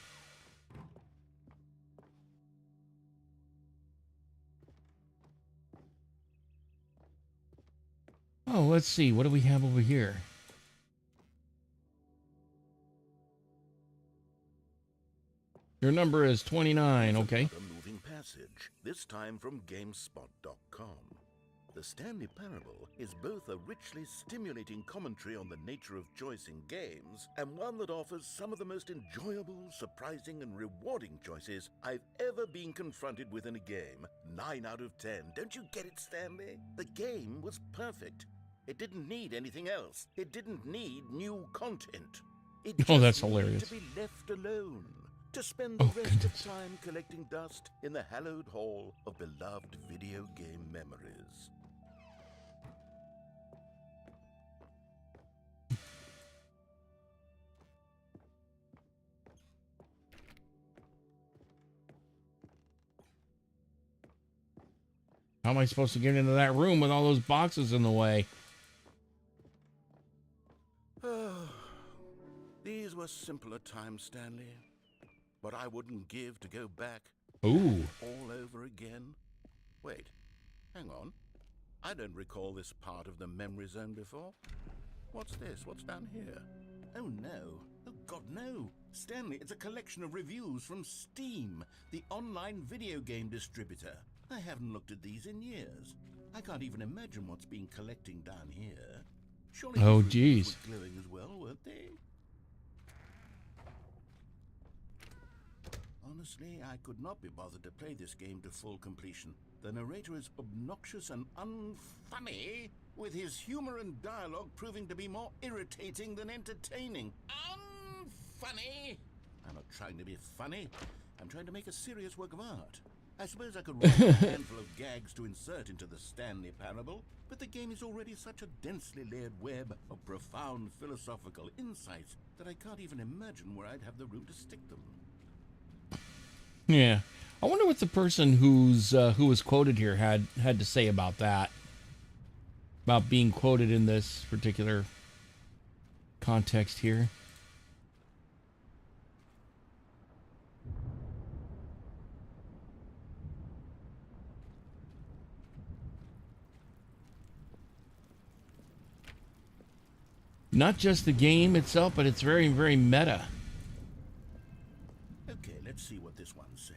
Oh, let's see. What do we have over here? Your number is 29. Okay. A moving passage, this time from GameSpot.com. The Stanley Parable is both a richly stimulating commentary on the nature of choice in games and one that offers some of the most enjoyable, surprising, and rewarding choices I've ever been confronted with in a game. 9 out of 10. Don't you get it, Stanley? The game was perfect. It didn't need anything else. It didn't need new content. It Oh, that's just needed hilarious. to be left alone. To spend the rest of time collecting dust in the hallowed hall of beloved video game memories. How am I supposed to get into that room with all those boxes in the way? These were simpler times, Stanley. What I wouldn't give to go back. Ooh. All over again. Wait, hang on. I don't recall this part of the memory zone before. What's this? What's down here? Oh no. Oh God, no. Stanley, it's a collection of reviews from Steam, the online video game distributor. I haven't looked at these in years. I can't even imagine what's been collecting down here. Surely Oh, these reviews geez. were glowing as well, weren't they? Honestly, I could not be bothered to play this game to full completion. The narrator is obnoxious and unfunny, with his humor and dialogue proving to be more irritating than entertaining. Unfunny! I'm not trying to be funny. I'm trying to make a serious work of art. I suppose I could write a handful of gags to insert into the Stanley Parable, but the game is already such a densely layered web of profound philosophical insights that I can't even imagine where I'd have the room to stick them. Yeah. I wonder what the person who was quoted here had to say about that. About being quoted in this particular context here. Not just the game itself, but it's very, very meta. Okay, let's see what this one says.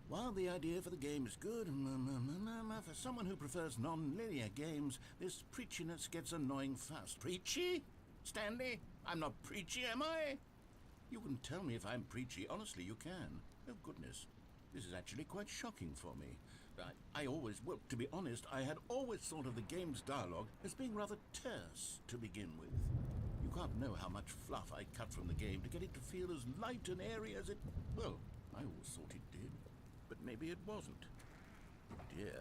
While the idea for the game is good, for someone who prefers non-linear games, this preachiness gets annoying fast. Preachy? Stanley? I'm not preachy, am I? You can tell me if I'm preachy. Honestly, you can. Oh, goodness. This is actually quite shocking for me. I always, well, to be honest, I had always thought of the game's dialogue as being rather terse to begin with. You can't know how much fluff I cut from the game to get it to feel as light and airy as it... Well, I always thought it did, but maybe it wasn't. Dear,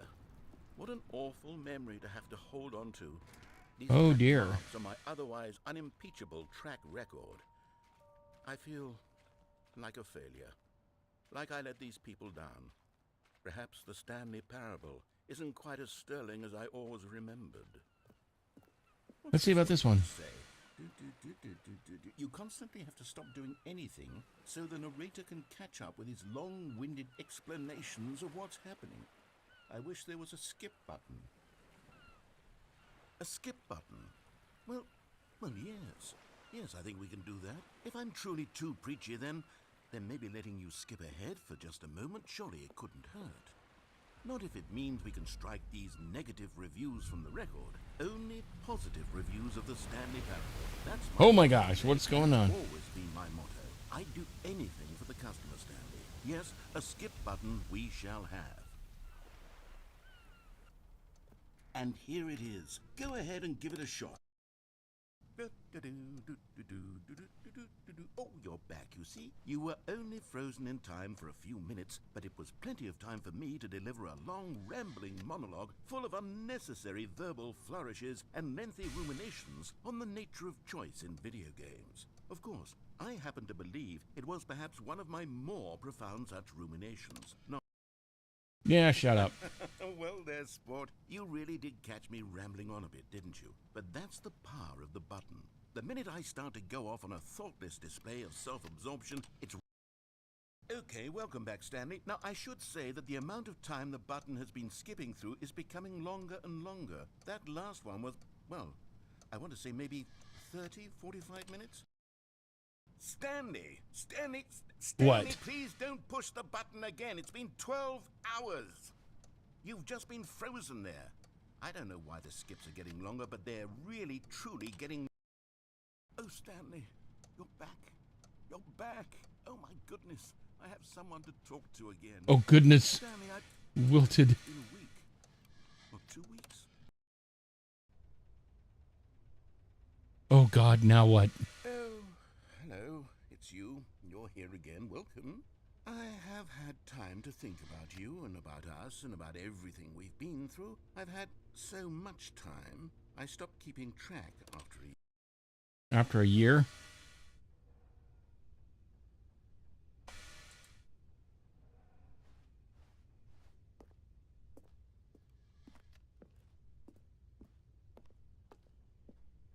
what an awful memory to have to hold on to. These Oh dear. marks are my otherwise unimpeachable track record. I feel like a failure, like I let these people down. Perhaps the Stanley Parable isn't quite as sterling as I always remembered. Let's see about this one. You constantly have to stop doing anything so the narrator can catch up with his long-winded explanations of what's happening. I wish there was a skip button. A skip button? Well, yes. Yes, I think we can do that. If I'm truly too preachy, then maybe letting you skip ahead for just a moment, surely it couldn't hurt. Not if it means we can strike these negative reviews from the record. Only positive reviews of the Stanley Parable. That's Oh my gosh, what's going on? always been my motto. I'd do anything for the customer, Stanley. Yes, a skip button we shall have. And here it is. Go ahead and give it a shot. Oh, you're back, you see. You were only frozen in time for a few minutes, but it was plenty of time for me to deliver a long, rambling monologue full of unnecessary verbal flourishes and lengthy ruminations on the nature of choice in video games. Of course, I happen to believe it was perhaps one of my more profound such ruminations. Not Yeah, shut up. well there, sport. You really did catch me rambling on a bit, didn't you? But that's the power of the button. The minute I start to go off on a thoughtless display of self-absorption, it's... Okay, welcome back, Stanley. Now, I should say that the amount of time the button has been skipping through is becoming longer and longer. That last one was, well, I want to say maybe 30, 45 minutes? Stanley, What? please don't push the button again. It's been 12 hours. You've just been frozen there. I don't know why the skips are getting longer, but they're really, truly getting... Oh, Stanley, you're back. You're back. Oh, my goodness. I have someone to talk to again. Oh goodness. Stanley, Wilted. in a week. Or 2 weeks. Oh God, now what? Oh, hello. It's you. You're here again. Welcome. I have had time to think about you and about us and about everything we've been through. I've had so much time, I stopped keeping track after a year. After a year?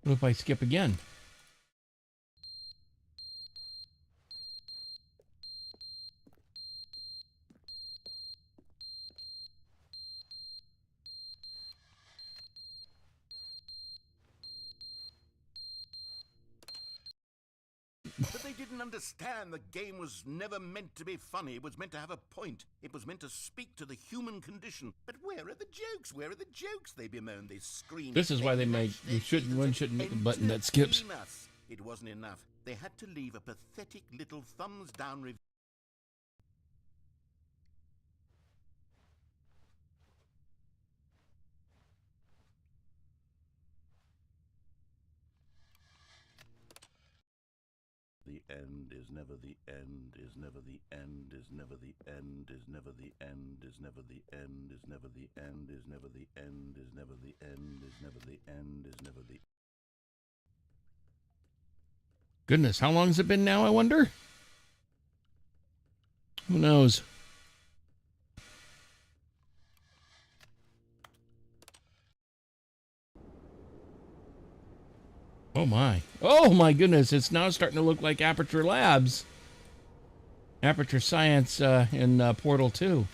What if I skip again? But they didn't understand the game was never meant to be funny. It was meant to have a point. It was meant to speak to the human condition. But where are the jokes? Where are the jokes? They bemoan, they scream. This is why they make one shouldn't make a button that skips. Us. It wasn't enough. They had to leave a pathetic little thumbs down review. The end is never the end, is never the end, is never the end, is never the end, is never the end, is never the end, is never the end, is never the end, is never the end, is never the. Goodness, how long has it been now, I wonder? Who knows? Oh my. Oh my goodness, it's now starting to look like Aperture Labs. Aperture Science in Portal 2.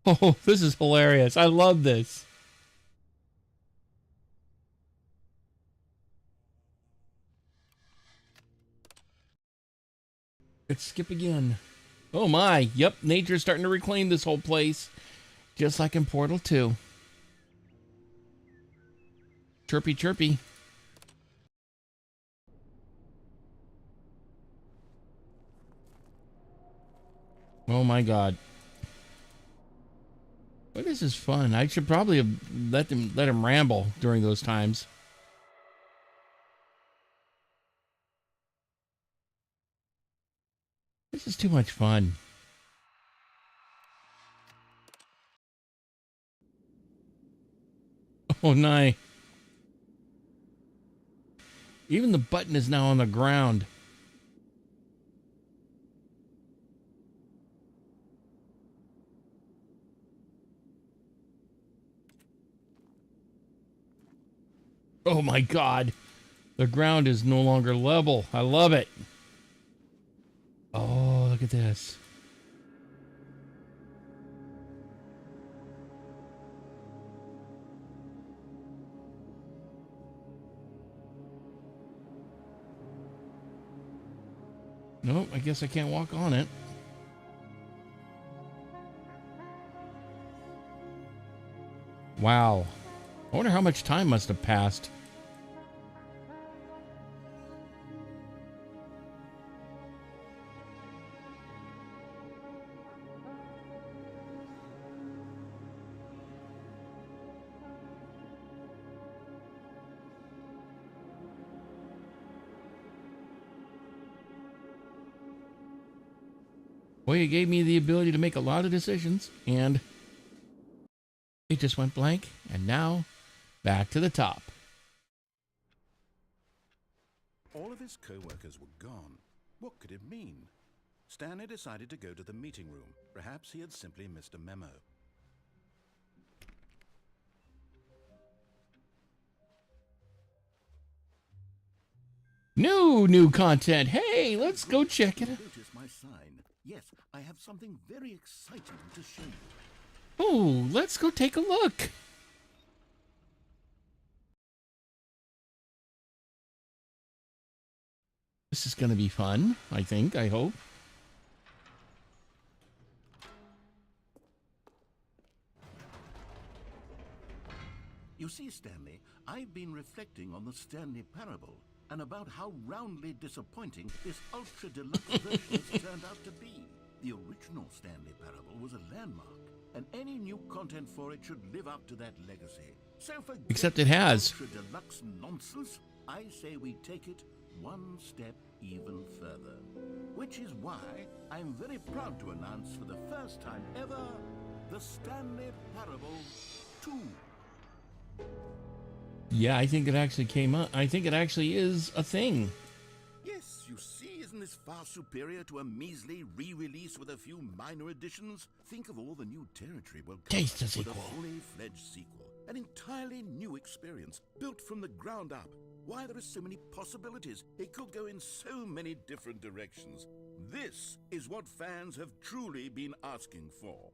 Oh, this is hilarious. I love this. Let's skip again. Oh my. Yep, nature's starting to reclaim this whole place. Just like in Portal 2. Chirpy, chirpy. Oh my God. Well, this is fun. I should probably have let him ramble during those times. This is too much fun. Oh, no. Even the button is now on the ground. Oh my God. The ground is no longer level. I love it. Oh, look at this. Nope, I guess I can't walk on it. Wow. I wonder how much time must have passed. Well, you gave me the ability to make a lot of decisions, and it just went blank, and now back to the top. All of his co-workers were gone. What could it mean? Stanley decided to go to the meeting room. Perhaps he had simply missed a memo. New content. Hey, let's go check it out. Notice my sign. Yes, I have something very exciting to show you. Oh, let's go take a look. This is going to be fun, I think, I hope. You see, Stanley, I've been reflecting on the Stanley Parable and about how roundly disappointing this ultra-deluxe version has turned out to be. The original Stanley Parable was a landmark, and any new content for it should live up to that legacy. So Except it has. Ultra-deluxe nonsense, I say we take it one step even further. Which is why I'm very proud to announce for the first time ever, the Stanley Parable 2. Yeah, I think it actually came up. I think it actually is a thing. Yes, you see, isn't this far superior to a measly re-release with a few minor additions? Think of all the new territory will come Taste the with sequel. a fully fledged sequel. An entirely new experience, built from the ground up. Why, there are so many possibilities. It could go in so many different directions. This is what fans have truly been asking for.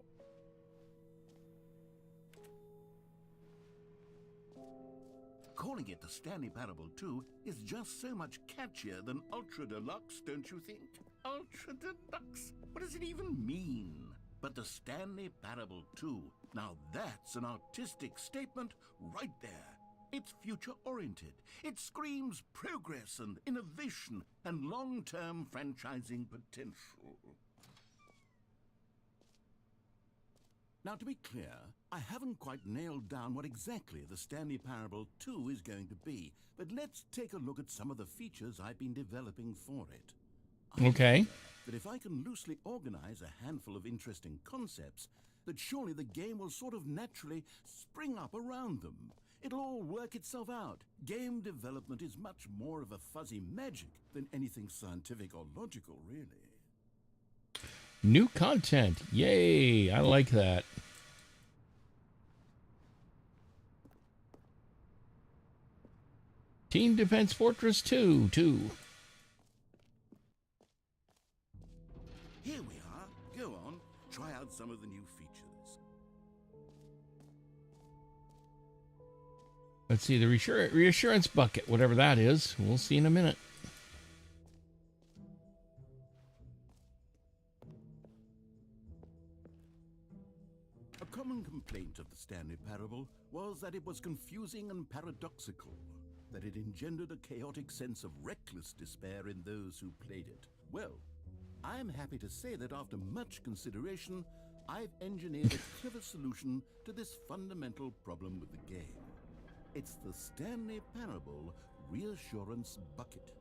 Calling it the Stanley Parable 2 is just so much catchier than Ultra Deluxe, don't you think? Ultra Deluxe? What does it even mean? But the Stanley Parable 2, now that's an artistic statement right there. It's future-oriented. It screams progress and innovation and long-term franchising potential. Now, to be clear, I haven't quite nailed down what exactly the Stanley Parable 2 is going to be, but let's take a look at some of the features I've been developing for it. Okay. That if I can loosely organize a handful of interesting concepts, that surely the game will sort of naturally spring up around them. It'll all work itself out. Game development is much more of a fuzzy magic than anything scientific or logical, really. New content. Yay. I like that. Team Defense Fortress 2, 2. Here we are. Go on. Try out some of the new features. Let's see, the reassurance bucket, whatever that is. We'll see in a minute. A common complaint of the Stanley Parable was that it was confusing and paradoxical, that it engendered a chaotic sense of reckless despair in those who played it. Well, I'm happy to say that after much consideration, I've engineered a clever solution to this fundamental problem with the game. It's the Stanley Parable Reassurance Bucket.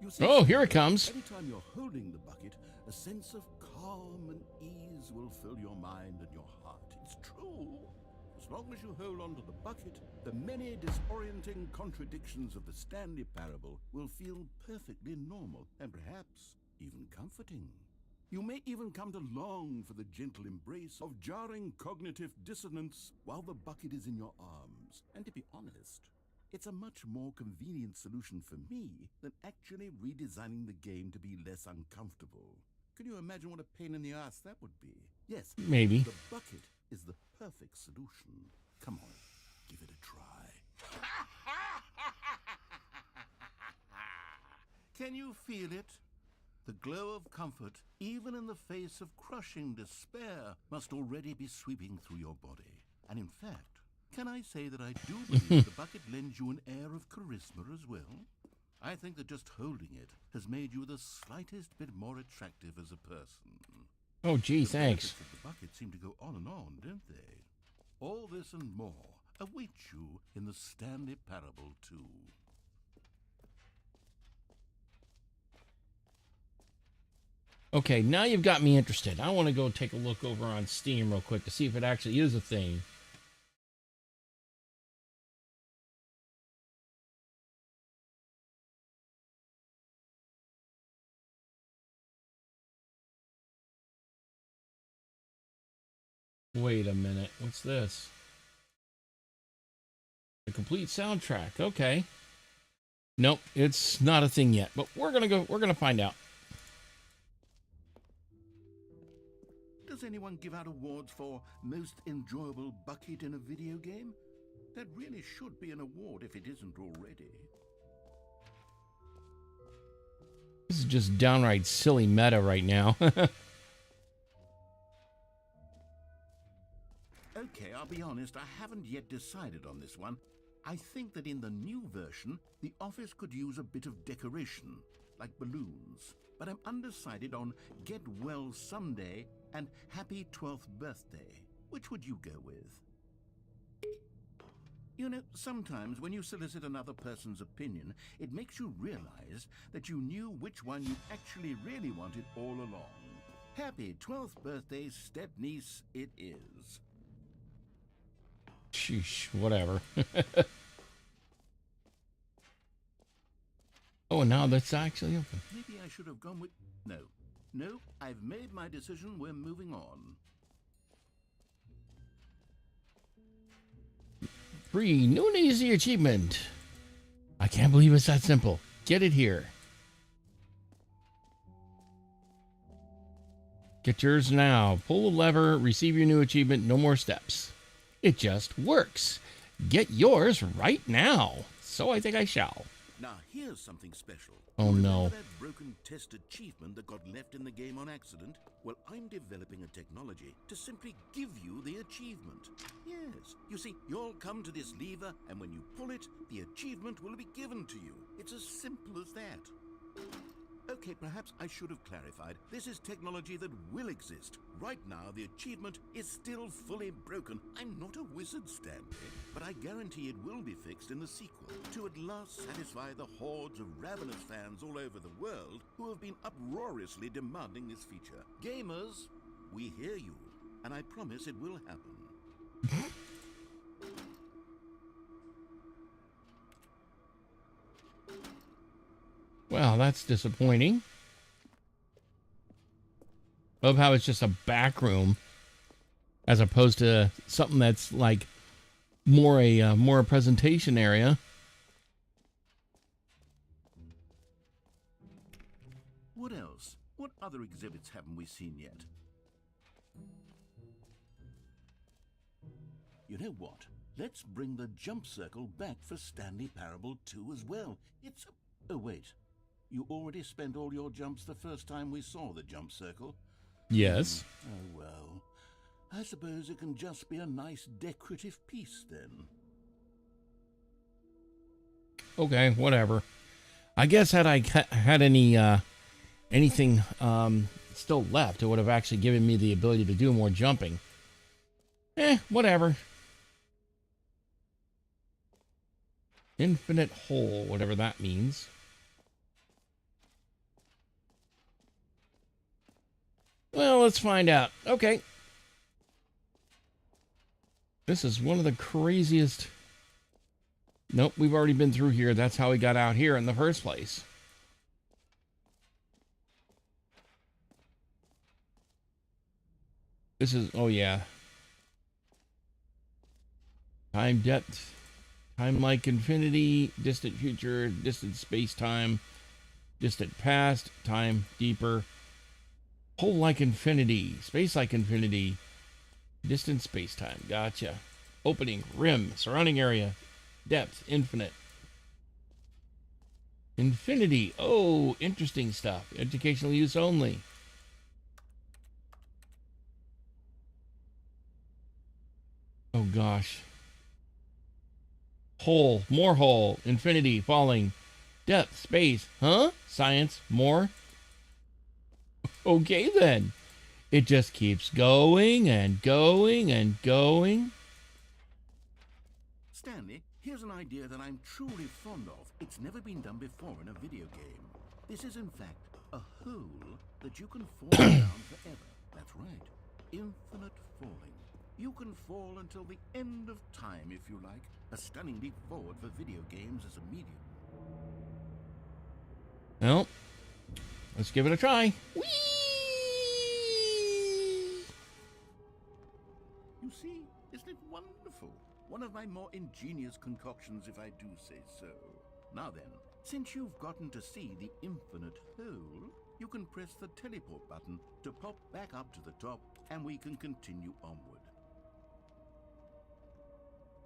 You see, Oh, here it comes. every time you're holding the bucket, a sense of calm and ease will fill your mind and your heart. It's true. As long as you hold on to the bucket, the many disorienting contradictions of the Stanley Parable will feel perfectly normal and perhaps even comforting. You may even come to long for the gentle embrace of jarring cognitive dissonance while the bucket is in your arms. And to be honest, it's a much more convenient solution for me than actually redesigning the game to be less uncomfortable. Can you imagine what a pain in the ass that would be? Yes, Maybe. the bucket is the perfect solution. Come on, give it a try. Can you feel it? The glow of comfort, even in the face of crushing despair, must already be sweeping through your body. And in fact, can I say that I do believe the bucket lends you an air of charisma as well? I think that just holding it has made you the slightest bit more attractive as a person. Oh, gee, The thanks. benefits of the bucket seem to go on and on, don't they? All this and more await you in the Stanley Parable 2. Okay, now you've got me interested. I want to go take a look over on Steam real quick to see if it actually is a thing. Wait a minute. What's this? The complete soundtrack. Okay. Nope, it's not a thing yet, but we're gonna find out. Does anyone give out awards for most enjoyable bucket in a video game? That really should be an award if it isn't already. This is just downright silly meta right now. Okay, I'll be honest, I haven't yet decided on this one. I think that in the new version, the office could use a bit of decoration, like balloons. But I'm undecided on Get Well Someday and Happy 12th Birthday. Which would you go with? You know, sometimes when you solicit another person's opinion, it makes you realize that you knew which one you actually really wanted all along. Happy 12th birthday, step-niece, it is. Sheesh, whatever. Oh, and now that's actually open. Maybe I should have gone with... No, I've made my decision. We're moving on. Free new and easy achievement. I can't believe it's that simple. Get it here. Get yours now. Pull the lever, receive your new achievement, no more steps. It just works. Get yours right now. So I think I shall. Now here's something special. Oh no. Remember that broken test achievement that got left in the game on accident? Well, I'm developing a technology to simply give you the achievement. Yes, you see, you'll come to this lever, and when you pull it, the achievement will be given to you. It's as simple as that. Okay, perhaps I should have clarified. This is technology that will exist. Right now, the achievement is still fully broken. I'm not a wizard, Stanley, but I guarantee it will be fixed in the sequel to at last satisfy the hordes of ravenous fans all over the world who have been uproariously demanding this feature. Gamers, we hear you, and I promise it will happen. Well, that's disappointing. Love how it's just a back room as opposed to something that's like more a presentation area. What else? What other exhibits haven't we seen yet? You know what? Let's bring the jump circle back for Stanley Parable 2 as well. It's a... Oh, wait. You already spent all your jumps the first time we saw the jump circle? Yes. Oh, well. I suppose it can just be a nice decorative piece, then. Okay, whatever. I guess had I had anything still left, it would have actually given me the ability to do more jumping. Whatever. Infinite hole, whatever that means. Well, let's find out. Okay. This is one of the craziest... Nope, we've already been through here. That's how we got out here in the first place. This is... Oh, yeah. Time depth. Time like infinity. Distant future. Distant space-time. Distant past. Time deeper. Hole like infinity, space like infinity, distant space-time. Gotcha. Opening, rim, surrounding area, depth, infinite. Infinity. Oh, interesting stuff. Educational use only. Oh gosh. Hole, more hole, infinity, falling, depth, space, huh? Science, more. Okay, then. It just keeps going and going and going. Stanley, here's an idea that I'm truly fond of. It's never been done before in a video game. This is, in fact, a hole that you can fall down forever. That's right. Infinite falling. You can fall until the end of time, if you like. A stunning leap forward for video games as a medium. Well, let's give it a try. Whee! You see, isn't it wonderful? One of my more ingenious concoctions, if I do say so. Now then, since you've gotten to see the infinite hole, you can press the teleport button to pop back up to the top, and we can continue onward.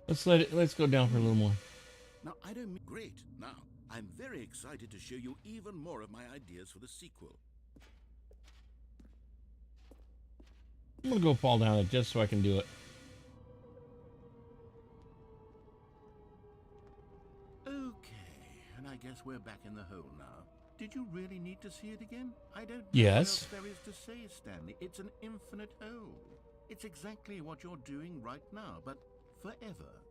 Let's go down for a little more. Now, I don't mean great. Now, I'm very excited to show you even more of my ideas for the sequel. I'm gonna go fall down it just so I can do it. Okay, and I guess we're back in the hole now. Did you really need to see it again? I don't know Yes. what else there is to say, Stanley. It's an infinite hole. It's exactly what you're doing right now, but forever.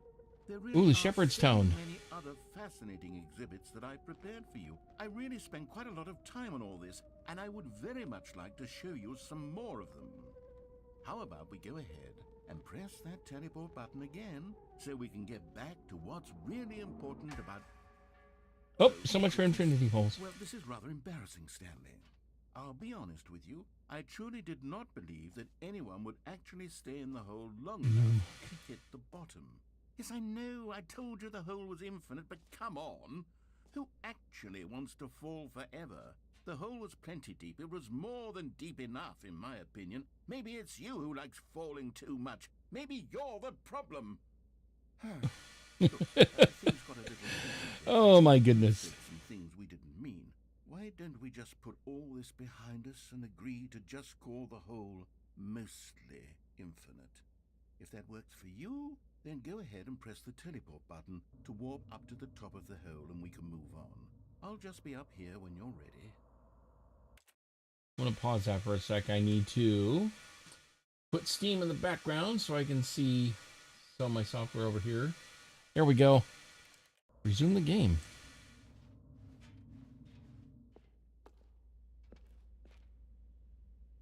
There really Ooh, the are shepherd's so tone. many other fascinating exhibits that I prepared for you. I really spent quite a lot of time on all this, and I would very much like to show you some more of them. How about we go ahead and press that teleport button again so we can get back to what's really important about... Oh, so much for infinity holes. Well, this is rather embarrassing, Stanley. I'll be honest with you. I truly did not believe that anyone would actually stay in the hole long enough to hit the bottom. Yes, I know, I told you the hole was infinite, but come on. Who actually wants to fall forever? The hole was plenty deep. It was more than deep enough, in my opinion. Maybe it's you who likes falling too much. Maybe you're the problem. Look, things got a little heated. Oh, my goodness. Said some things we didn't mean. Why don't we just put all this behind us and agree to just call the hole mostly infinite? If that works for you, then go ahead and press the teleport button to warp up to the top of the hole and we can move on. I'll just be up here when you're ready. I'm going to pause that for a sec. I need to put Steam in the background so I can see some of my software over here. There we go. Resume the game.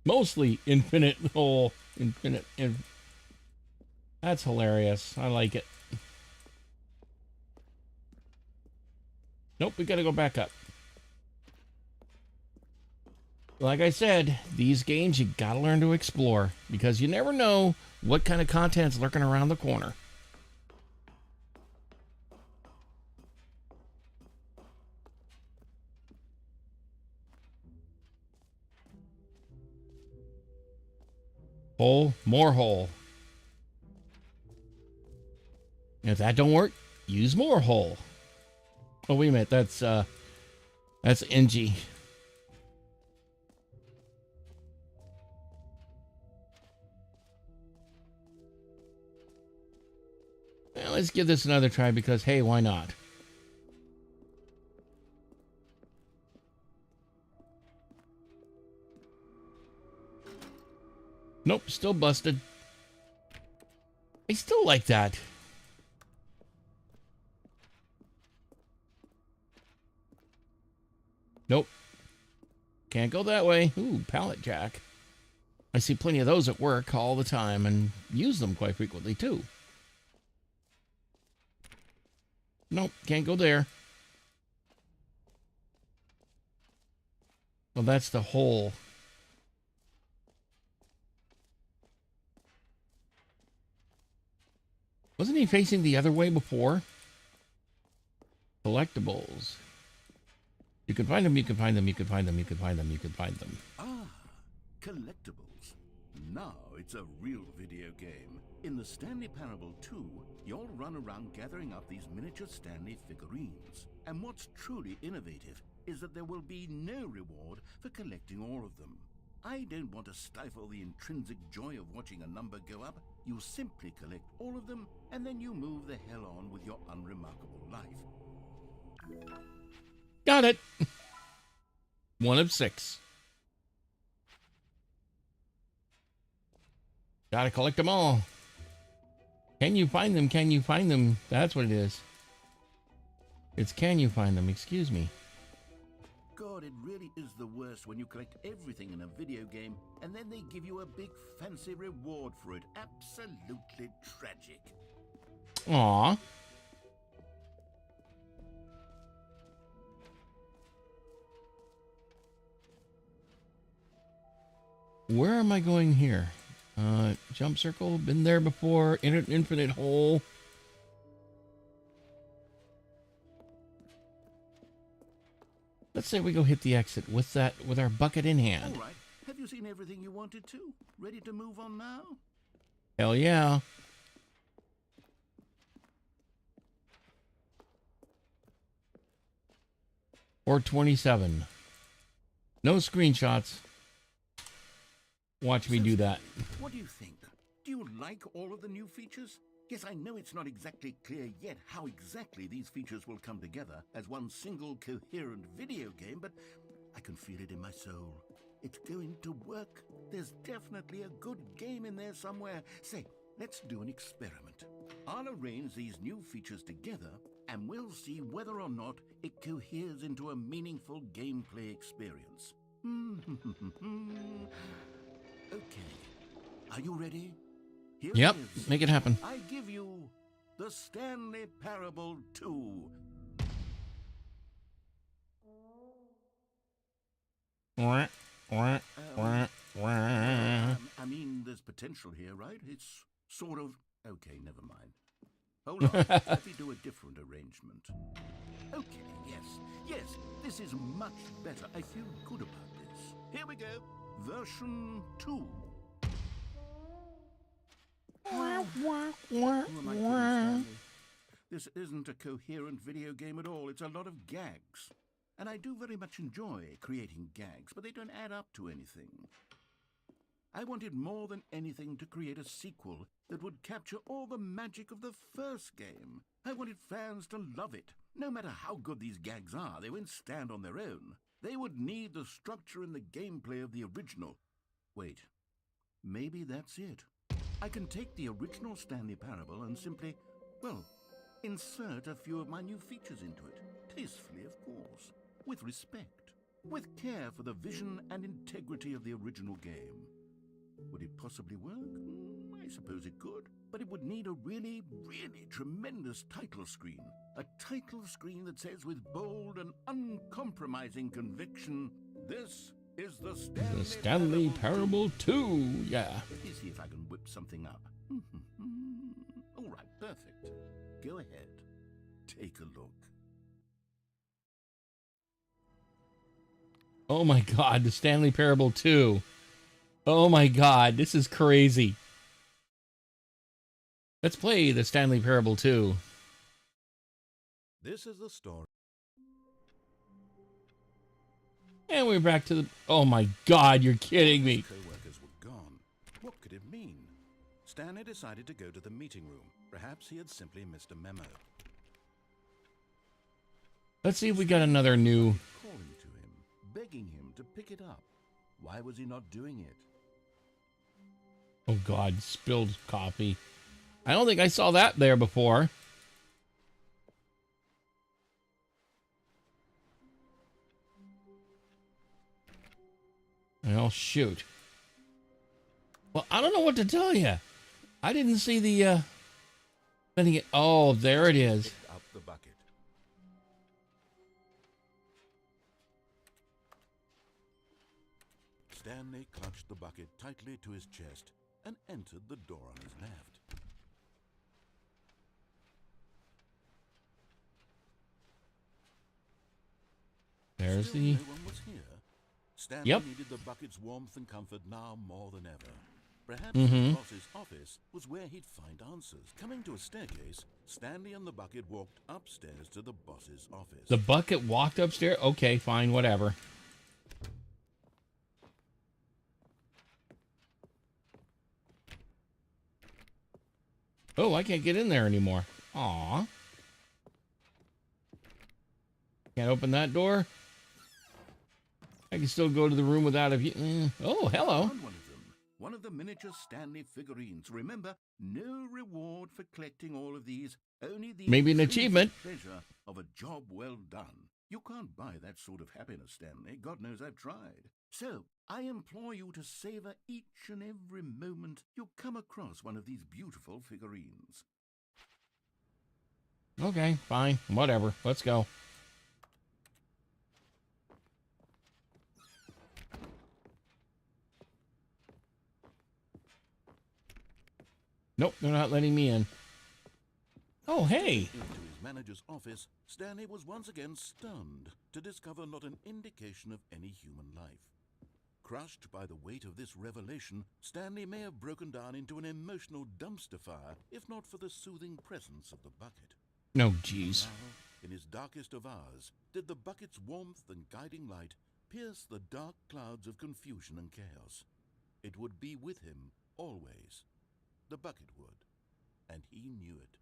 Mostly infinite hole. That's hilarious. I like it. Nope, we gotta go back up. Like I said, these games you gotta learn to explore because you never know what kind of content's lurking around the corner. Hole, more hole. And if that don't work, use more hole. Oh, wait a minute, that's NG. Well, let's give this another try because, hey, why not? Nope, still busted. I still like that. Nope. Can't go that way. Ooh, pallet jack. I see plenty of those at work all the time and use them quite frequently too. Nope, can't go there. Well, that's the hole. Wasn't he facing the other way before? Collectibles. You can find them, you can find them, you can find them, you can find them, you can find them. Ah, collectibles. Now it's a real video game. In the Stanley Parable 2, you'll run around gathering up these miniature Stanley figurines. And what's truly innovative is that there will be no reward for collecting all of them. I don't want to stifle the intrinsic joy of watching a number go up. You simply collect all of them, and then you move the hell on with your unremarkable life. Got it. 1 of 6. Gotta collect them all. Can you find them? Can you find them? That's what it is. It's can you find them? Excuse me. God, it really is the worst when you collect everything in a video game and then they give you a big fancy reward for it. Absolutely tragic. Aww. Where am I going here? Jump circle, been there before. Infinite hole. Let's say we go hit the exit with our bucket in hand. All right. Have you seen everything you wanted to? Ready to move on now? Hell yeah. Or 27. No screenshots. Watch me do that. What do you think? Do you like all of the new features? Yes, I know it's not exactly clear yet how exactly these features will come together as one single coherent video game, but I can feel it in my soul. It's going to work. There's definitely a good game in there somewhere. Say, let's do an experiment. I'll arrange these new features together, and we'll see whether or not it coheres into a meaningful gameplay experience. Okay. Are you ready? Here Yep, it is. make it happen. I give you the Stanley Parable 2. I I mean, there's potential here, right? It's sort of... Okay, never mind. Hold on, let me do a different arrangement. Okay, yes, this is much better. I feel good about this. Here we go. Version 2. Who am I kidding, Stanley? This isn't a coherent video game at all. It's a lot of gags. And I do very much enjoy creating gags, but they don't add up to anything. I wanted more than anything to create a sequel that would capture all the magic of the first game. I wanted fans to love it. No matter how good these gags are, they won't stand on their own. They would need the structure and the gameplay of the original. Wait, maybe that's it. I can take the original Stanley Parable and simply, well, insert a few of my new features into it. Tastefully, of course. With respect. With care for the vision and integrity of the original game. Would it possibly work? I suppose it could. But it would need a really, really tremendous title screen. A title screen that says with bold and uncompromising conviction, this is the Stanley Parable 2. Yeah. Let me see if I can whip something up. All right, perfect. Go ahead. Take a look. Oh my God, the Stanley Parable 2. Oh my God, this is crazy. Let's play the Stanley Parable 2. This is the story. And we're back to the... Oh my God, you're kidding me. Co-workers were gone. What could it mean? Stanley decided to go to the meeting room. Perhaps he had simply missed a memo. Let's see if we got another new... Calling to him, begging him to pick it up. Why was he not doing it? Oh God, spilled coffee. I don't think I saw that there before. Well, shoot. Well, I don't know what to tell you. I didn't see the, oh, there it is. Picked up the bucket. Stanley clutched the bucket tightly to his chest and entered the door on his left. There's Still the... no one was here. Stanley needed the bucket's warmth and comfort now more than ever. Perhaps the boss's office was where he'd find answers. Coming to a staircase, Stanley and the bucket walked upstairs to the boss's office. The bucket walked upstairs? Okay, fine, whatever. Oh, I can't get in there anymore. Aw. Can't open that door? I can still go to the room without a view. Oh, hello. One of the miniature Stanley figurines. Remember, no reward for collecting all of these. Only the maybe an achievement. Pleasure of a job well done. You can't buy that sort of happiness, Stanley. God knows I've tried. So, I implore you to savor each and every moment you come across one of these beautiful figurines. Okay, fine. Whatever. Let's go. Nope, they're not letting me in. Oh, hey. Into his manager's office, Stanley was once again stunned to discover not an indication of any human life. Crushed by the weight of this revelation, Stanley may have broken down into an emotional dumpster fire, if not for the soothing presence of the bucket. No, jeez. Now, in his darkest of hours, did the bucket's warmth and guiding light pierce the dark clouds of confusion and chaos. It would be with him always. The bucket would, and he knew it.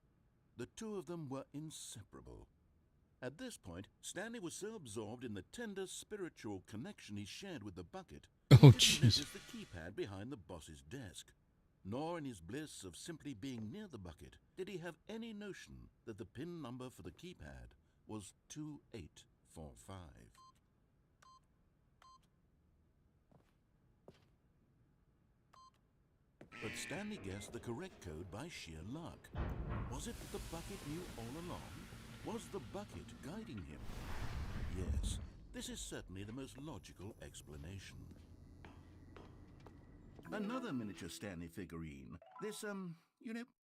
The two of them were inseparable. At this point, Stanley was so absorbed in the tender spiritual connection he shared with the bucket, oh, he didn't jeez, notice the keypad behind the boss's desk. Nor in his bliss of simply being near the bucket did he have any notion that the PIN number for the keypad was 2845. But Stanley guessed the correct code by sheer luck. Was it that the bucket knew all along? Was the bucket guiding him? Yes, this is certainly the most logical explanation. Another miniature Stanley figurine. This,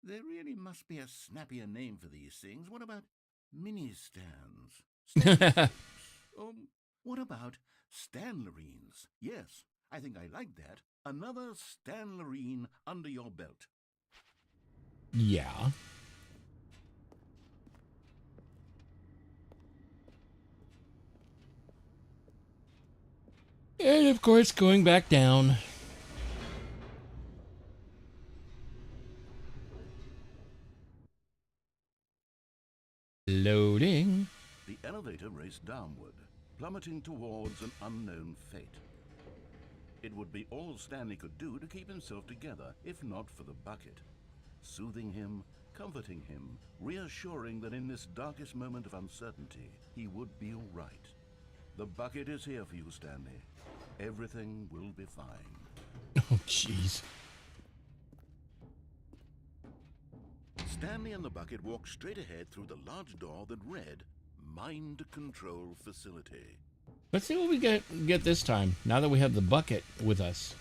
There really must be a snappier name for these things. What about mini stands? Stand what about Stanlerines? Yes, I think I like that. Another Stanlerine under your belt. Yeah. And of course, going back down. Loading. The elevator raced downward, plummeting towards an unknown fate. It would be all Stanley could do to keep himself together, if not for the bucket. Soothing him, comforting him, reassuring that in this darkest moment of uncertainty, he would be all right. The bucket is here for you, Stanley. Everything will be fine. Oh, jeez. Stanley and the bucket walked straight ahead through the large door that read, Mind Control Facility. Let's see what we get this time, now that we have the bucket with us.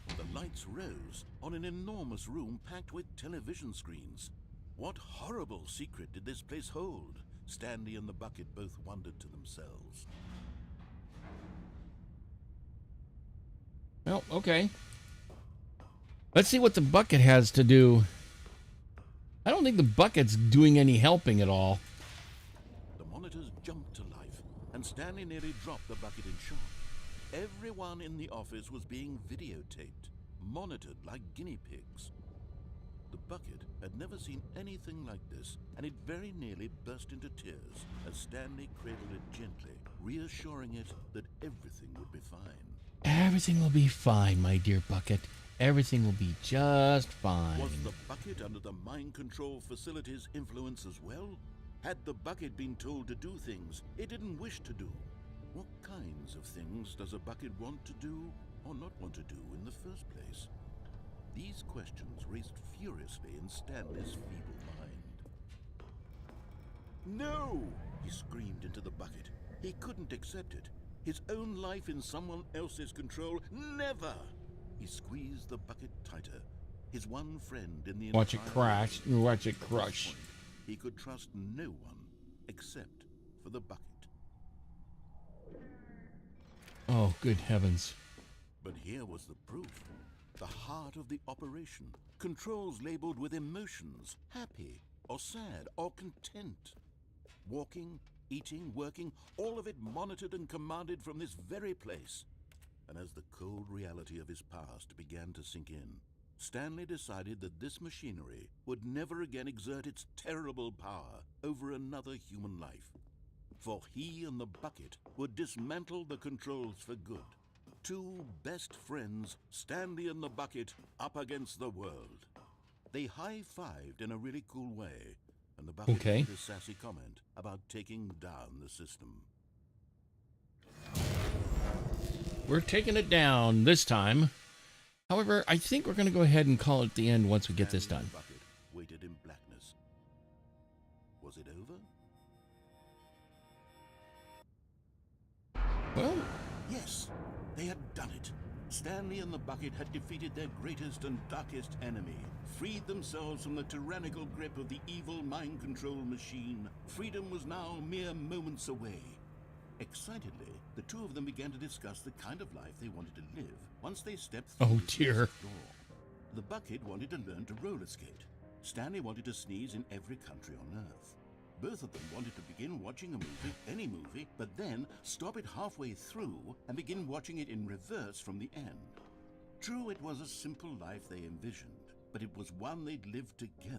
The lights rose on an enormous room packed with television screens. What horrible secret did this place hold? Stanley and the bucket both wondered to themselves. Well, okay. Let's see what the bucket has to do. I don't think the bucket's doing any helping at all. The monitors jumped to life, and Stanley nearly dropped the bucket in shock. Everyone in the office was being videotaped, monitored like guinea pigs. The bucket had never seen anything like this, and it very nearly burst into tears as Stanley cradled it gently, reassuring it that everything would be fine. Everything will be fine, my dear bucket. Everything will be just fine. Was the bucket under the mind control facility's influence as well? Had the bucket been told to do things it didn't wish to do? What kinds of things does a bucket want to do or not want to do in the first place? These questions raced furiously in Stanley's feeble mind. No! He screamed into the bucket. He couldn't accept it. His own life in someone else's control, never! He squeezed the bucket tighter. His one friend in the Watch it crash. Watch it crush. He could trust no one except for the bucket. Oh, good heavens. But here was the proof. The heart of the operation. Controls labeled with emotions. Happy, or sad, or content. Walking, eating, working, all of it monitored and commanded from this very place. And as the cold reality of his past began to sink in, Stanley decided that this machinery would never again exert its terrible power over another human life. For he and the bucket would dismantle the controls for good. Two best friends, Stanley and the bucket, up against the world. They high-fived in a really cool way, and the bucket made a sassy comment about taking down the system. We're taking it down this time. However, I think we're going to go ahead and call it the end once we get this done. The bucket waited in blackness. Was it over? Well, yes, they had done it. Stanley and the bucket had defeated their greatest and darkest enemy, freed themselves from the tyrannical grip of the evil mind control machine. Freedom was now mere moments away. Excitedly, the two of them began to discuss the kind of life they wanted to live once they stepped through the door. The bucket wanted to learn to roller skate. Stanley wanted to sneeze in every country on Earth. Both of them wanted to begin watching a movie, any movie, but then stop it halfway through and begin watching it in reverse from the end. True, it was a simple life they envisioned, but it was one they'd lived together,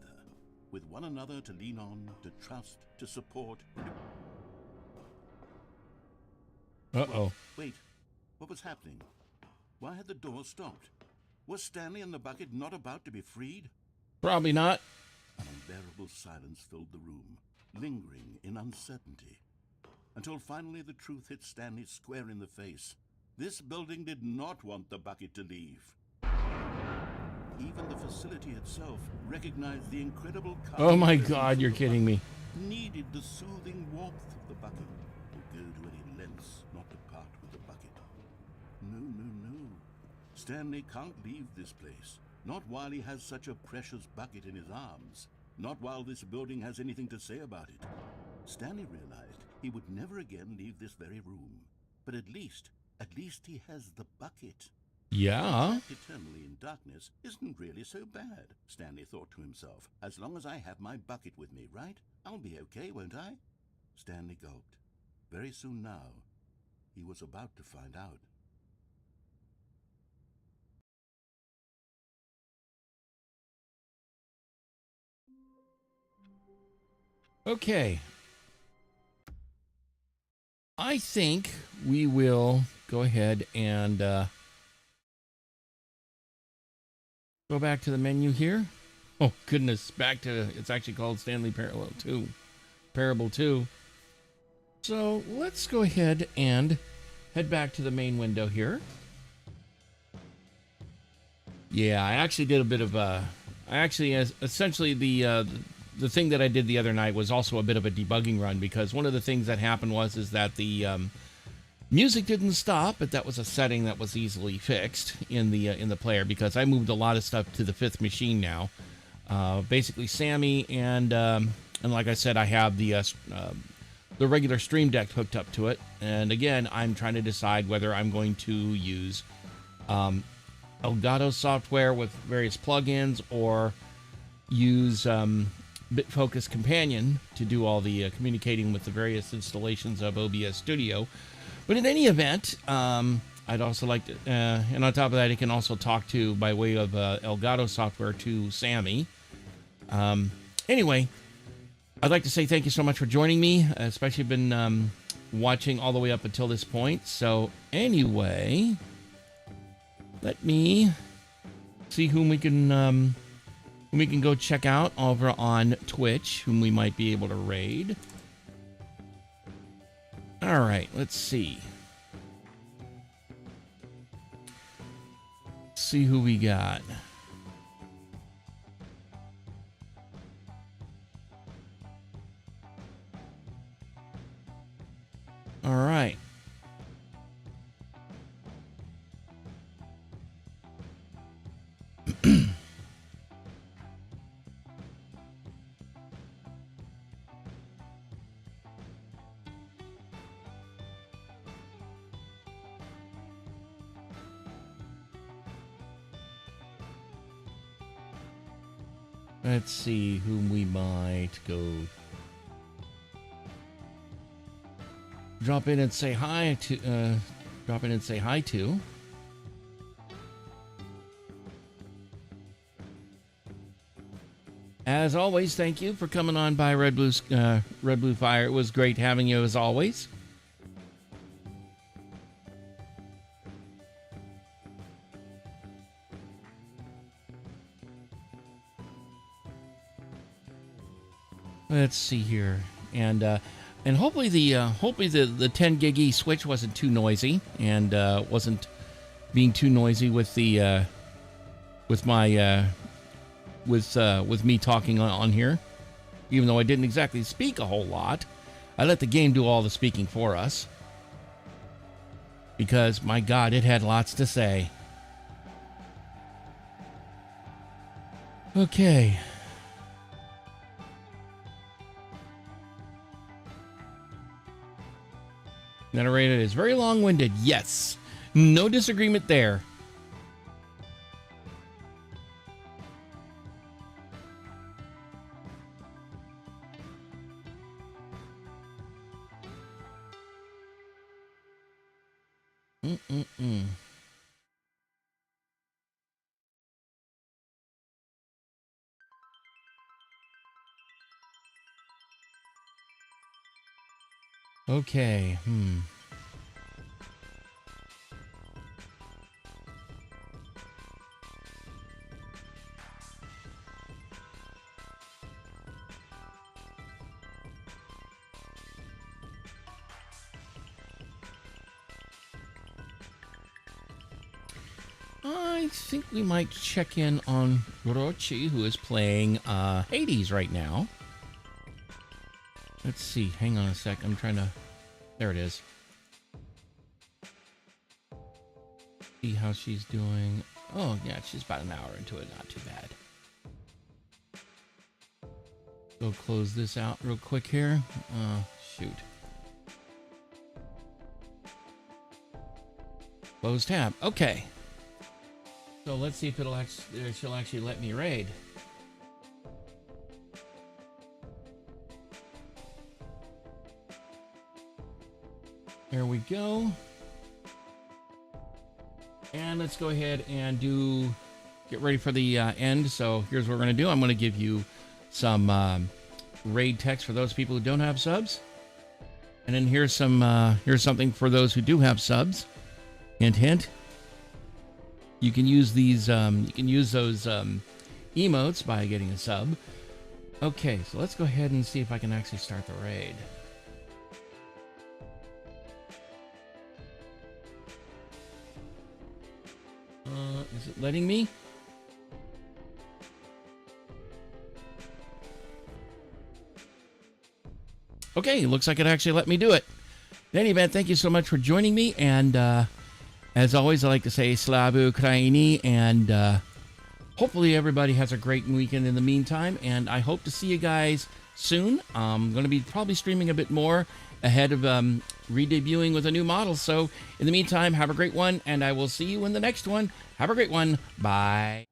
with one another to lean on, to trust, to support. uh-oh. Wait, what was happening? Why had the door stopped? Was Stanley and the bucket not about to be freed? Probably not. An unbearable silence filled the room, lingering in uncertainty, until finally the truth hit Stanley square in the face. This building did not want the bucket to leave. Even the facility itself recognized the incredible... Oh my God, you're kidding me. Needed the soothing warmth of the bucket, would go to any lengths not to part with the bucket. No, no, no. Stanley can't leave this place. Not while he has such a precious bucket in his arms. Not while this building has anything to say about it. Stanley realized he would never again leave this very room. But at least he has the bucket. Yeah. Eternally in darkness isn't really so bad, Stanley thought to himself. As long as I have my bucket with me, right? I'll be okay, won't I? Stanley gulped. Very soon now, he was about to find out. Okay. I think we will go ahead and go back to the menu here. Oh, goodness. Back to, it's actually called Stanley Parable 2. So let's go ahead and head back to the main window here. Yeah, I actually did a bit of essentially the thing that I did the other night was also a bit of a debugging run, because one of the things that happened is that the music didn't stop, but that was a setting that was easily fixed in the player, because I moved a lot of stuff to the 5th machine now. Basically Sammy and like I said, I have the regular Stream Deck hooked up to it, and again I'm trying to decide whether I'm going to use Elgato software with various plugins, or use BitFocus Companion to do all the communicating with the various installations of OBS Studio. But in any event, I'd also like to, and on top of that, it can also talk to, by way of Elgato software, to Sammy. Anyway, I'd like to say thank you so much for joining me, especially been watching all the way up until this point. So anyway, let me see whom we can go check out over on Twitch, whom we might be able to raid. All right, let's see. See who we got. All right. Let's see whom we might go drop in and say hi to. As always, thank you for coming on by Red Blue Fire. It was great having you as always. Let's see here, and hopefully the 10 gig E switch wasn't too noisy, and wasn't being too noisy with the with me talking on here. Even though I didn't exactly speak a whole lot, I let the game do all the speaking for us, because my God, it had lots to say. Okay. Narrator is very long-winded. Yes. No disagreement there. Okay. I think we might check in on Rochi, who is playing Hades right now. Let's see. Hang on a sec. I'm trying to... There it is. See how she's doing. Oh, yeah, she's about an hour into it. Not too bad. Go close this out real quick here. Shoot. Close tab. Okay. So let's see if she'll actually let me raid. There we go. And let's go ahead and get ready for the end. So here's what we're going to do. I'm going to give you some raid text for those people who don't have subs. And then here's something for those who do have subs. Hint, hint. You can use these, you can use those emotes by getting a sub. Okay, so let's go ahead and see if I can actually start the raid. Is it letting me? Okay, looks like it actually let me do it. In any event, thank you so much for joining me, and as always, I like to say Slavu Ukraini, and hopefully everybody has a great weekend in the meantime, and I hope to see you guys soon. I'm going to be probably streaming a bit more ahead of re-debuting with a new model, so in the meantime, have a great one, and I will see you in the next one. Have a great one. Bye.